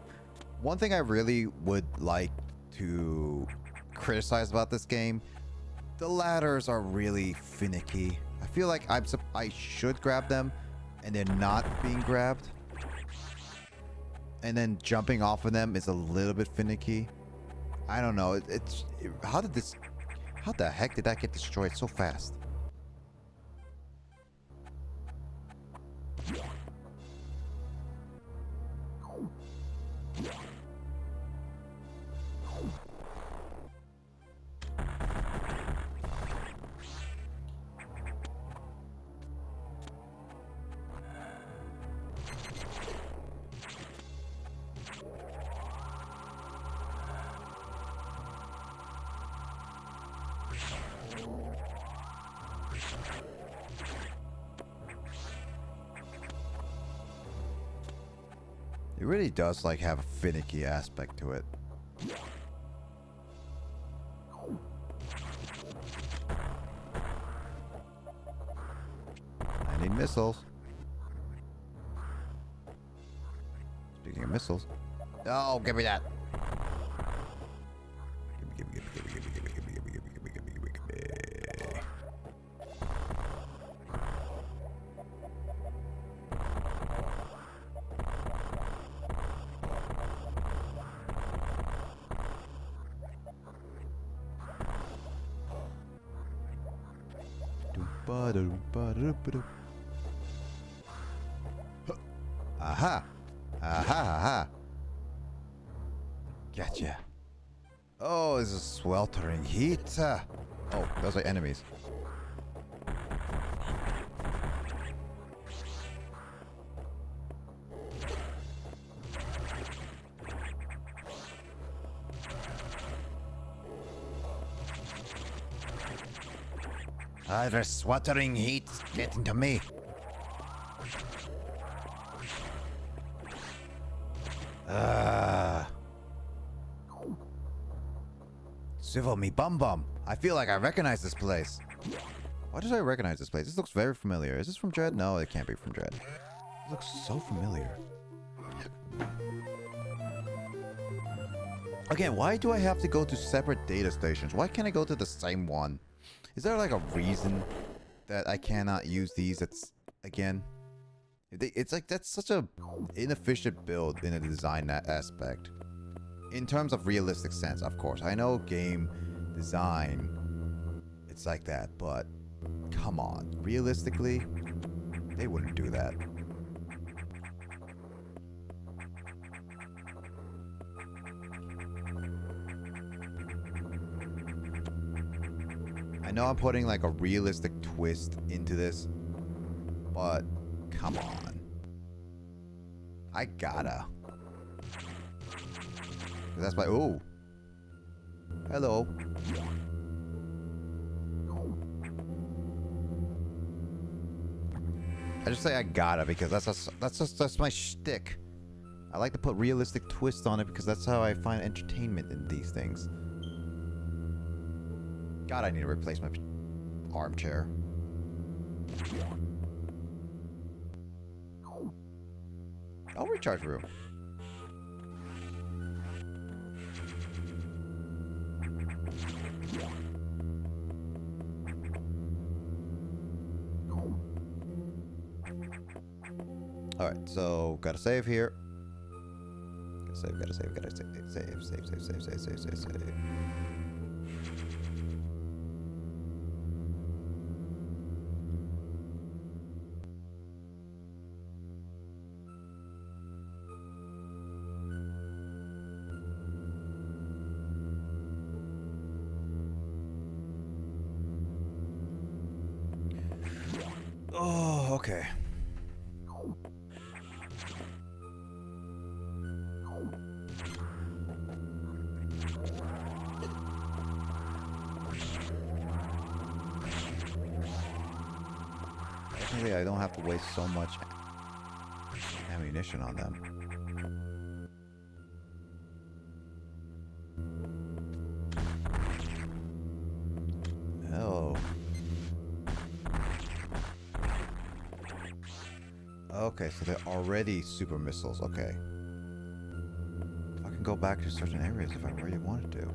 One thing I really would like to criticize about this game, the ladders are really finicky. I feel like I should grab them, and they're not being grabbed. And then jumping off of them is a little bit finicky. I don't know. How the heck did that get destroyed so fast? It really does like have a finicky aspect to it. I need missiles. Speaking of missiles. Oh, give me that. Give me. Aha! Aha! Gotcha. Oh, this is sweltering heat. Oh, those are enemies. The sweltering heat's getting to me. Civil me bum bum. I feel like I recognize this place. Why does I recognize this place? This looks very familiar. Is this from Dread? No, it can't be from Dread. It looks so familiar. Again, why do I have to go to separate data stations? Why can't I go to the same one? Is there like a reason that I cannot use these? It's like that's such a inefficient build in a design aspect. In terms of realistic sense, of course. I know game design, it's like that, but come on. Realistically, they wouldn't do that. I know I'm putting like a realistic twist into this, but come on. I gotta. That's my... Oh. Hello. I just say I gotta because that's my shtick. I like to put realistic twists on it because that's how I find entertainment in these things. God, I need to replace my armchair. Oh, recharge room. Alright, so gotta save here. Gotta save. Fortunately, I don't have to waste so much ammunition on them. Oh. Okay, so they're already super missiles. Okay. I can go back to certain areas if I really wanted to.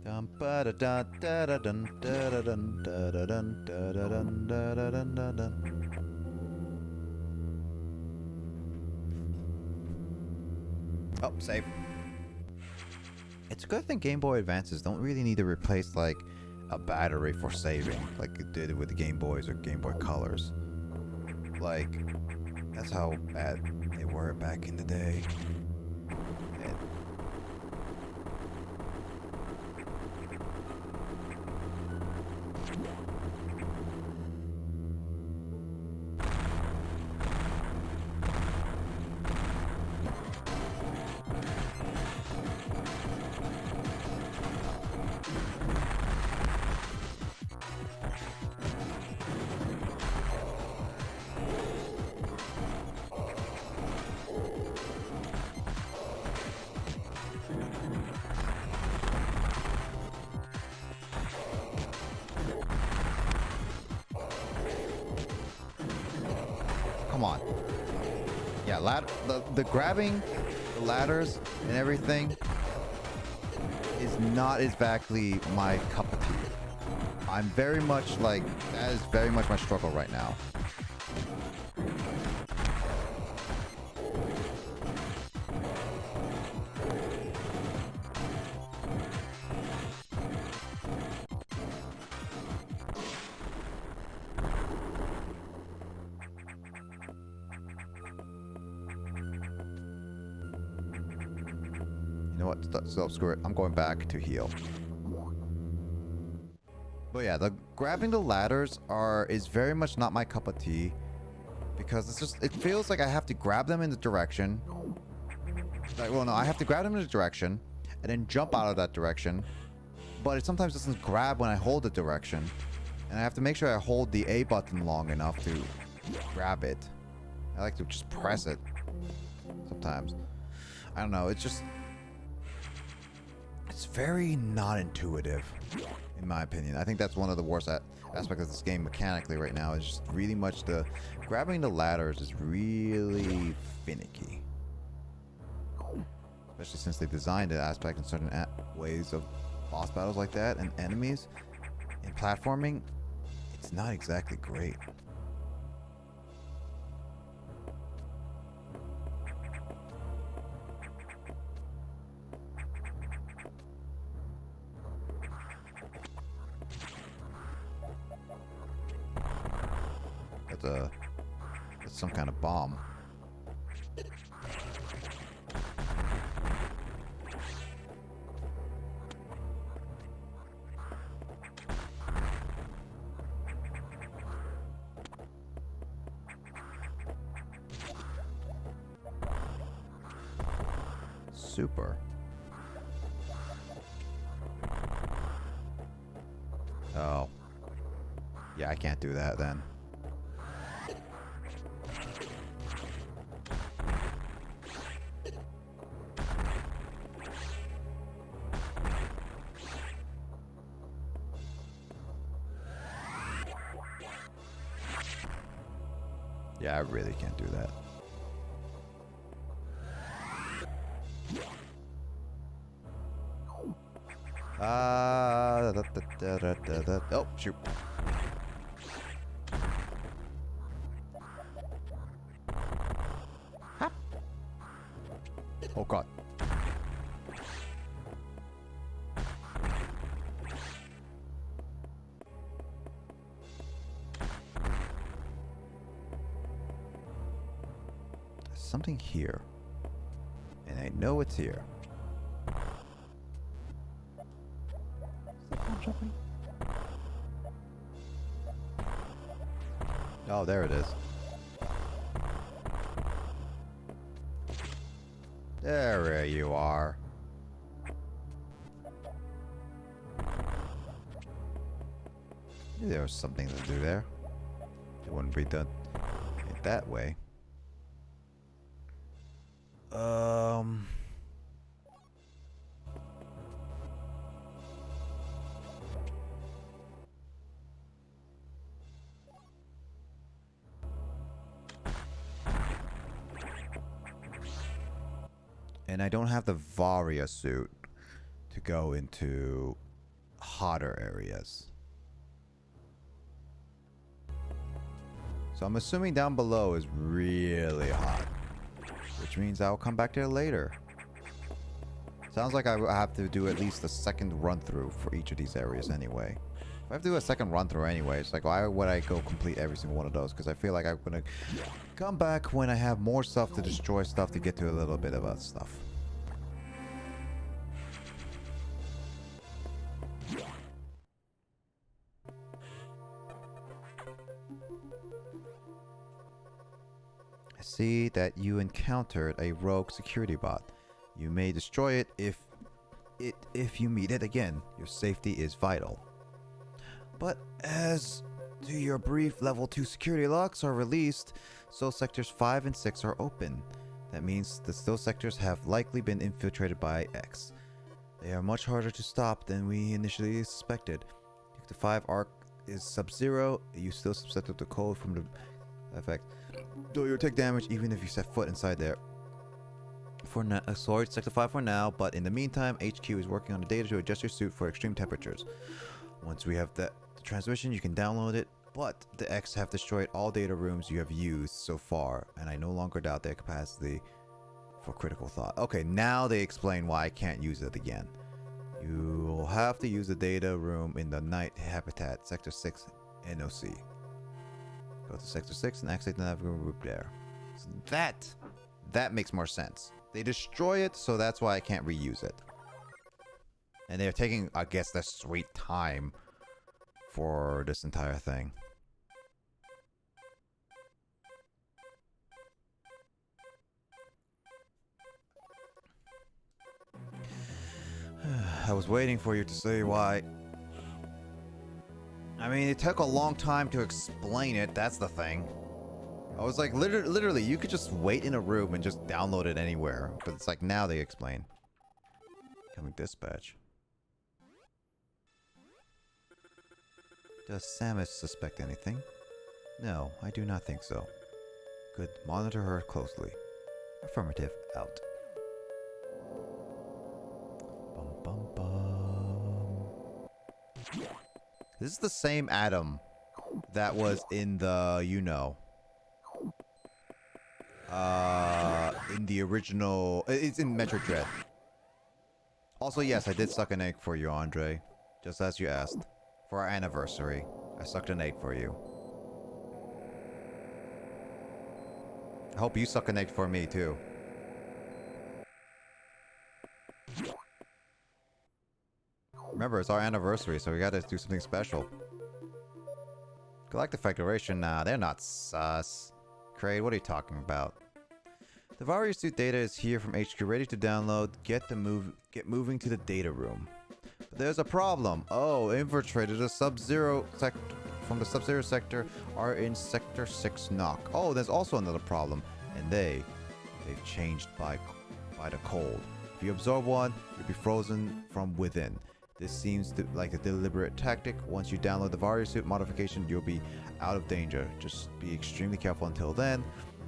Dum ba da da da da dun da da dun da da dun da da dun da da dun da dun. Oh, save. It's a good thing Game Boy Advances don't really need to replace like a battery for saving, like it did with the Game Boys or Game Boy Colors. Like, that's how bad they were back in the day. And come on. Yeah, the grabbing the ladders and everything is not exactly my cup of tea. I'm very much like, that is very much my struggle right now. You know what? So screw it. I'm going back to heal. But yeah, the grabbing the ladders is very much not my cup of tea, because it feels like I have to grab them in the direction. Like, well, no, I have to grab them in the direction and then jump out of that direction. But it sometimes doesn't grab when I hold the direction, and I have to make sure I hold the A button long enough to grab it. I like to just press it sometimes. I don't know. It's very not intuitive, in my opinion. I think that's one of the worst aspects of this game mechanically right now. Is just really much grabbing the ladders is really finicky. Especially since they designed the aspect in certain ways of boss battles like that and enemies. In platforming, it's not exactly great. That's some kind of bomb. Super. Oh. Yeah, I can't do that then. Yeah, I really can't do that. Oh, shoot. Ha. Oh, God. There's something here. And I know it's here. something? Oh, there it is. There you are. There was something to do there. It wouldn't be done it that way. And I don't have the Varia suit to go into hotter areas. So I'm assuming down below is really hot, which means I'll come back there later. Sounds like I have to do at least a second run through for each of these areas anyway. If I have to do a second run through anyway, it's like, why would I go complete every single one of those? Because I feel like I'm gonna come back when I have more stuff to destroy, stuff to get to a little bit of stuff. I see that you encountered a rogue security bot. You may destroy it if you meet it again. Your safety is vital. But as to your brief level 2 security locks are released, so sectors 5 and 6 are open. That means the still sectors have likely been infiltrated by X. They are much harder to stop than we initially suspected. If the 5 arc is sub-zero, you still susceptible to cold from the effect. Though you'll take damage even if you set foot inside there. For now, sorry, Sector 5 for now, but in the meantime, HQ is working on the data to adjust your suit for extreme temperatures. Once we have the transmission, you can download it, but the X have destroyed all data rooms you have used so far, and I no longer doubt their capacity for critical thought. Okay, now they explain why I can't use it again. You'll have to use the data room in the night habitat, Sector 6 NOC. Go to Sector 6 and activate the navigation group there. So that makes more sense. They destroy it, so that's why I can't reuse it. And they're taking, I guess, their sweet time for this entire thing. I was waiting for you to say why. I mean, it took a long time to explain it, that's the thing. I was like, literally, you could just wait in a room and just download it anywhere. But it's like, now they explain. Coming dispatch. Does Samus suspect anything? No, I do not think so. Good, monitor her closely. Affirmative, out. Bum bum bum. This is the same Adam that was in the, in the original, it's in Metroid Dread. Also, yes, I did suck an egg for you, Andre. Just as you asked. For our anniversary, I sucked an egg for you. I hope you suck an egg for me, too. Remember, it's our anniversary, so we gotta do something special. Galactic Federation? Nah, they're not sus. Kraid, what are you talking about? The Varia suit data is here from HQ, ready to download. Get moving to the data room. But there's a problem. Oh, infiltrated the Sub-Zero sector from the Sub-Zero sector are in Sector 6 knock. Oh, there's also another problem. And they've changed by the cold. If you absorb one, you'll be frozen from within. This seems like a deliberate tactic. Once you download the Varia suit modification, you'll be out of danger. Just be extremely careful until then.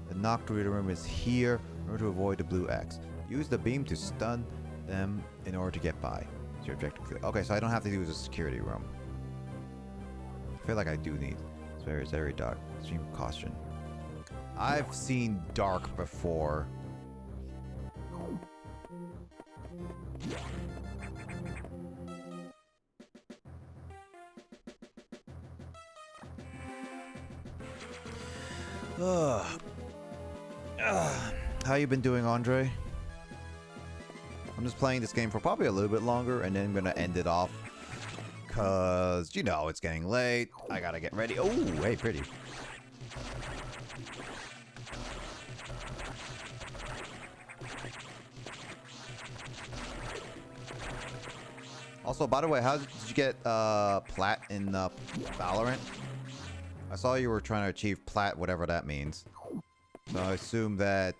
The knocked reader room is here in order to avoid the blue X. Use the beam to stun them in order to get by. It's your objective clear. Okay, so I don't have to use a security room. I feel like I do need. It's very dark. Extreme caution. I've seen dark before. How you been doing, Andre? I'm just playing this game for probably a little bit longer, and then I'm gonna end it off. Cause, you know, it's getting late. I gotta get ready. Oh, hey, pretty. Also, by the way, how did you get plat in Valorant? I saw you were trying to achieve plat, whatever that means. So I assume that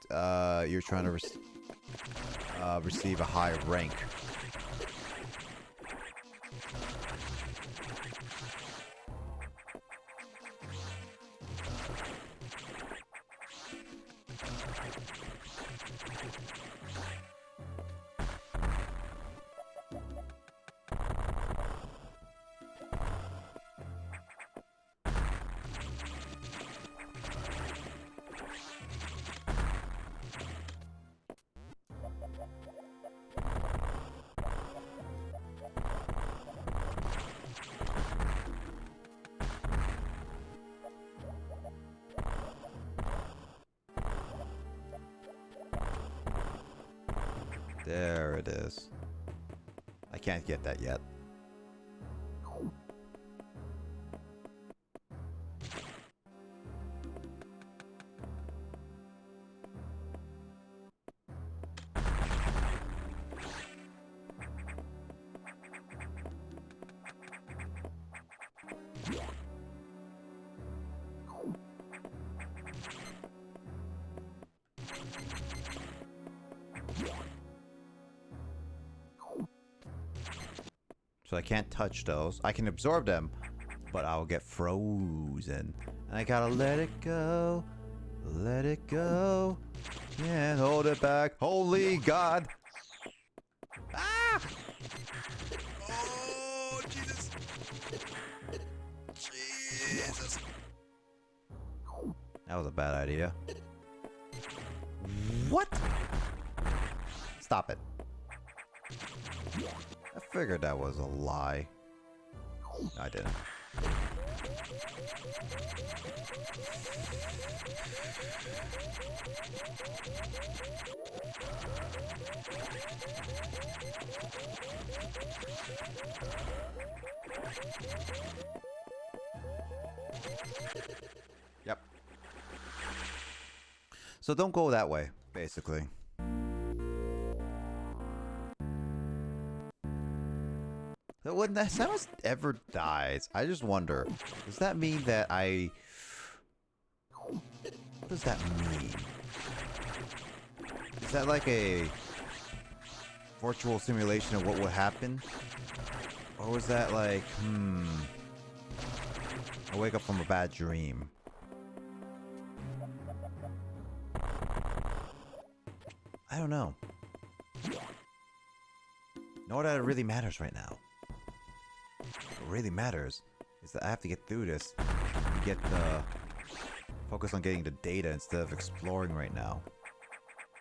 you're trying to receive a high rank. There it is. I can't get that yet. So I can't touch those. I can absorb them, but I'll get frozen. And I gotta let it go. Let it go. Can't hold it back. Holy God. Ah! Oh, Jesus. Jesus. That was a bad idea. What? Stop it. I figured that was a lie. No, I didn't. Yep. So don't go that way, basically. So when the Samus ever dies, I just wonder, does that mean that I... What does that mean? Is that like a virtual simulation of what would happen? Or was that like, I wake up from a bad dream? I don't know. Nor that it really matters right now. What really matters is that I have to get through this and get the focus on getting the data instead of exploring right now.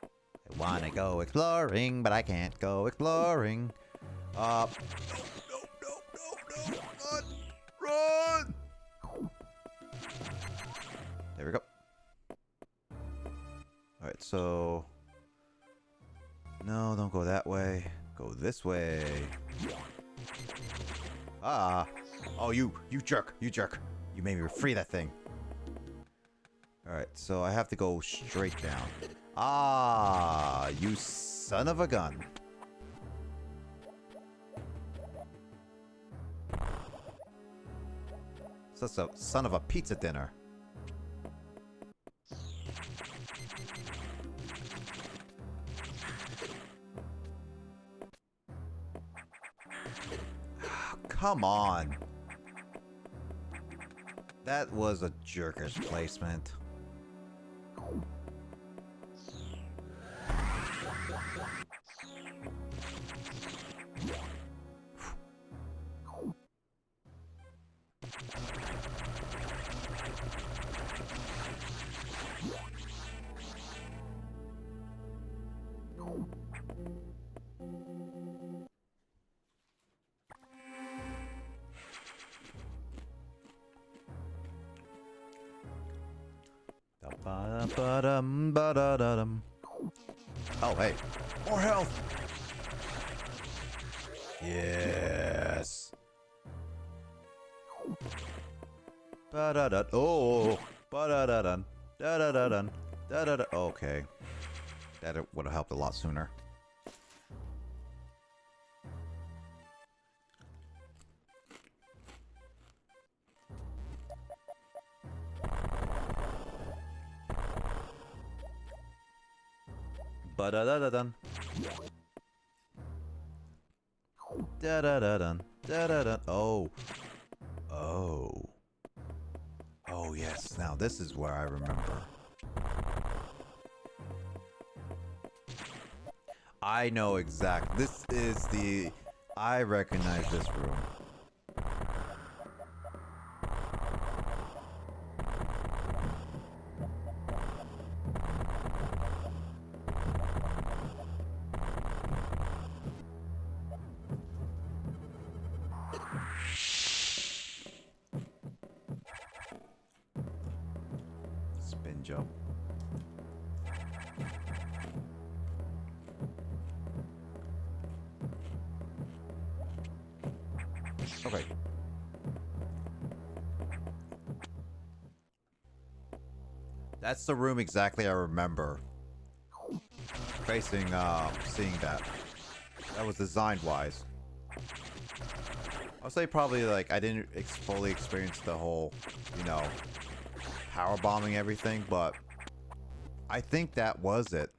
I wanna go exploring, but I can't go exploring. No, run! There we go. Alright, so... No, don't go that way. Go this way. Ah. Oh, you jerk. You jerk. You made me free that thing. Alright, so I have to go straight down. Ah, you son of a gun. Such a son of a pizza dinner. Come on. That was a jerkish placement. Oh, hey. More health! Yes. Ba da da. Oh. Ba da da dun. Da da da dun. Da da da. Okay. That would have helped a lot sooner. Ba da da da dun. Da da da dun. Da da da. Oh. Oh. Oh yes. Now this is where I remember. I know exact. This is the. I recognize this room. Spin jump. Okay. That's the room exactly I remember. Facing, seeing that. That was design wise. I'll say probably like I didn't fully experience the whole, you know, power bombing everything, but I think that was it.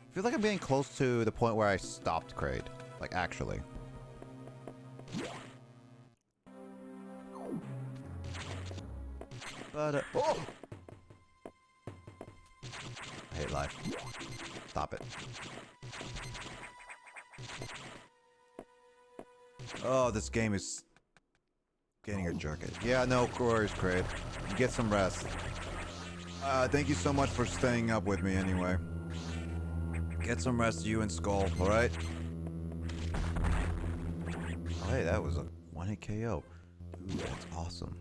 I feel like I'm getting close to the point where I stopped Kraid. Like, actually. But, oh! I hate life. Stop it. Oh, this game is getting a jerk. Yeah, no worries, Kraid. Get some rest. Thank you so much for staying up with me anyway. Get some rest, you and Skull, alright? Oh, hey, that was a one-hit KO. Ooh, that's awesome.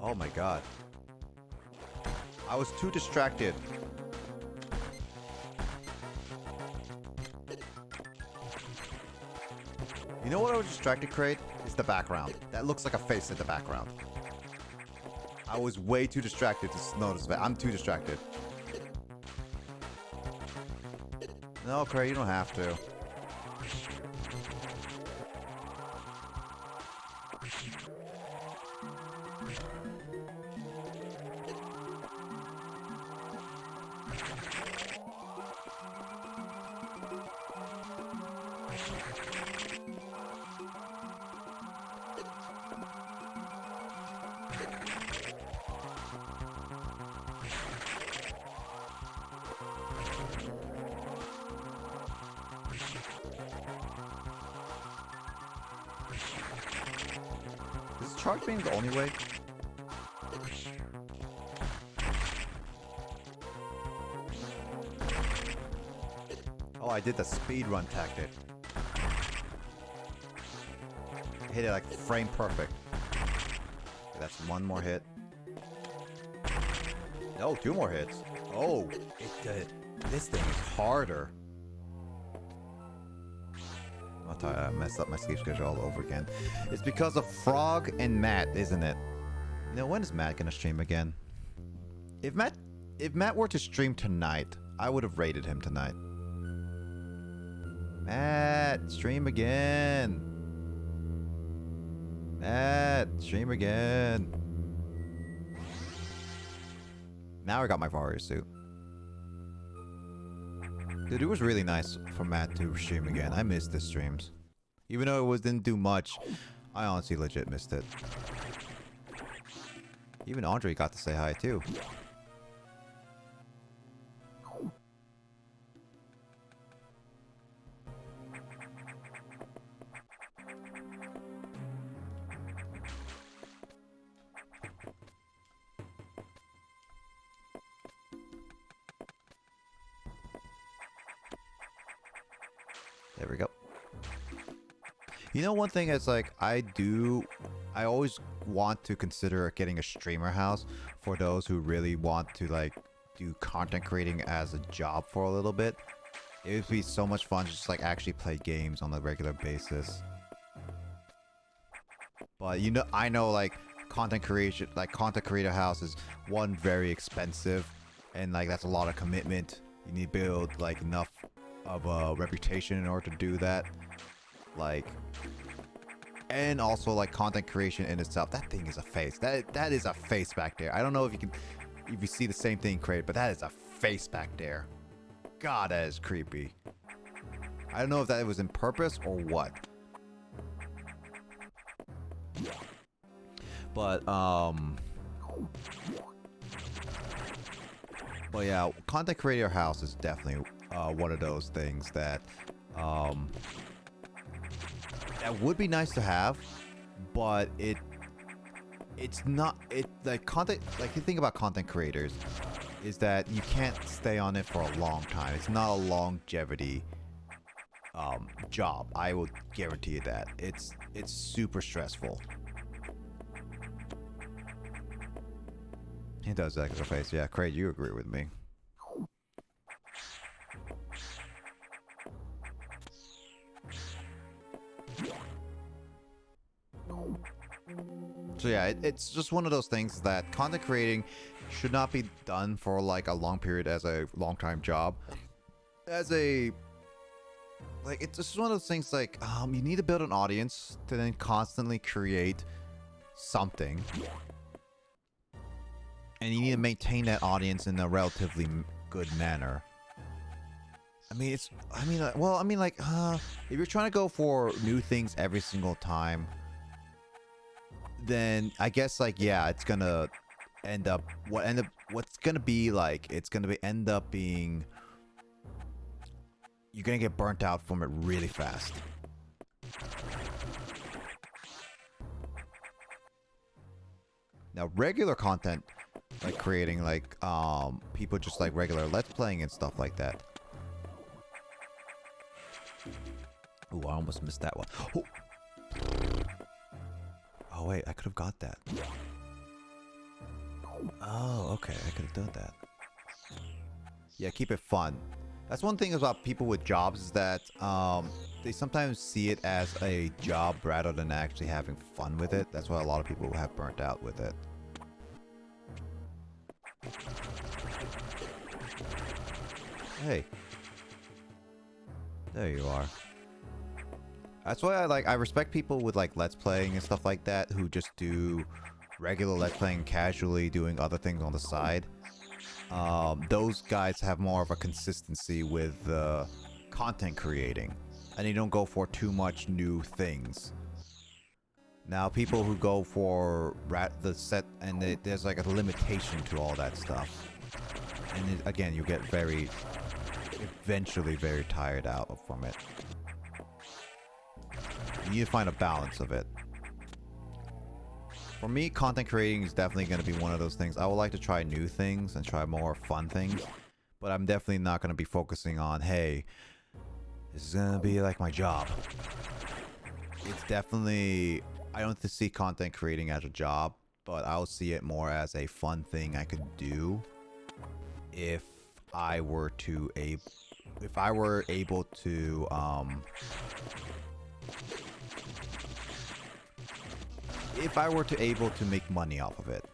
Oh my god. I was too distracted. You know what I was distracted, Kraid? It's the background. That looks like a face in the background. I was way too distracted to notice that. I'm too distracted. No, Kraid, you don't have to. Is charge being the only way? Oh, I did the speedrun tactic. Hit it like frame perfect. Okay, that's one more hit. No, two more hits. Oh, this thing is harder. I messed up my sleep schedule all over again. It's because of Frog and Matt, isn't it? You know, when is Matt gonna stream again? If Matt were to stream tonight, I would have rated him tonight. Matt, stream again. Matt, stream again. Now I got my warrior suit. Dude, it was really nice for Matt to stream again. I missed the streams. Even though didn't do much, I honestly legit missed it. Even Andre got to say hi too. There we go. You know, one thing is like I always want to consider getting a streamer house for those who really want to like do content creating as a job for a little bit. It would be so much fun to just like actually play games on a regular basis. But you know, I know like content creator house is one, very expensive, and like that's a lot of commitment. You need to build like enough of a reputation in order to do that. Like, and also like content creation in itself, that thing is a face. That is a face back there. I don't know if you see the same thing created, but that is a face back there. God, that is creepy. I don't know if that was in purpose or what. But yeah, content creator house is definitely one of those things that that would be nice to have, but it's not, like content, like the thing about content creators is that you can't stay on it for a long time. It's not a longevity job. I will guarantee you that. It's super stressful. He does that face. Yeah, Craig, you agree with me. So yeah, it's just one of those things that content creating should not be done for like a long period as a long-time job. As a like, it's just one of those things like you need to build an audience to then constantly create something. And you need to maintain that audience in a relatively good manner. If you're trying to go for new things every single time, then I guess like, yeah, it's gonna end up being you're gonna get burnt out from it really fast. Now, regular content, like creating like people just like regular let's playing and stuff like that. Ooh, I almost missed that one. Oh wait, I could have got that. Oh, okay, I could have done that. Yeah, keep it fun. That's one thing about people with jobs, is that they sometimes see it as a job rather than actually having fun with it. That's why a lot of people have burnt out with it. Hey. There you are. That's why I respect people with like let's playing and stuff like that who just do regular let's playing casually, doing other things on the side. Those guys have more of a consistency with content creating, and they don't go for too much new things. Now, people who go for the set, and there's like a limitation to all that stuff, and again, you get eventually very tired out from it. You need to find a balance of it. For me, content creating is definitely going to be one of those things. I would like to try new things and try more fun things, but I'm definitely not going to be focusing on, hey, this is going to be like my job. It's definitely, I don't see content creating as a job, but I'll see it more as a fun thing I could do if I were able to make money off of it.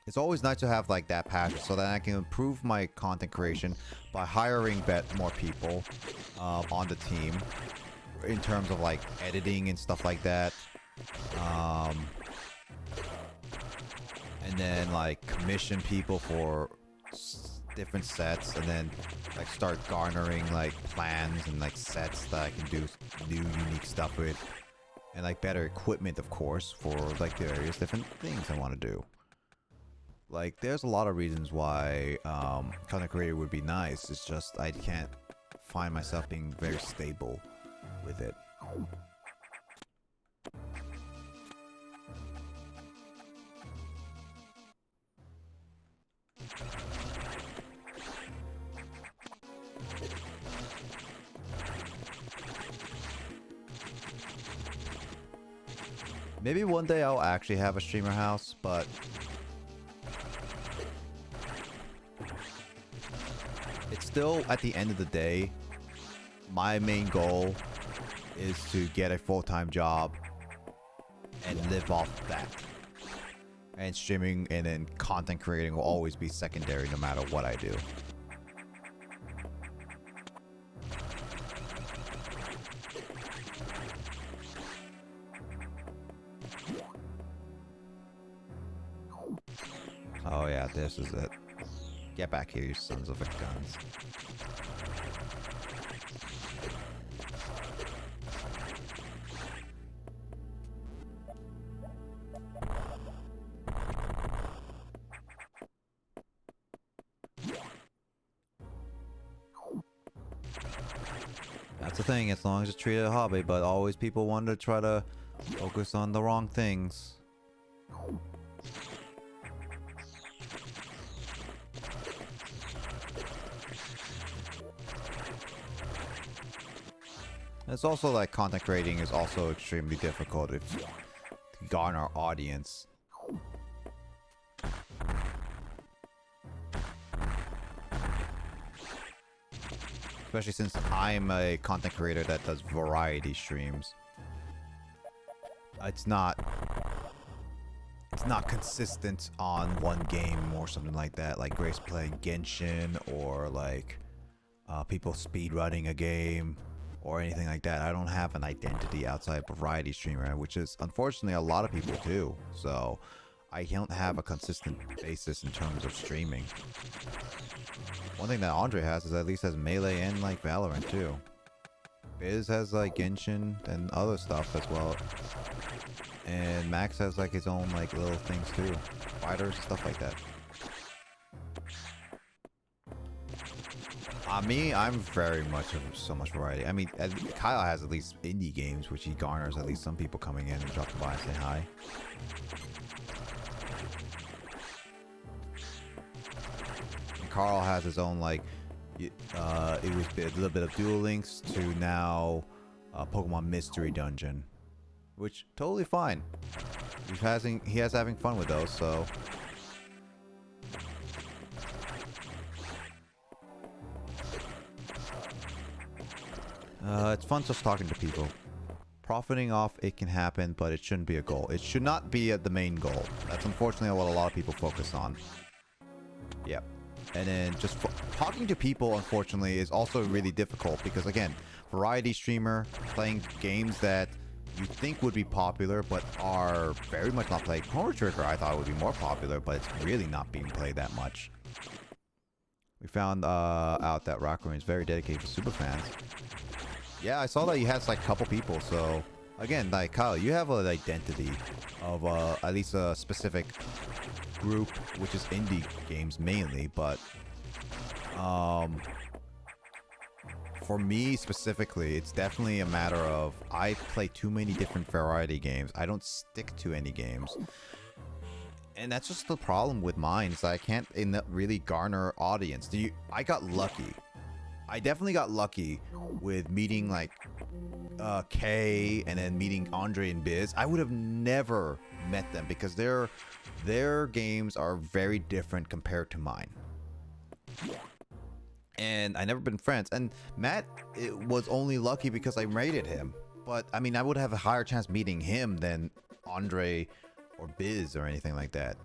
It's always nice to have like that passion so that I can improve my content creation by hiring more people on the team in terms of like editing and stuff like that. And then like commission people for different sets, and then like start garnering like plans and like sets that I can do new unique stuff with, and like better equipment, of course, for like the various different things I want to do. Like, there's a lot of reasons why content creator would be nice. It's just I can't find myself being very stable with it. Maybe one day I'll actually have a streamer house, but it's still, at the end of the day, my main goal is to get a full-time job and live off that. And streaming and then content creating will always be secondary no matter what I do. Oh yeah, this is it. Get back here, you sons of a guns. That's the thing, as long as it's treated as a hobby, but always people want to try to focus on the wrong things. It's also like content creating is also extremely difficult if you garner audience. Especially since I'm a content creator that does variety streams. It's not consistent on one game or something like that, like Grace playing Genshin or like people speedrunning a game or anything like that. I don't have an identity outside variety streamer, which is unfortunately a lot of people do. So I don't have a consistent basis in terms of streaming. One thing that Andre has is at least has Melee and like Valorant too. Biz has like Genshin and other stuff as well. And Max has like his own like little things too. Fighters, stuff like that. Me, I'm very much of so much variety. I mean, Kyle has at least indie games, which he garners at least some people coming in and dropping by and say hi. And Carl has his own like, it was a little bit of Duel Links to now Pokemon Mystery Dungeon, which totally fine. He has having fun with those, so. It's fun just talking to people. Profiting off it can happen, but it shouldn't be a goal. It should not be the main goal. That's unfortunately what a lot of people focus on. Yep. And then just talking to people, unfortunately, is also really difficult because, again, variety streamer playing games that you think would be popular but are very much not played. Chrono Trigger I thought would be more popular, but it's really not being played that much. We found out that Raccoon is very dedicated to super fans. Yeah, I saw that he has like a couple people, so again, like Kyle, you have an identity of at least a specific group, which is indie games mainly, but for me specifically, it's definitely a matter of I play too many different variety games. I don't stick to any games. And that's just the problem with mine, is I can't really garner audience. I got lucky. I definitely got lucky with meeting like Kay and then meeting Andre and Biz. I would have never met them because their games are very different compared to mine. And I never been friends. And Matt, it was only lucky because I rated him. But I mean, I would have a higher chance meeting him than Andre or Biz or anything like that.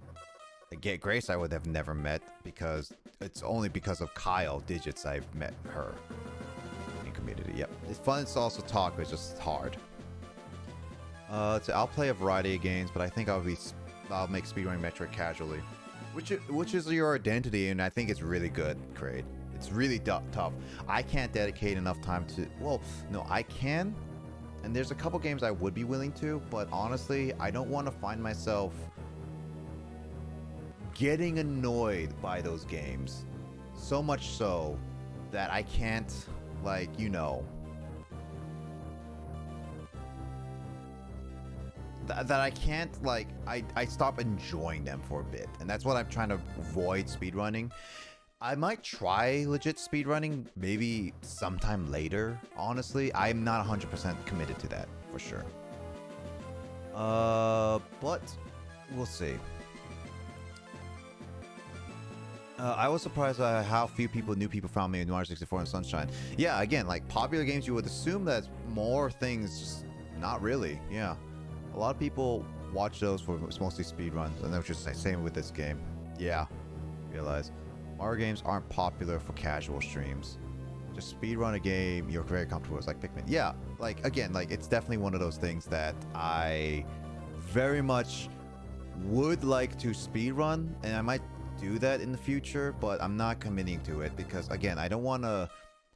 Get Grace I would have never met because it's only because of Kyle Digits I've met her in community. Yep, it's fun to also talk, but it's just hard. So I'll play a variety of games, but I think I'll make speedrunning Metroid casually, which is your identity, and I think it's really good, Kraid. It's really tough. I can't dedicate enough time to. Well, no, I can, and there's a couple games I would be willing to, but honestly, I don't want to find myself getting annoyed by those games so much so that I can't, like, you know, that I can't, like, I stop enjoying them for a bit, and that's what I'm trying to avoid speedrunning. I might try legit speedrunning maybe sometime later. Honestly, I'm not 100% committed to that for sure. But we'll see. I was surprised by how few new people found me in Mario 64 and Sunshine. Yeah, again, like popular games, you would assume that more things, just not really. Yeah, a lot of people watch those for mostly speed runs, and they're just same with this game. Yeah, realize Mario games aren't popular for casual streams. Just speed run a game you're very comfortable with, like Pikmin. Yeah, like again, like it's definitely one of those things that I very much would like to speed run, and I might do that in the future, but I'm not committing to it because again, I don't want to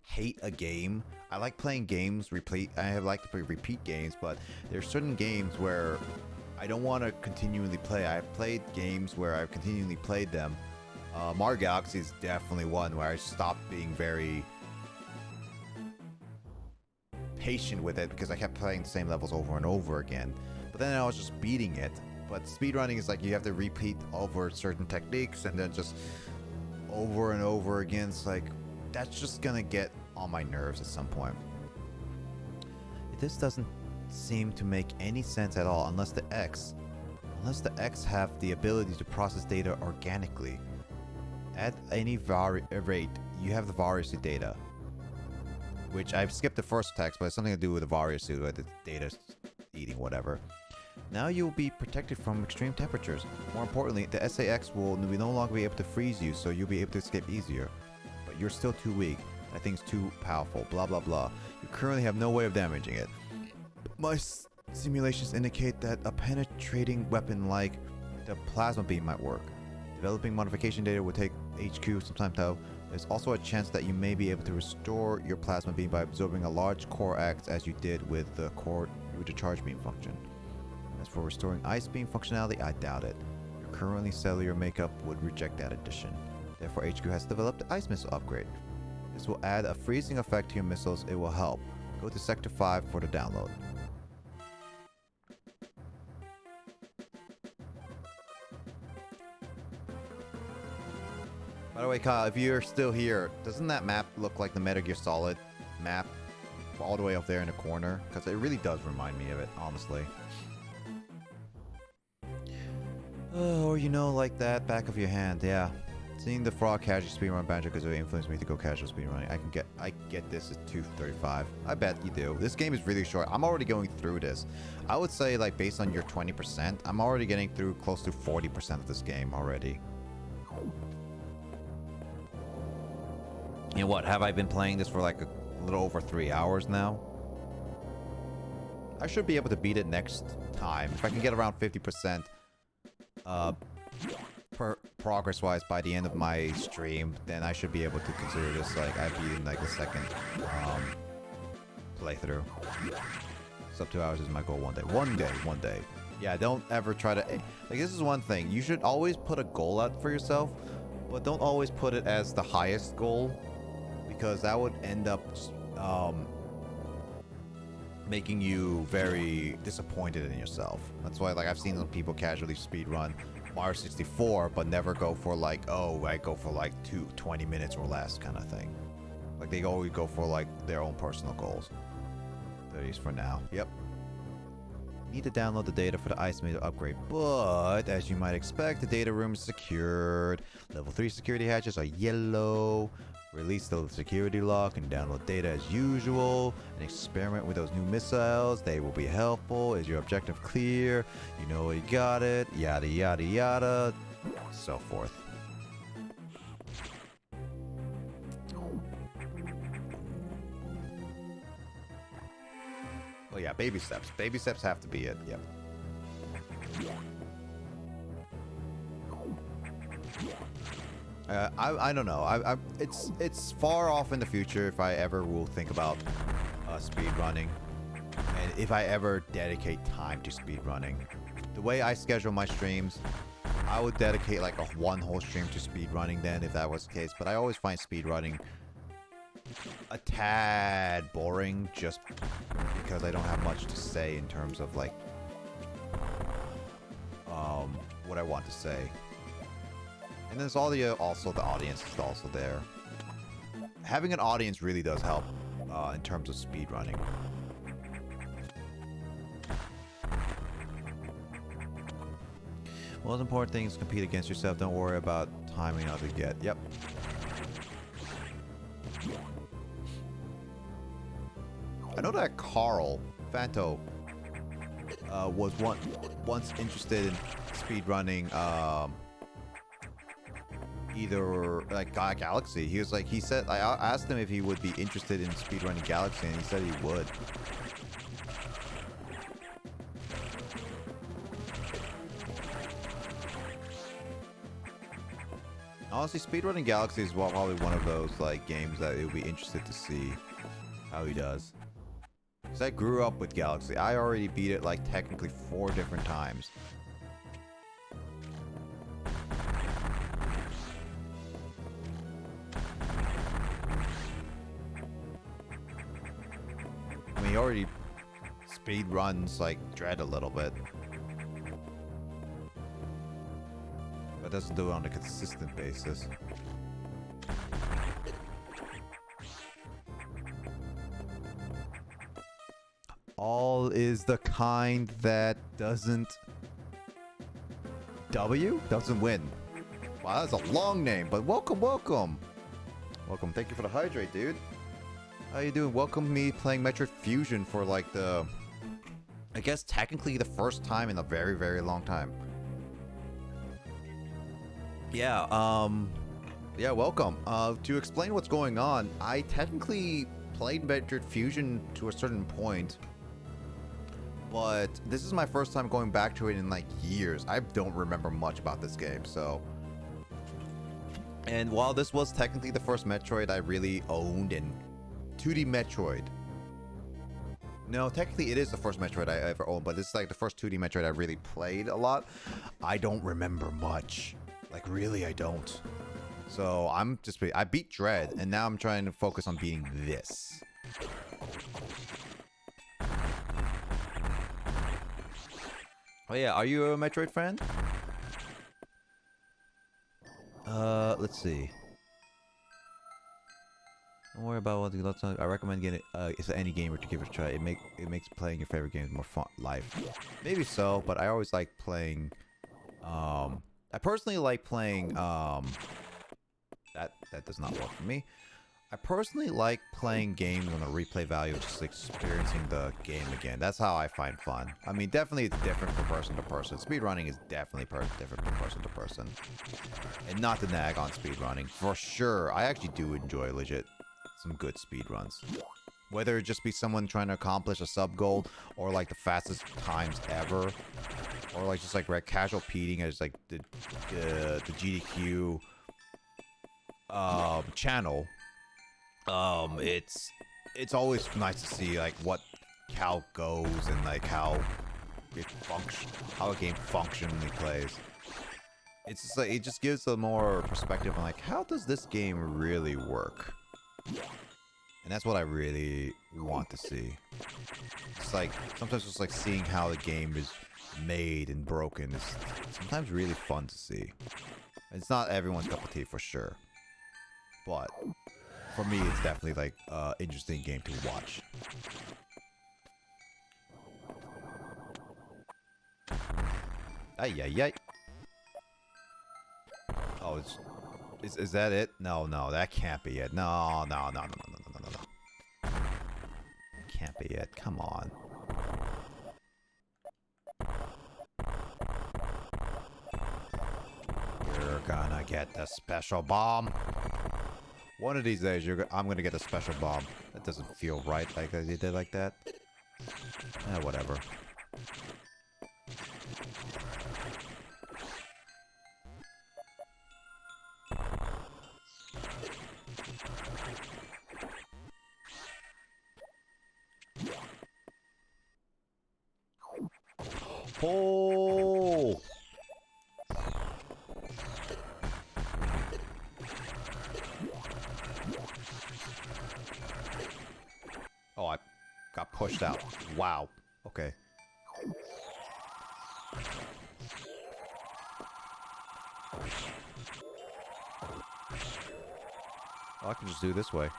hate a game. I like playing games, I like to play repeat games, but there's certain games where I don't want to continually play. I've played games where I've continually played them. Mario Galaxy is definitely one where I stopped being very patient with it because I kept playing the same levels over and over again. But then I was just beating it. But speedrunning is like you have to repeat over certain techniques and then just over and over again. It's like, that's just gonna get on my nerves at some point. This doesn't seem to make any sense at all unless the X have the ability to process data organically. At any rate, you have the Varia suit data. Which I've skipped the first text, but it's something to do with the Varia suit, with the data eating whatever. Now you'll be protected from extreme temperatures. More importantly, the SAX will no longer be able to freeze you, so you'll be able to escape easier. But you're still too weak. That thing's too powerful. Blah blah blah. You currently have no way of damaging it. My simulations indicate that a penetrating weapon like the plasma beam might work. Developing modification data will take HQ some time though. There's also a chance that you may be able to restore your plasma beam by absorbing a large core X as you did with the charge beam function. As for restoring ice beam functionality, I doubt it. Your currently cellular makeup would reject that addition. Therefore, HQ has developed the ice missile upgrade. This will add a freezing effect to your missiles. It will help. Go to Sector 5 for the download. By the way, Kyle, if you're still here, doesn't that map look like the Metal Gear Solid map all the way up there in the corner? Because it really does remind me of it, honestly. Or you know, like that back of your hand, yeah. Seeing the frog casual speedrun Banjo-Kazooie influenced me to go casual speedrunning. I get this at 2:35. I bet you do. This game is really short. I'm already going through this. I would say, like, based on your 20%, I'm already getting through close to 40% of this game already. And what, have I been playing this for like a little over 3 hours now? I should be able to beat it next time. If I can get around 50% progress-wise by the end of my stream, then I should be able to consider this like I've beaten like the second playthrough. Sub 2 hours is my goal one day. One day. Yeah, don't ever try to... Like, this is one thing. You should always put a goal out for yourself, but don't always put it as the highest goal, because that would end up making you very disappointed in yourself. That's why, like, I've seen some people casually speedrun Mario 64, but never go for like, oh, I go for like 20 minutes or less kind of thing. Like, they always go for like their own personal goals. 30s for now. Yep. Need to download the data for the ice meter upgrade, but as you might expect, the data room is secured. Level 3 security hatches are yellow. Release the security lock and download data as usual, and experiment with those new missiles. They will be helpful. Is your objective clear? You know you got it. Yada yada yada. So forth. Oh yeah, baby steps. Baby steps have to be it. Yep. I don't know. It's far off in the future if I ever will think about speed running, and if I ever dedicate time to speed running. The way I schedule my streams, I would dedicate like one whole stream to speed running then, if that was the case. But I always find speed running a tad boring, just because I don't have much to say in terms of like what I want to say. And there's also the audience is also there. Having an audience really does help in terms of speedrunning. Most important thing is compete against yourself. Don't worry about timing how to get. Yep. I know that Carl Fanto was once interested in speedrunning either like Galaxy. He said I asked him if he would be interested in speedrunning Galaxy, and he said he would. Honestly, speedrunning Galaxy is probably one of those like games that it would be interested to see how he does. Because I grew up with Galaxy. I already beat it like technically 4 different times. I mean, he already speed runs like Dread a little bit. But doesn't do it on a consistent basis. All is the kind that doesn't doesn't win. Wow, that's a long name, but welcome. Welcome. Thank you for the hydrate, dude. How you doing? Welcome me playing Metroid Fusion for like I guess technically the first time in a very, very long time. Yeah, welcome. To explain what's going on, I technically played Metroid Fusion to a certain point, but this is my first time going back to it in like years. I don't remember much about this game, so. And while this was technically the first Metroid I really owned, and 2D Metroid. No, technically it is the first Metroid I ever owned, but this is like the first 2D Metroid I really played a lot. I don't remember much. Like, really, I don't. So, I beat Dread, and now I'm trying to focus on beating this. Oh yeah, are you a Metroid fan? Let's see. Don't worry about what the time. I recommend getting it's any gamer to give it a try. It makes playing your favorite games more fun. Life. Maybe so, but I always like playing. I personally like playing. That does not work for me. I personally like playing games on the replay value, just experiencing the game again. That's how I find fun. I mean, definitely it's different from person to person. Speedrunning is definitely different from person to person. And not to nag on speedrunning, for sure. I actually do enjoy legit some good speedruns. Whether it just be someone trying to accomplish a sub goal, or like the fastest times ever, or like just like casual peating as like the GDQ channel. It's always nice to see like how it goes and like how a game functionally plays. It's just like it just gives a more perspective on like how does this game really work, and that's what I really want to see. It's like sometimes just like seeing how the game is made and broken is sometimes really fun to see. It's not everyone's cup of tea for sure, but for me, it's definitely like interesting game to watch. Ay. Oh, is that it? No, that can't be it. No. Can't be it. Come on. You're gonna get the special bomb. One of these days, I'm gonna get a special bomb. That doesn't feel right, like they did like that. Whatever. Oh! Oh, I got pushed out. Wow. Okay. Oh, I can just do it this way.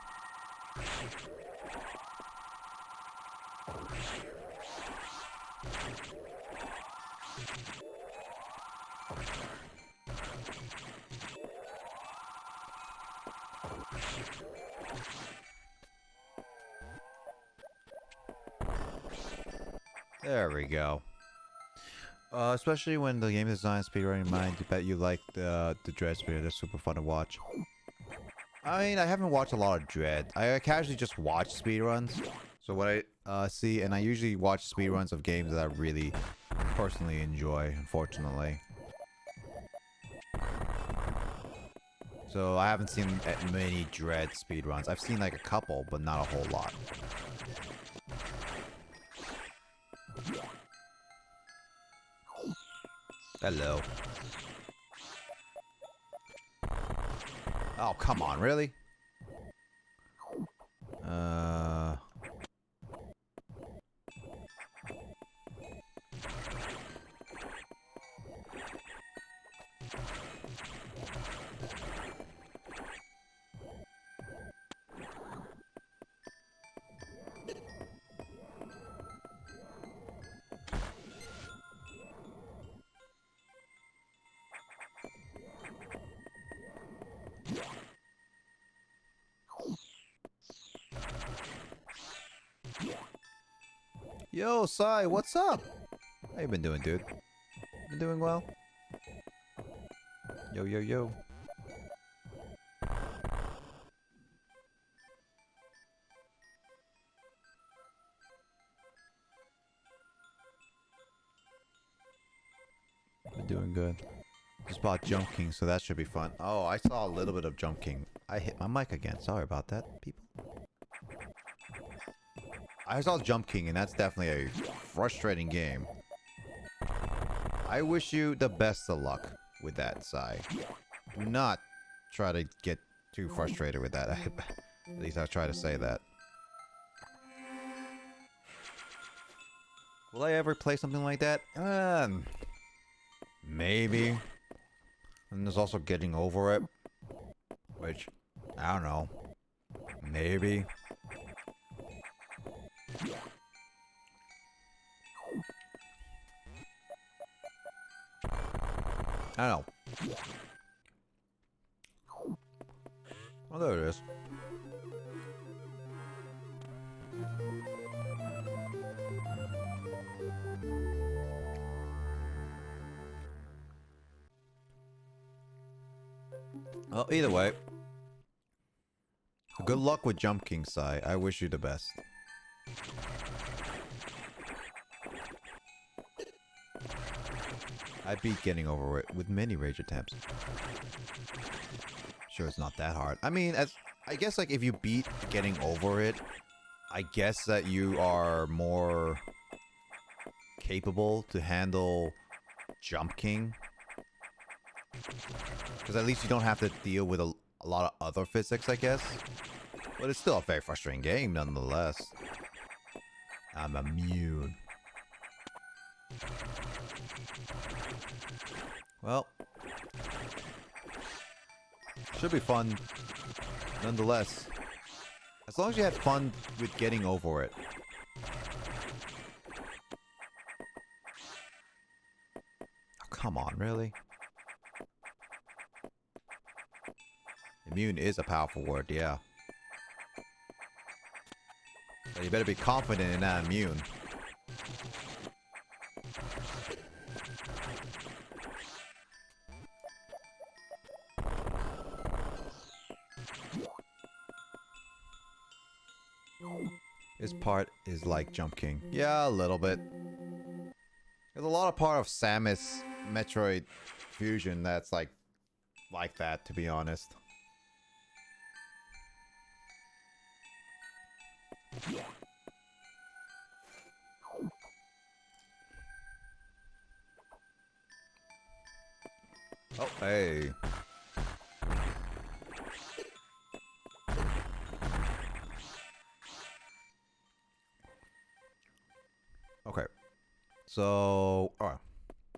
There we go. Especially when the game is not speedrunning in mind, I bet you like the Dread speed. They're super fun to watch. I mean, I haven't watched a lot of Dread. I casually just watch speedruns. So what I see, and I usually watch speedruns of games that I really personally enjoy, unfortunately. So I haven't seen many Dread speedruns. I've seen like a couple, but not a whole lot. Hello. Oh, come on, really? Yo, Sai, what's up? How you been doing, dude? Been doing well? Yo, yo, yo. Been doing good. Just bought Jump King, so that should be fun. Oh, I saw a little bit of Jump King. I hit my mic again. Sorry about that, people. I saw Jump King, and that's definitely a frustrating game. I wish you the best of luck with that, Sai. Do not try to get too frustrated with that. At least I'll try to say that. Will I ever play something like that? Maybe. And there's also getting over it. Which, I don't know. Maybe. I don't know. Oh, there it is. Well, either way. Good luck with Jump King, Sai. I wish you the best. I beat getting over it with many rage attempts. Sure, it's not that hard. I mean, I guess like if you beat getting over it, I guess that you are more capable to handle Jump King. Because at least you don't have to deal with a lot of other physics, I guess. But it's still a very frustrating game, nonetheless. I'm immune. Well, should be fun, nonetheless. As long as you had fun with getting over it. Oh, come on, really? Immune is a powerful word, yeah. So you better be confident in that immune. This part is like Jump King. Yeah, a little bit. There's a lot of part of Samus Metroid Fusion that's like that, to be honest. Oh, hey. Okay. So, alright.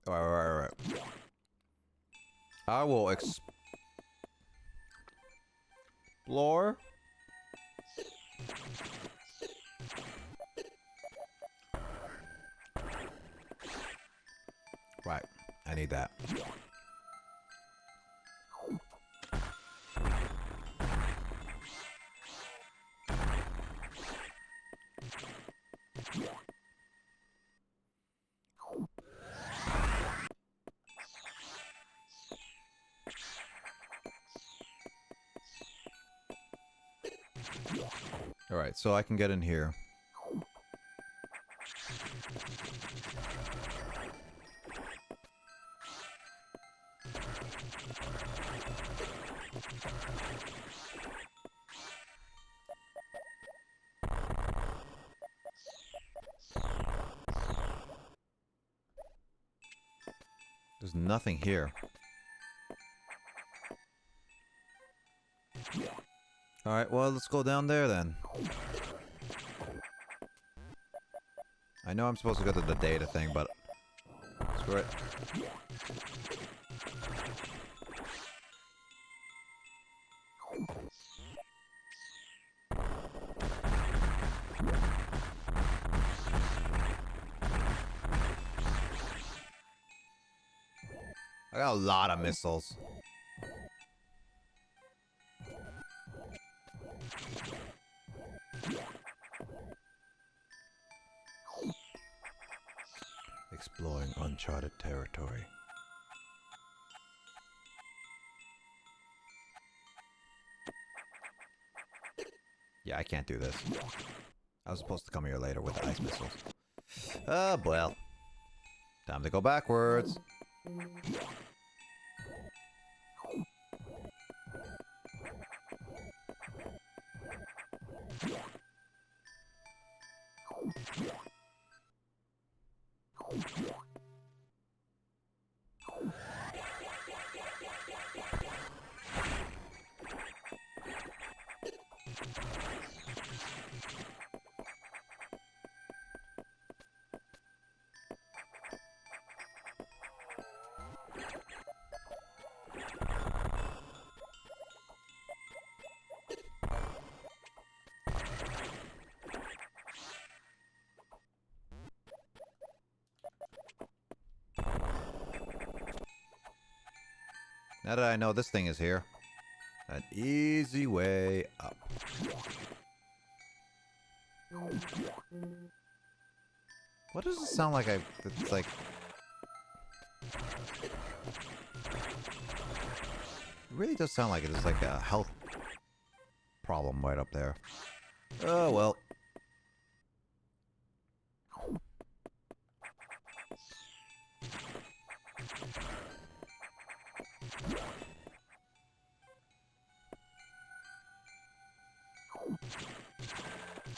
Alright. I will explore. Right. I need that. Alright, so I can get in here. There's nothing here. Alright, well, let's go down there then. I know I'm supposed to go to the data thing, but screw it. I got a lot of missiles. Exploring uncharted territory. Yeah, I can't do this. I was supposed to come here later with the ice missiles. Oh, well. Time to go backwards. Now that I know this thing is here, an easy way up. What does it sound like? It's like... It really does sound like it is like a health problem right up there. Oh, well.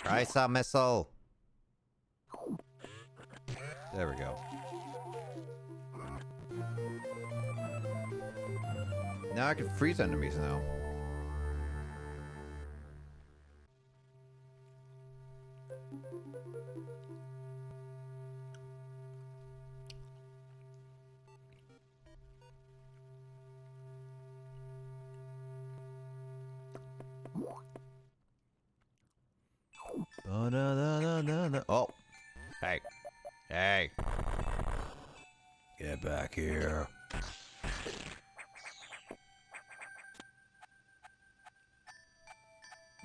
Ice missile. There we go. Now I can freeze enemies now. Oh. Hey. Hey. Get back here.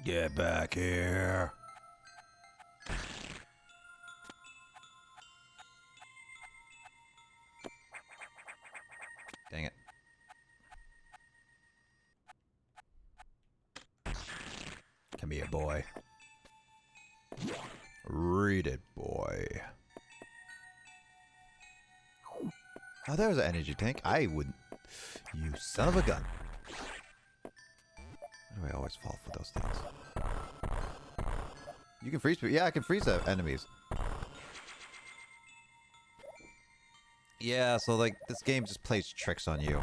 Get back here. Dang it. Come here, boy. Read it, boy. Oh, there's an energy tank. I wouldn't. You son of a gun. Why do I always fall for those things? You can freeze people. Yeah, I can freeze enemies. Yeah, so like this game just plays tricks on you.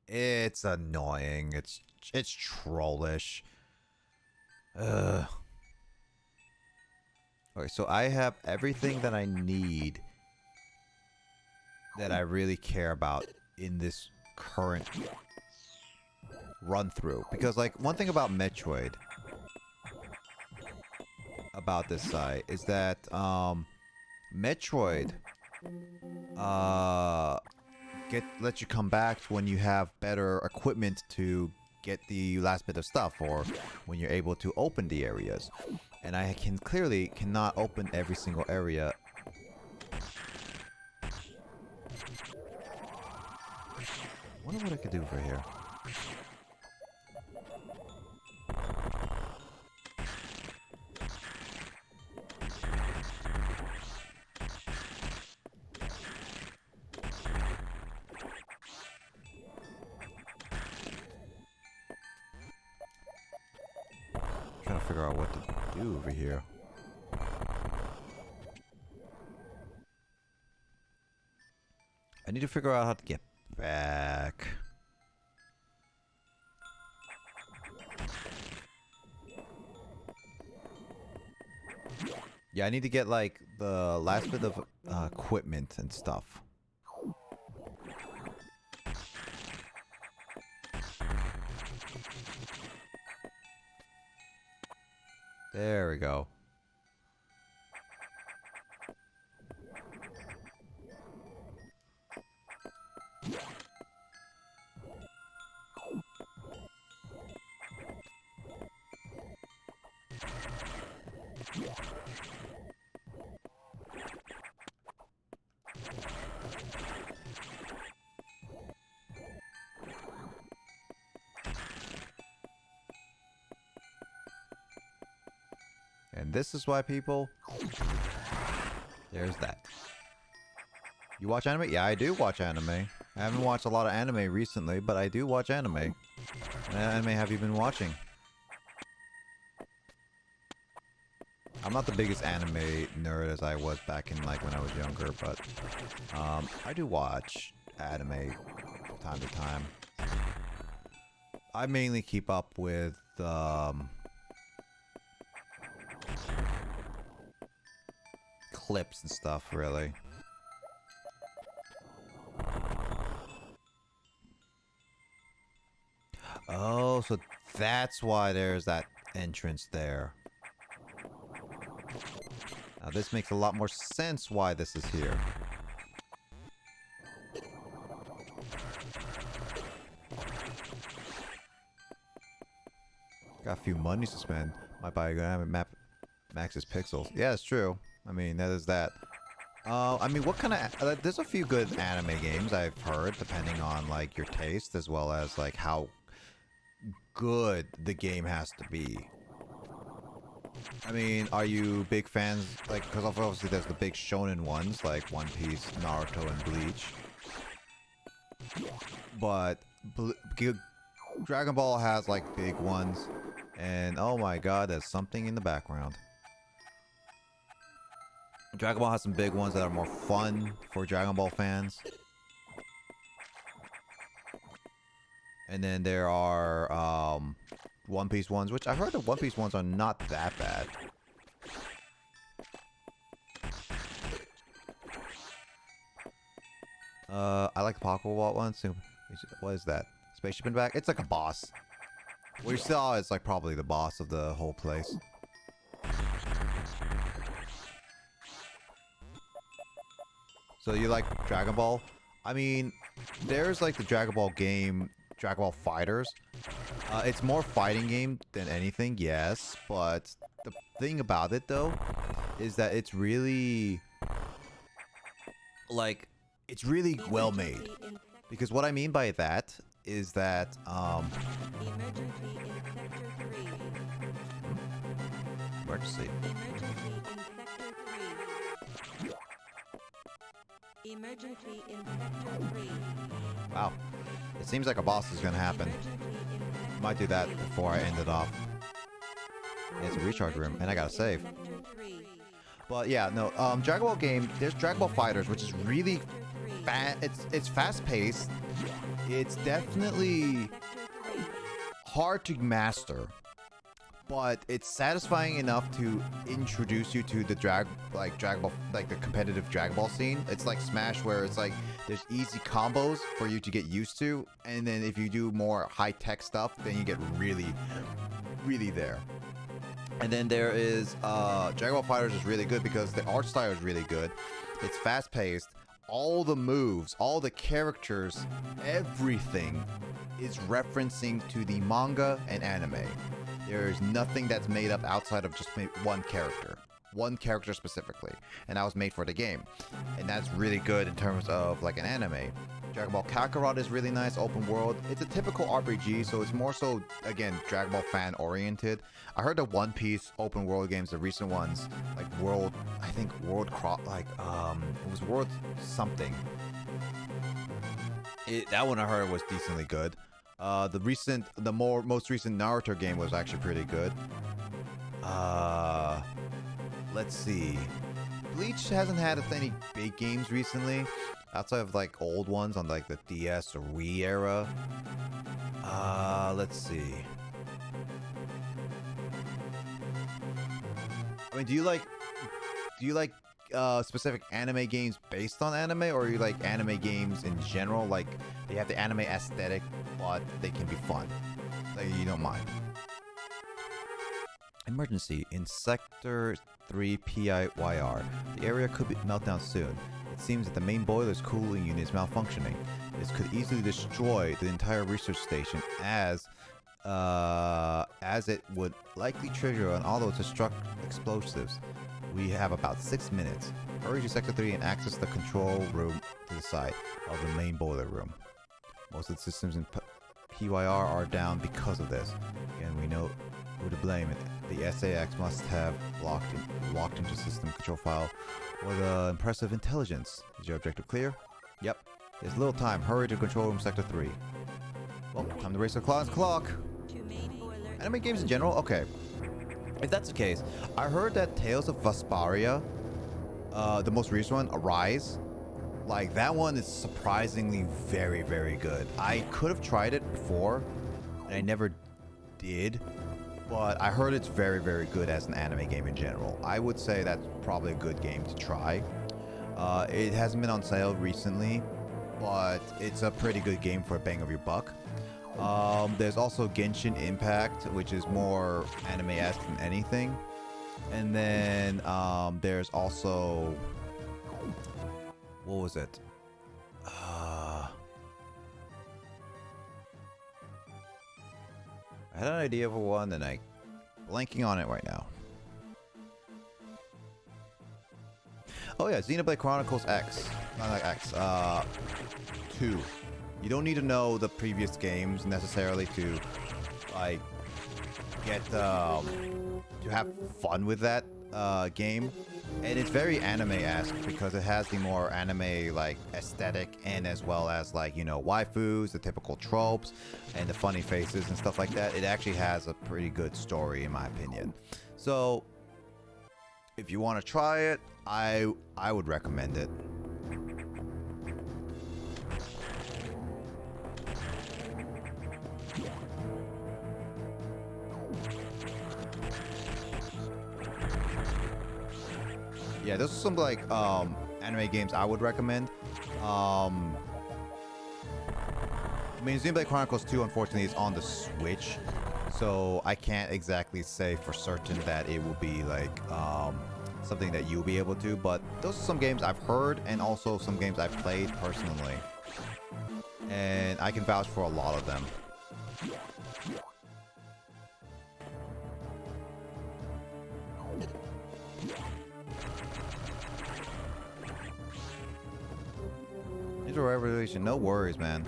It's annoying. It's trollish. Okay, so I have everything that I need that I really care about in this current run through. Because like one thing about Metroid, about this site, is that Metroid let you come back when you have better equipment to get the last bit of stuff, or when you're able to open the areas. And I cannot open every single area. Wonder what I could do over here. Trying to figure out what to do over here. I need to figure out how to get back. Yeah, I need to get like the last bit of equipment and stuff. There we go. And this is why people... There's that. You watch anime? Yeah, I do watch anime. I haven't watched a lot of anime recently, but I do watch anime. What anime have you been watching? I'm not the biggest anime nerd as I was back in like when I was younger, but I do watch anime from time to time. I mainly keep up with clips and stuff, really. Oh, so that's why there's that entrance there. Now this makes a lot more sense why this is here. Got a few monies to spend. Might buy a map maxes pixels. Yeah, it's true. I mean, that is that. I mean, what kind of... there's a few good anime games I've heard, depending on, like, your taste, as well as, like, how good the game has to be. I mean, are you big fans, like, because obviously there's the big shonen ones, like One Piece, Naruto, and Bleach. But Dragon Ball has, like, big ones. And, oh my god, there's something in the background. Dragon Ball has some big ones that are more fun for Dragon Ball fans. And then there are One Piece ones, which I've heard the One Piece ones are not that bad. I like the Pokeball ones too. What is that? Spaceship in the back? It's like a boss. What you saw is like probably the boss of the whole place. So you like Dragon Ball? I mean, there's like the Dragon Ball game, Dragon Ball Fighters. It's more fighting game than anything, yes. But the thing about it though, is that it's really, like, it's really well made. Because what I mean by that is that, emergency. Emergency in Sector 3. Wow. It seems like a boss is gonna happen. Might do that before I end it off. Yeah, it's a recharge room, and I gotta save. But yeah, no, Dragon Ball game, there's Dragon Ball Fighters, which is really it's fast paced. It's definitely hard to master. But it's satisfying enough to introduce you to the Dragon Ball, like the competitive Dragon Ball scene. It's like Smash, where it's like there's easy combos for you to get used to, and then if you do more high-tech stuff, then you get really, really there. And then there is Dragon Ball Fighters is really good because the art style is really good. It's fast-paced. all the moves, all the characters, everything is referencing to the manga and anime. There is nothing that's made up outside of just one character specifically, and that was made for the game, and that's really good in terms of like an anime. Dragon Ball Kakarot is really nice, open world. It's a typical RPG, so it's more so, again, Dragon Ball fan oriented. I heard the One Piece open world games, the recent ones, like World, I think World Cross, like it was World something. That one I heard was decently good. The most recent Naruto game was actually pretty good. Let's see. Bleach hasn't had any big games recently, outside of like old ones on like the DS or Wii era. Let's see. I mean, do you like specific anime games based on anime, or you like anime games in general? Like they have the anime aesthetic, but they can be fun. Like you don't mind. Emergency in Sector 3 PIYR. The area could melt down soon. It seems that the main boiler's cooling unit is malfunctioning. This could easily destroy the entire research station as it would likely trigger on all those destruct explosives. We have about 6 minutes. Hurry to Sector 3 and access the control room to the side of the main boiler room. Most of the systems in PYR are down because of this. Again, we know who to blame. The SAX must have locked into system control file with impressive intelligence. Is your objective clear? Yep. There's little time. Hurry to control room sector 3. Well, time to race the clock. Anime games in general? Okay. If that's the case, I heard that Tales of Vesperia, the most recent one, Arise, like that one is surprisingly very, very good. I could have tried it before, and I never did. But I heard it's very, very good as an anime game in general. I would say that's probably a good game to try. It hasn't been on sale recently, but it's a pretty good game for a bang of your buck. There's also Genshin Impact, which is more anime-esque than anything. And then there's also... what was it? I had an idea for one, and I'm blanking on it right now. Oh yeah, Xenoblade Chronicles X. Not like X. 2. You don't need to know the previous games necessarily to, like, get to have fun with that game. And it's very anime-esque because it has the more anime like aesthetic, and as well as like, you know, waifus, the typical tropes, and the funny faces and stuff like that. It actually has a pretty good story in my opinion. So if you want to try it, I would recommend it. Yeah, those are some like anime games I would recommend. I mean, Xenoblade Chronicles 2 unfortunately is on the Switch, so I can't exactly say for certain that it will be like something that you'll be able to, but those are some games I've heard and also some games I've played personally, and I can vouch for a lot of them. Revelation, no worries, man.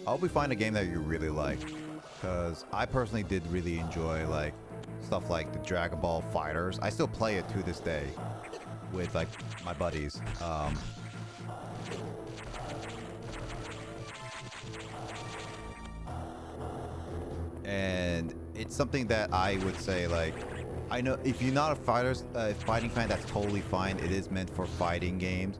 I hope we find a game that you really like, because I personally did really enjoy like stuff like the Dragon Ball Fighters. I still play it to this day with like my buddies. And it's something that I would say, like, I know if you're not a fighting fan, that's totally fine. It is meant for fighting games.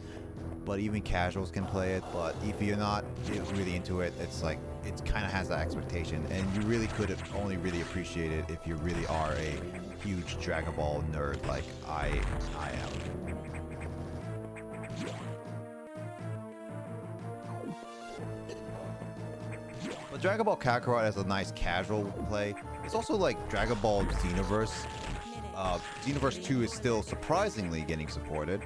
But even casuals can play it. But if you're not really into it, it's like it kind of has that expectation, and you really could only really appreciate it if you really are a huge Dragon Ball nerd like I am. But Dragon Ball Kakarot has a nice casual play. It's also like Dragon Ball Xenoverse. Xenoverse 2 is still surprisingly getting supported.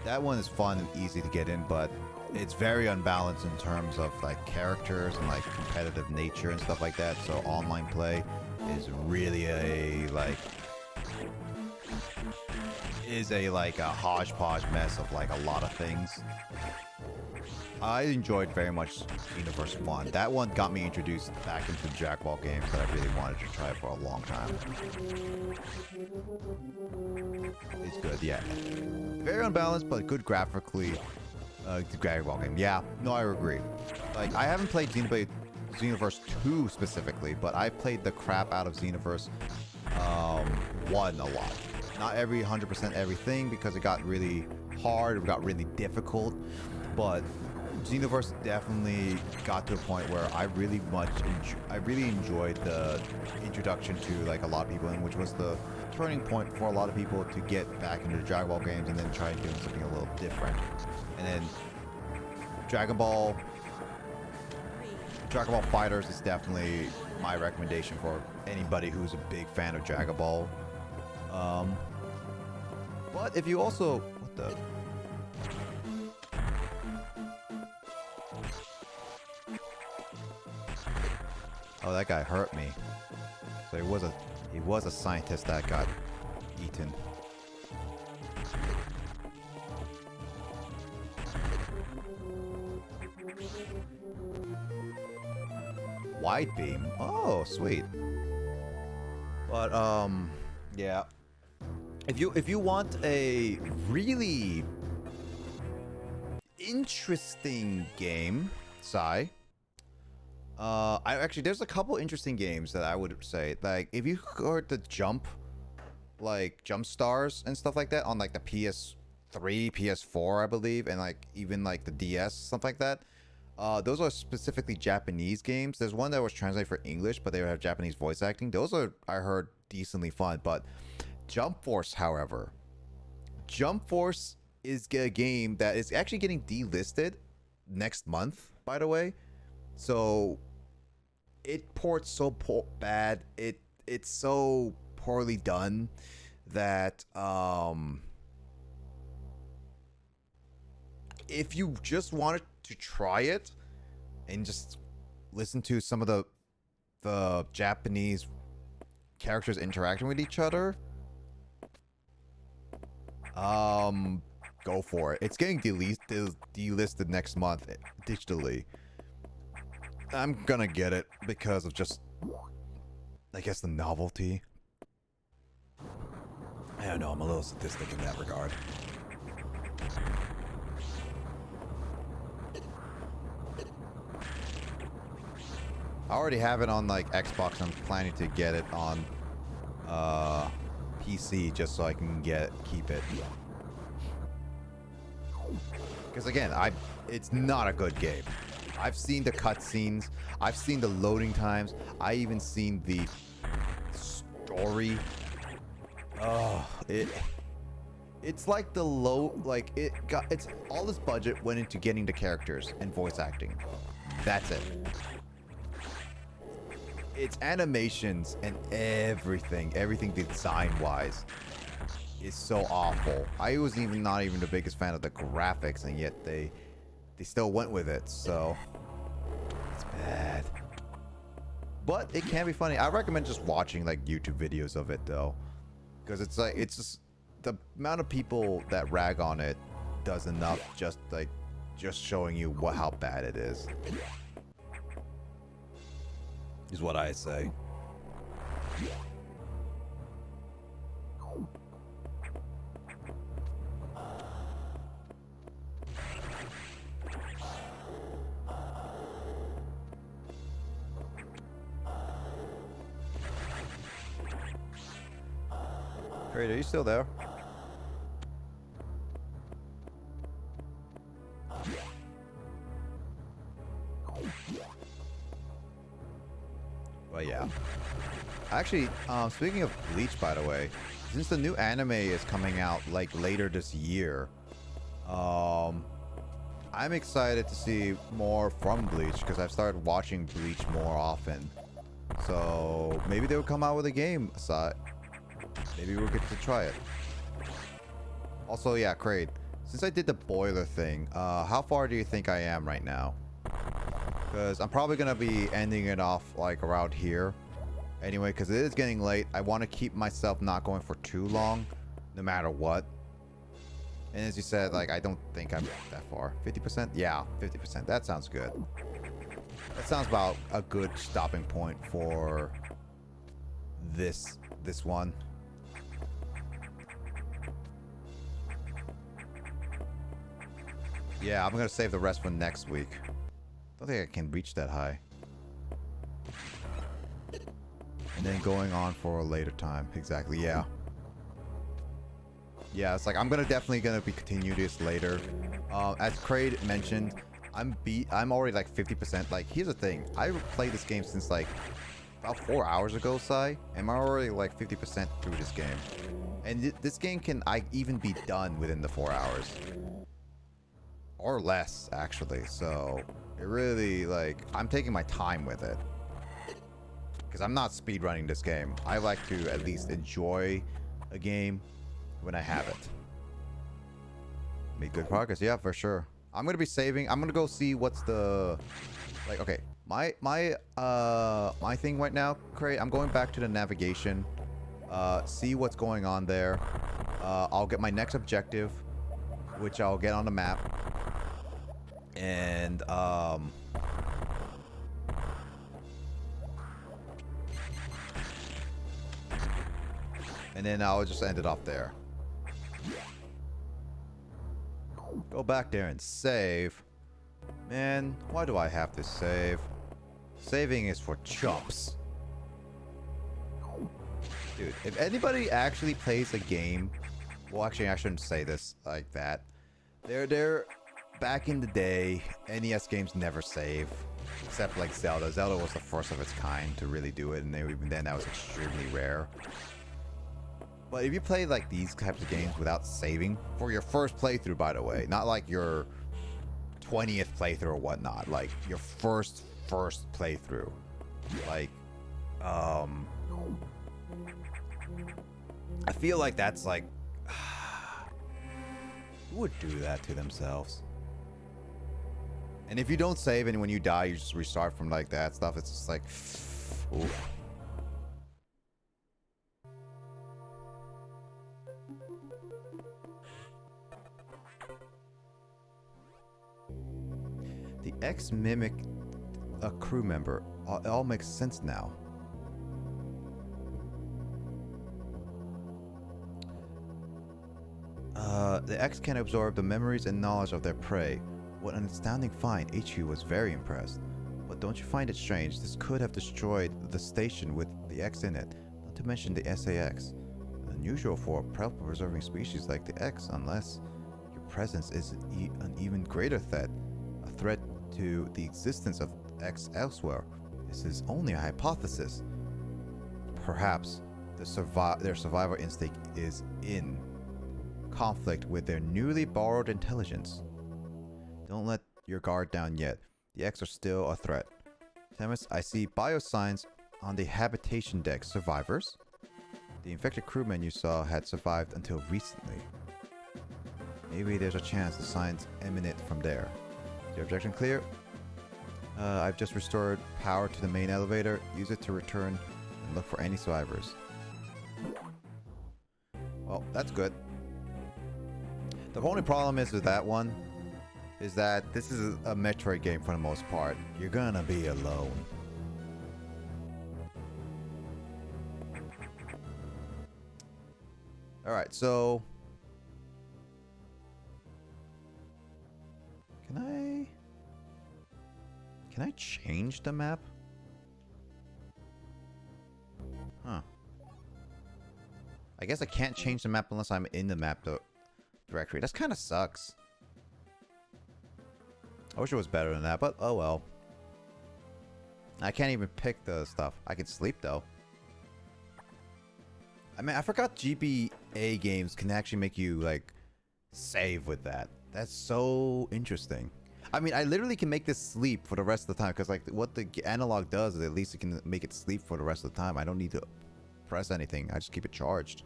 That one is fun and easy to get in, but it's very unbalanced in terms of like characters and like competitive nature and stuff like that. So online play is really a hodgepodge mess of like a lot of things. I enjoyed very much Xenoverse 1. That one got me introduced back into the Dragon Ball games that I really wanted to try for a long time. It's good, yeah. Very unbalanced, but good graphically. The Dragon Ball game. Yeah, no, I agree. Like, I haven't played Xenoverse 2 specifically, but I played the crap out of Xenoverse 1 a lot. Not 100% everything, because it got really hard, it got really difficult, but Xenoverse definitely got to a point where I really enjoyed the introduction to like a lot of people, which was the turning point for a lot of people to get back into the Dragon Ball games and then try doing something a little different. And then Dragon Ball Fighters is definitely my recommendation for anybody who's a big fan of Dragon Ball. But if you also Oh, that guy hurt me. So he was a scientist that got eaten. Wide beam. Oh, sweet. But yeah. If you want a really interesting game, there's a couple interesting games that I would say. Like, if you heard the jump stars and stuff like that on like the PS3, PS4, I believe, and like even like the DS, something like that. Those are specifically Japanese games. There's one that was translated for English, but they have Japanese voice acting. Those are, I heard, decently fun. But Jump Force, however, Jump Force is a game that is actually getting delisted next month, by the way. So it ports so bad, it's so poorly done that if you just wanted to try it and just listen to some of the Japanese characters interacting with each other, go for it. It's getting delisted next month digitally. I'm gonna get it because of just, I guess, the novelty. I don't know, I'm a little sadistic in that regard. I already have it on like Xbox. I'm planning to get it on PC just so I can keep it. Because again, it's not a good game. I've seen the cutscenes. I've seen the loading times. I even seen the story. Oh, it's like it's all this budget went into getting the characters and voice acting. That's it. Its animations and everything design-wise is so awful. I was not even the biggest fan of the graphics, and yet they still went with it, so it's bad. But it can be funny. I recommend just watching like YouTube videos of it though, because it's just the amount of people that rag on it does enough just showing you how bad it is what I say. Great, are you still there? But yeah. Actually, speaking of Bleach, by the way, since the new anime is coming out like later this year, I'm excited to see more from Bleach because I've started watching Bleach more often. So maybe they'll come out with a game aside. maybe we'll get to try it. Also, yeah, Kraid, since I did the boiler thing, how far do you think I am right now? Because I'm probably going to be ending it off like around here. Anyway, because it is getting late. I want to keep myself not going for too long, no matter what. And as you said, like, I don't think I'm that far. 50%? Yeah, 50%. That sounds good. That sounds about a good stopping point for this one. Yeah, I'm gonna save the rest for next week. Don't think I can reach that high. And then going on for a later time. Exactly, yeah. Yeah, it's like I'm definitely gonna be continue this later. As Kraid mentioned, I'm already like 50%. Like, here's the thing. I played this game since like about 4 hours ago, Sai, and I'm already like 50% through this game. And this game can even be done within the 4 hours. Or less, actually. So, it really, like, I'm taking my time with it. Because I'm not speedrunning this game. I like to at least enjoy a game when I have it. Made good progress, yeah, for sure. I'm gonna be saving. I'm gonna go see what's the, like, okay, my thing right now, Craig. I'm going back to the navigation, see what's going on there. I'll get my next objective, which I'll get on the map, and then I'll just end it off there. Go back there and save. Man, why do I have to save? Saving is for chumps. Dude, if anybody actually plays a game... Well, actually, I shouldn't say this like that. They're back in the day, NES games never save. Except like Zelda. Zelda was the first of its kind to really do it, and even then that was extremely rare. But if you play like these types of games without saving, for your first playthrough, by the way, not like your 20th playthrough or whatnot, like your first playthrough, like, I feel like that's like, who would do that to themselves? And if you don't save and when you die, you just restart from like that stuff, it's just like, oof. The X mimicked a crew member. It all makes sense now. The X can absorb the memories and knowledge of their prey. What an astounding find. HQ was very impressed. But don't you find it strange? This could have destroyed the station with the X in it, not to mention the SAX. Unusual for a preserving species like the X, unless your presence is an even greater threat. A threat to the existence of X elsewhere. This is only a hypothesis. Perhaps their survival instinct is in conflict with their newly borrowed intelligence. Don't let your guard down yet. The X are still a threat. Temis, I see biosigns on the habitation deck. Survivors? The infected crewmen you saw had survived until recently. Maybe there's a chance the signs emanate from there. Is your objection clear? I've just restored power to the main elevator. Use it to return and look for any survivors. Well, that's good. The only problem is with that one is that this is a Metroid game for the most part. You're gonna be alone. Alright, so... Can I change the map? Huh. I guess I can't change the map unless I'm in the map directory. That kind of sucks. I wish it was better than that, but oh well. I can't even pick the stuff. I can sleep though. I mean, I forgot GBA games can actually make you like save with that. That's so interesting. I mean, I literally can make this sleep for the rest of the time because like what the analog does is at least it can make it sleep for the rest of the time. I don't need to press anything. I just keep it charged.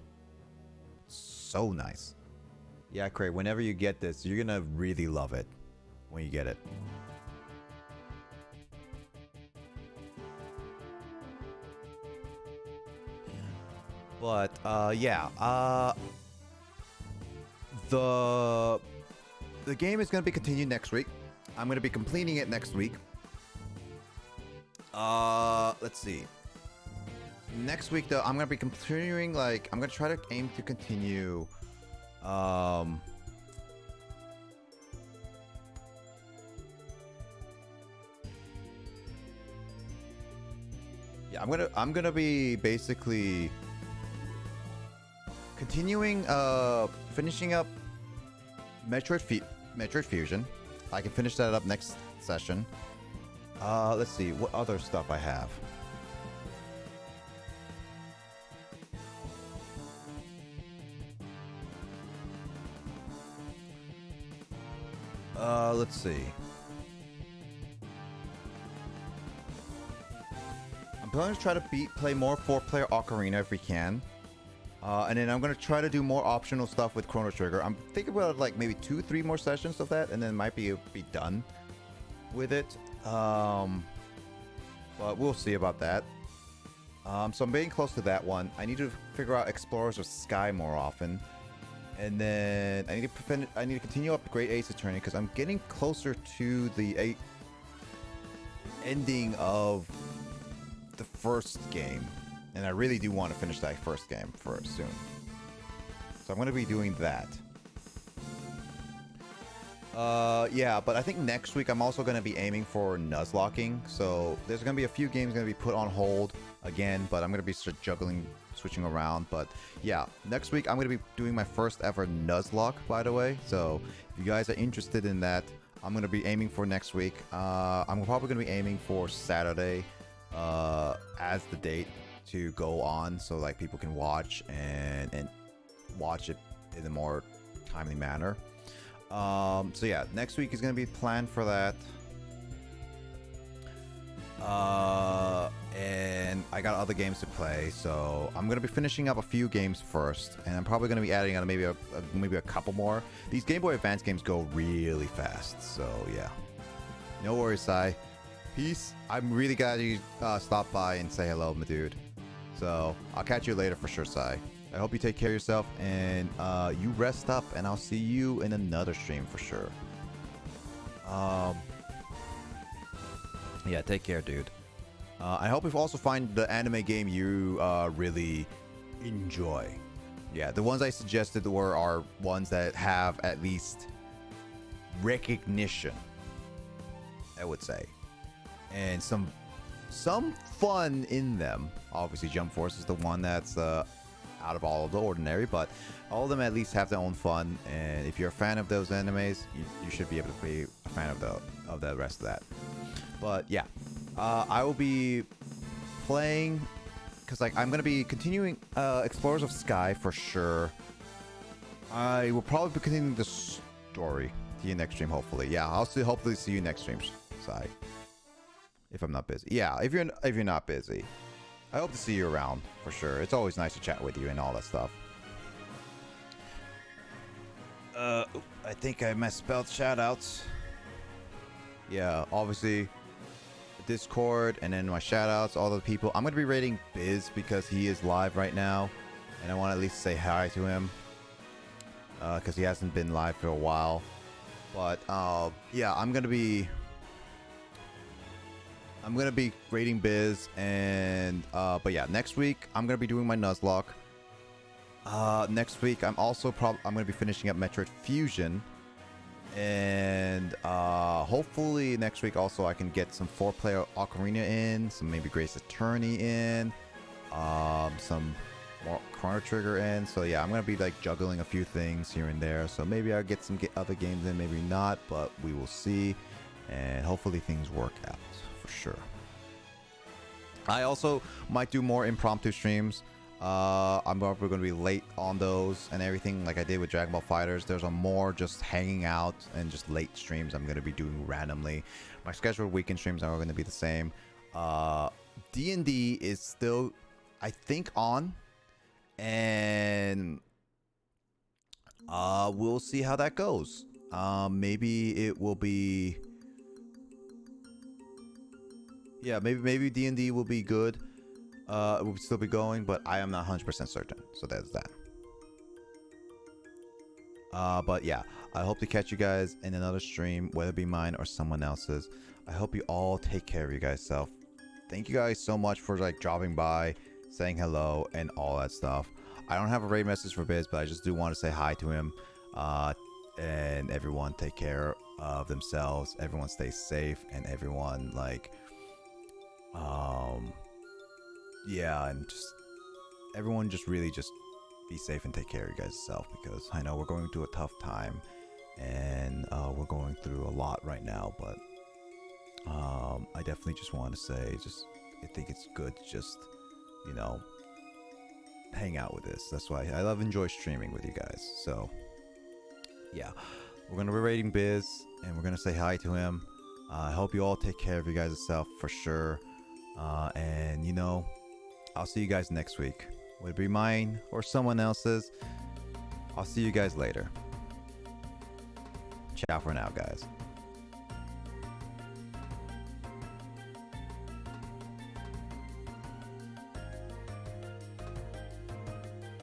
So nice. Yeah, Craig, whenever you get this, you're gonna really love it when you get it. But yeah, the game is gonna be continued next week. I'm gonna be completing it next week. Let's see. Next week though, I'm gonna be continuing, like, I'm gonna try to aim to continue yeah, I'm gonna be basically continuing finishing up Metroid Fusion. I can finish that up next session. Let's see what other stuff I have. Let's see. I'm planning to try to play more 4-player Ocarina if we can. And then I'm going to try to do more optional stuff with Chrono Trigger. I'm thinking about like maybe 2-3 more sessions of that, and then might be done with it. But we'll see about that. So I'm getting close to that one. I need to figure out Explorers of Sky more often. And then I need to continue up Great Ace Attorney because I'm getting closer to the ending of the first game. And I really do want to finish that first game first soon. So I'm going to be doing that. Yeah, but I think next week I'm also going to be aiming for Nuzlocking. So there's going to be a few games going to be put on hold again, but I'm going to be switching around. But yeah, next week I'm going to be doing my first ever Nuzlocke, by the way. So if you guys are interested in that, I'm going to be aiming for next week. I'm probably going to be aiming for Saturday as the date to go on, so like people can watch and watch it in a more timely manner. So yeah, next week is gonna be planned for that. And I got other games to play, so I'm gonna be finishing up a few games first, and I'm probably gonna be adding on maybe a couple more. These Game Boy Advance games go really fast, so yeah. No worries, Sai. Peace. I'm really glad you stopped by and say hello, my dude. So I'll catch you later for sure, Sai. I hope you take care of yourself and you rest up, and I'll see you in another stream for sure. Yeah, take care, dude. I hope you also find the anime game you really enjoy. Yeah, the ones I suggested are ones that have at least recognition, I would say, and some fun in them. Obviously, Jump Force is the one that's out of all of the ordinary, but all of them at least have their own fun. And if you're a fan of those animes, you should be able to be a fan of the rest of that. But yeah, I will be playing because like I'm gonna be continuing Explorers of Sky for sure. I will probably be continuing the story to your next stream, hopefully. Yeah, I'll hopefully see you next stream, Sai. If I'm not busy. Yeah, if you're not busy. I hope to see you around for sure. It's always nice to chat with you and all that stuff. I think I misspelled shoutouts. Yeah, obviously Discord and then my shoutouts, all the people. I'm gonna be rating Biz because he is live right now, and I want to at least say hi to him because he hasn't been live for a while. But yeah, I'm gonna be rating Biz, and but yeah, next week I'm gonna be doing my Nuzlocke. Next week I'm gonna be finishing up Metroid Fusion, and hopefully next week also I can get some 4-player Ocarina in, some maybe Grace Attorney in, some more Chrono Trigger in. So yeah, I'm gonna be like juggling a few things here and there. So maybe I'll get some other games in, maybe not, but we will see, and hopefully things work out. Sure. I also might do more impromptu streams. I'm probably going to be late on those and everything like I did with Dragon Ball FighterZ. There's a more just hanging out and just late streams I'm going to be doing randomly. My scheduled weekend streams are going to be the same. D&D is still, I think, on. And We'll see how that goes. Maybe it will be. Yeah, maybe D&D will be good. It will still be going, but I am not 100% certain. So there's that. But yeah, I hope to catch you guys in another stream, whether it be mine or someone else's. I hope you all take care of you guys self. Thank you guys so much for like dropping by, saying hello, and all that stuff. I don't have a raid message for Biz, but I just do want to say hi to him. And everyone take care of themselves. Everyone stay safe, and everyone like, yeah, and just everyone just really just be safe and take care of you guys self, because I know we're going through a tough time, and we're going through a lot right now. But I definitely just want to say, I think it's good to just, you know, hang out with this. That's why I enjoy streaming with you guys. So yeah, we're gonna be rating Biz, and we're gonna say hi to him. I hope you all take care of you guys yourself for sure. And you know, I'll see you guys next week. Would it be mine or someone else's? I'll see you guys later. Ciao for now, guys.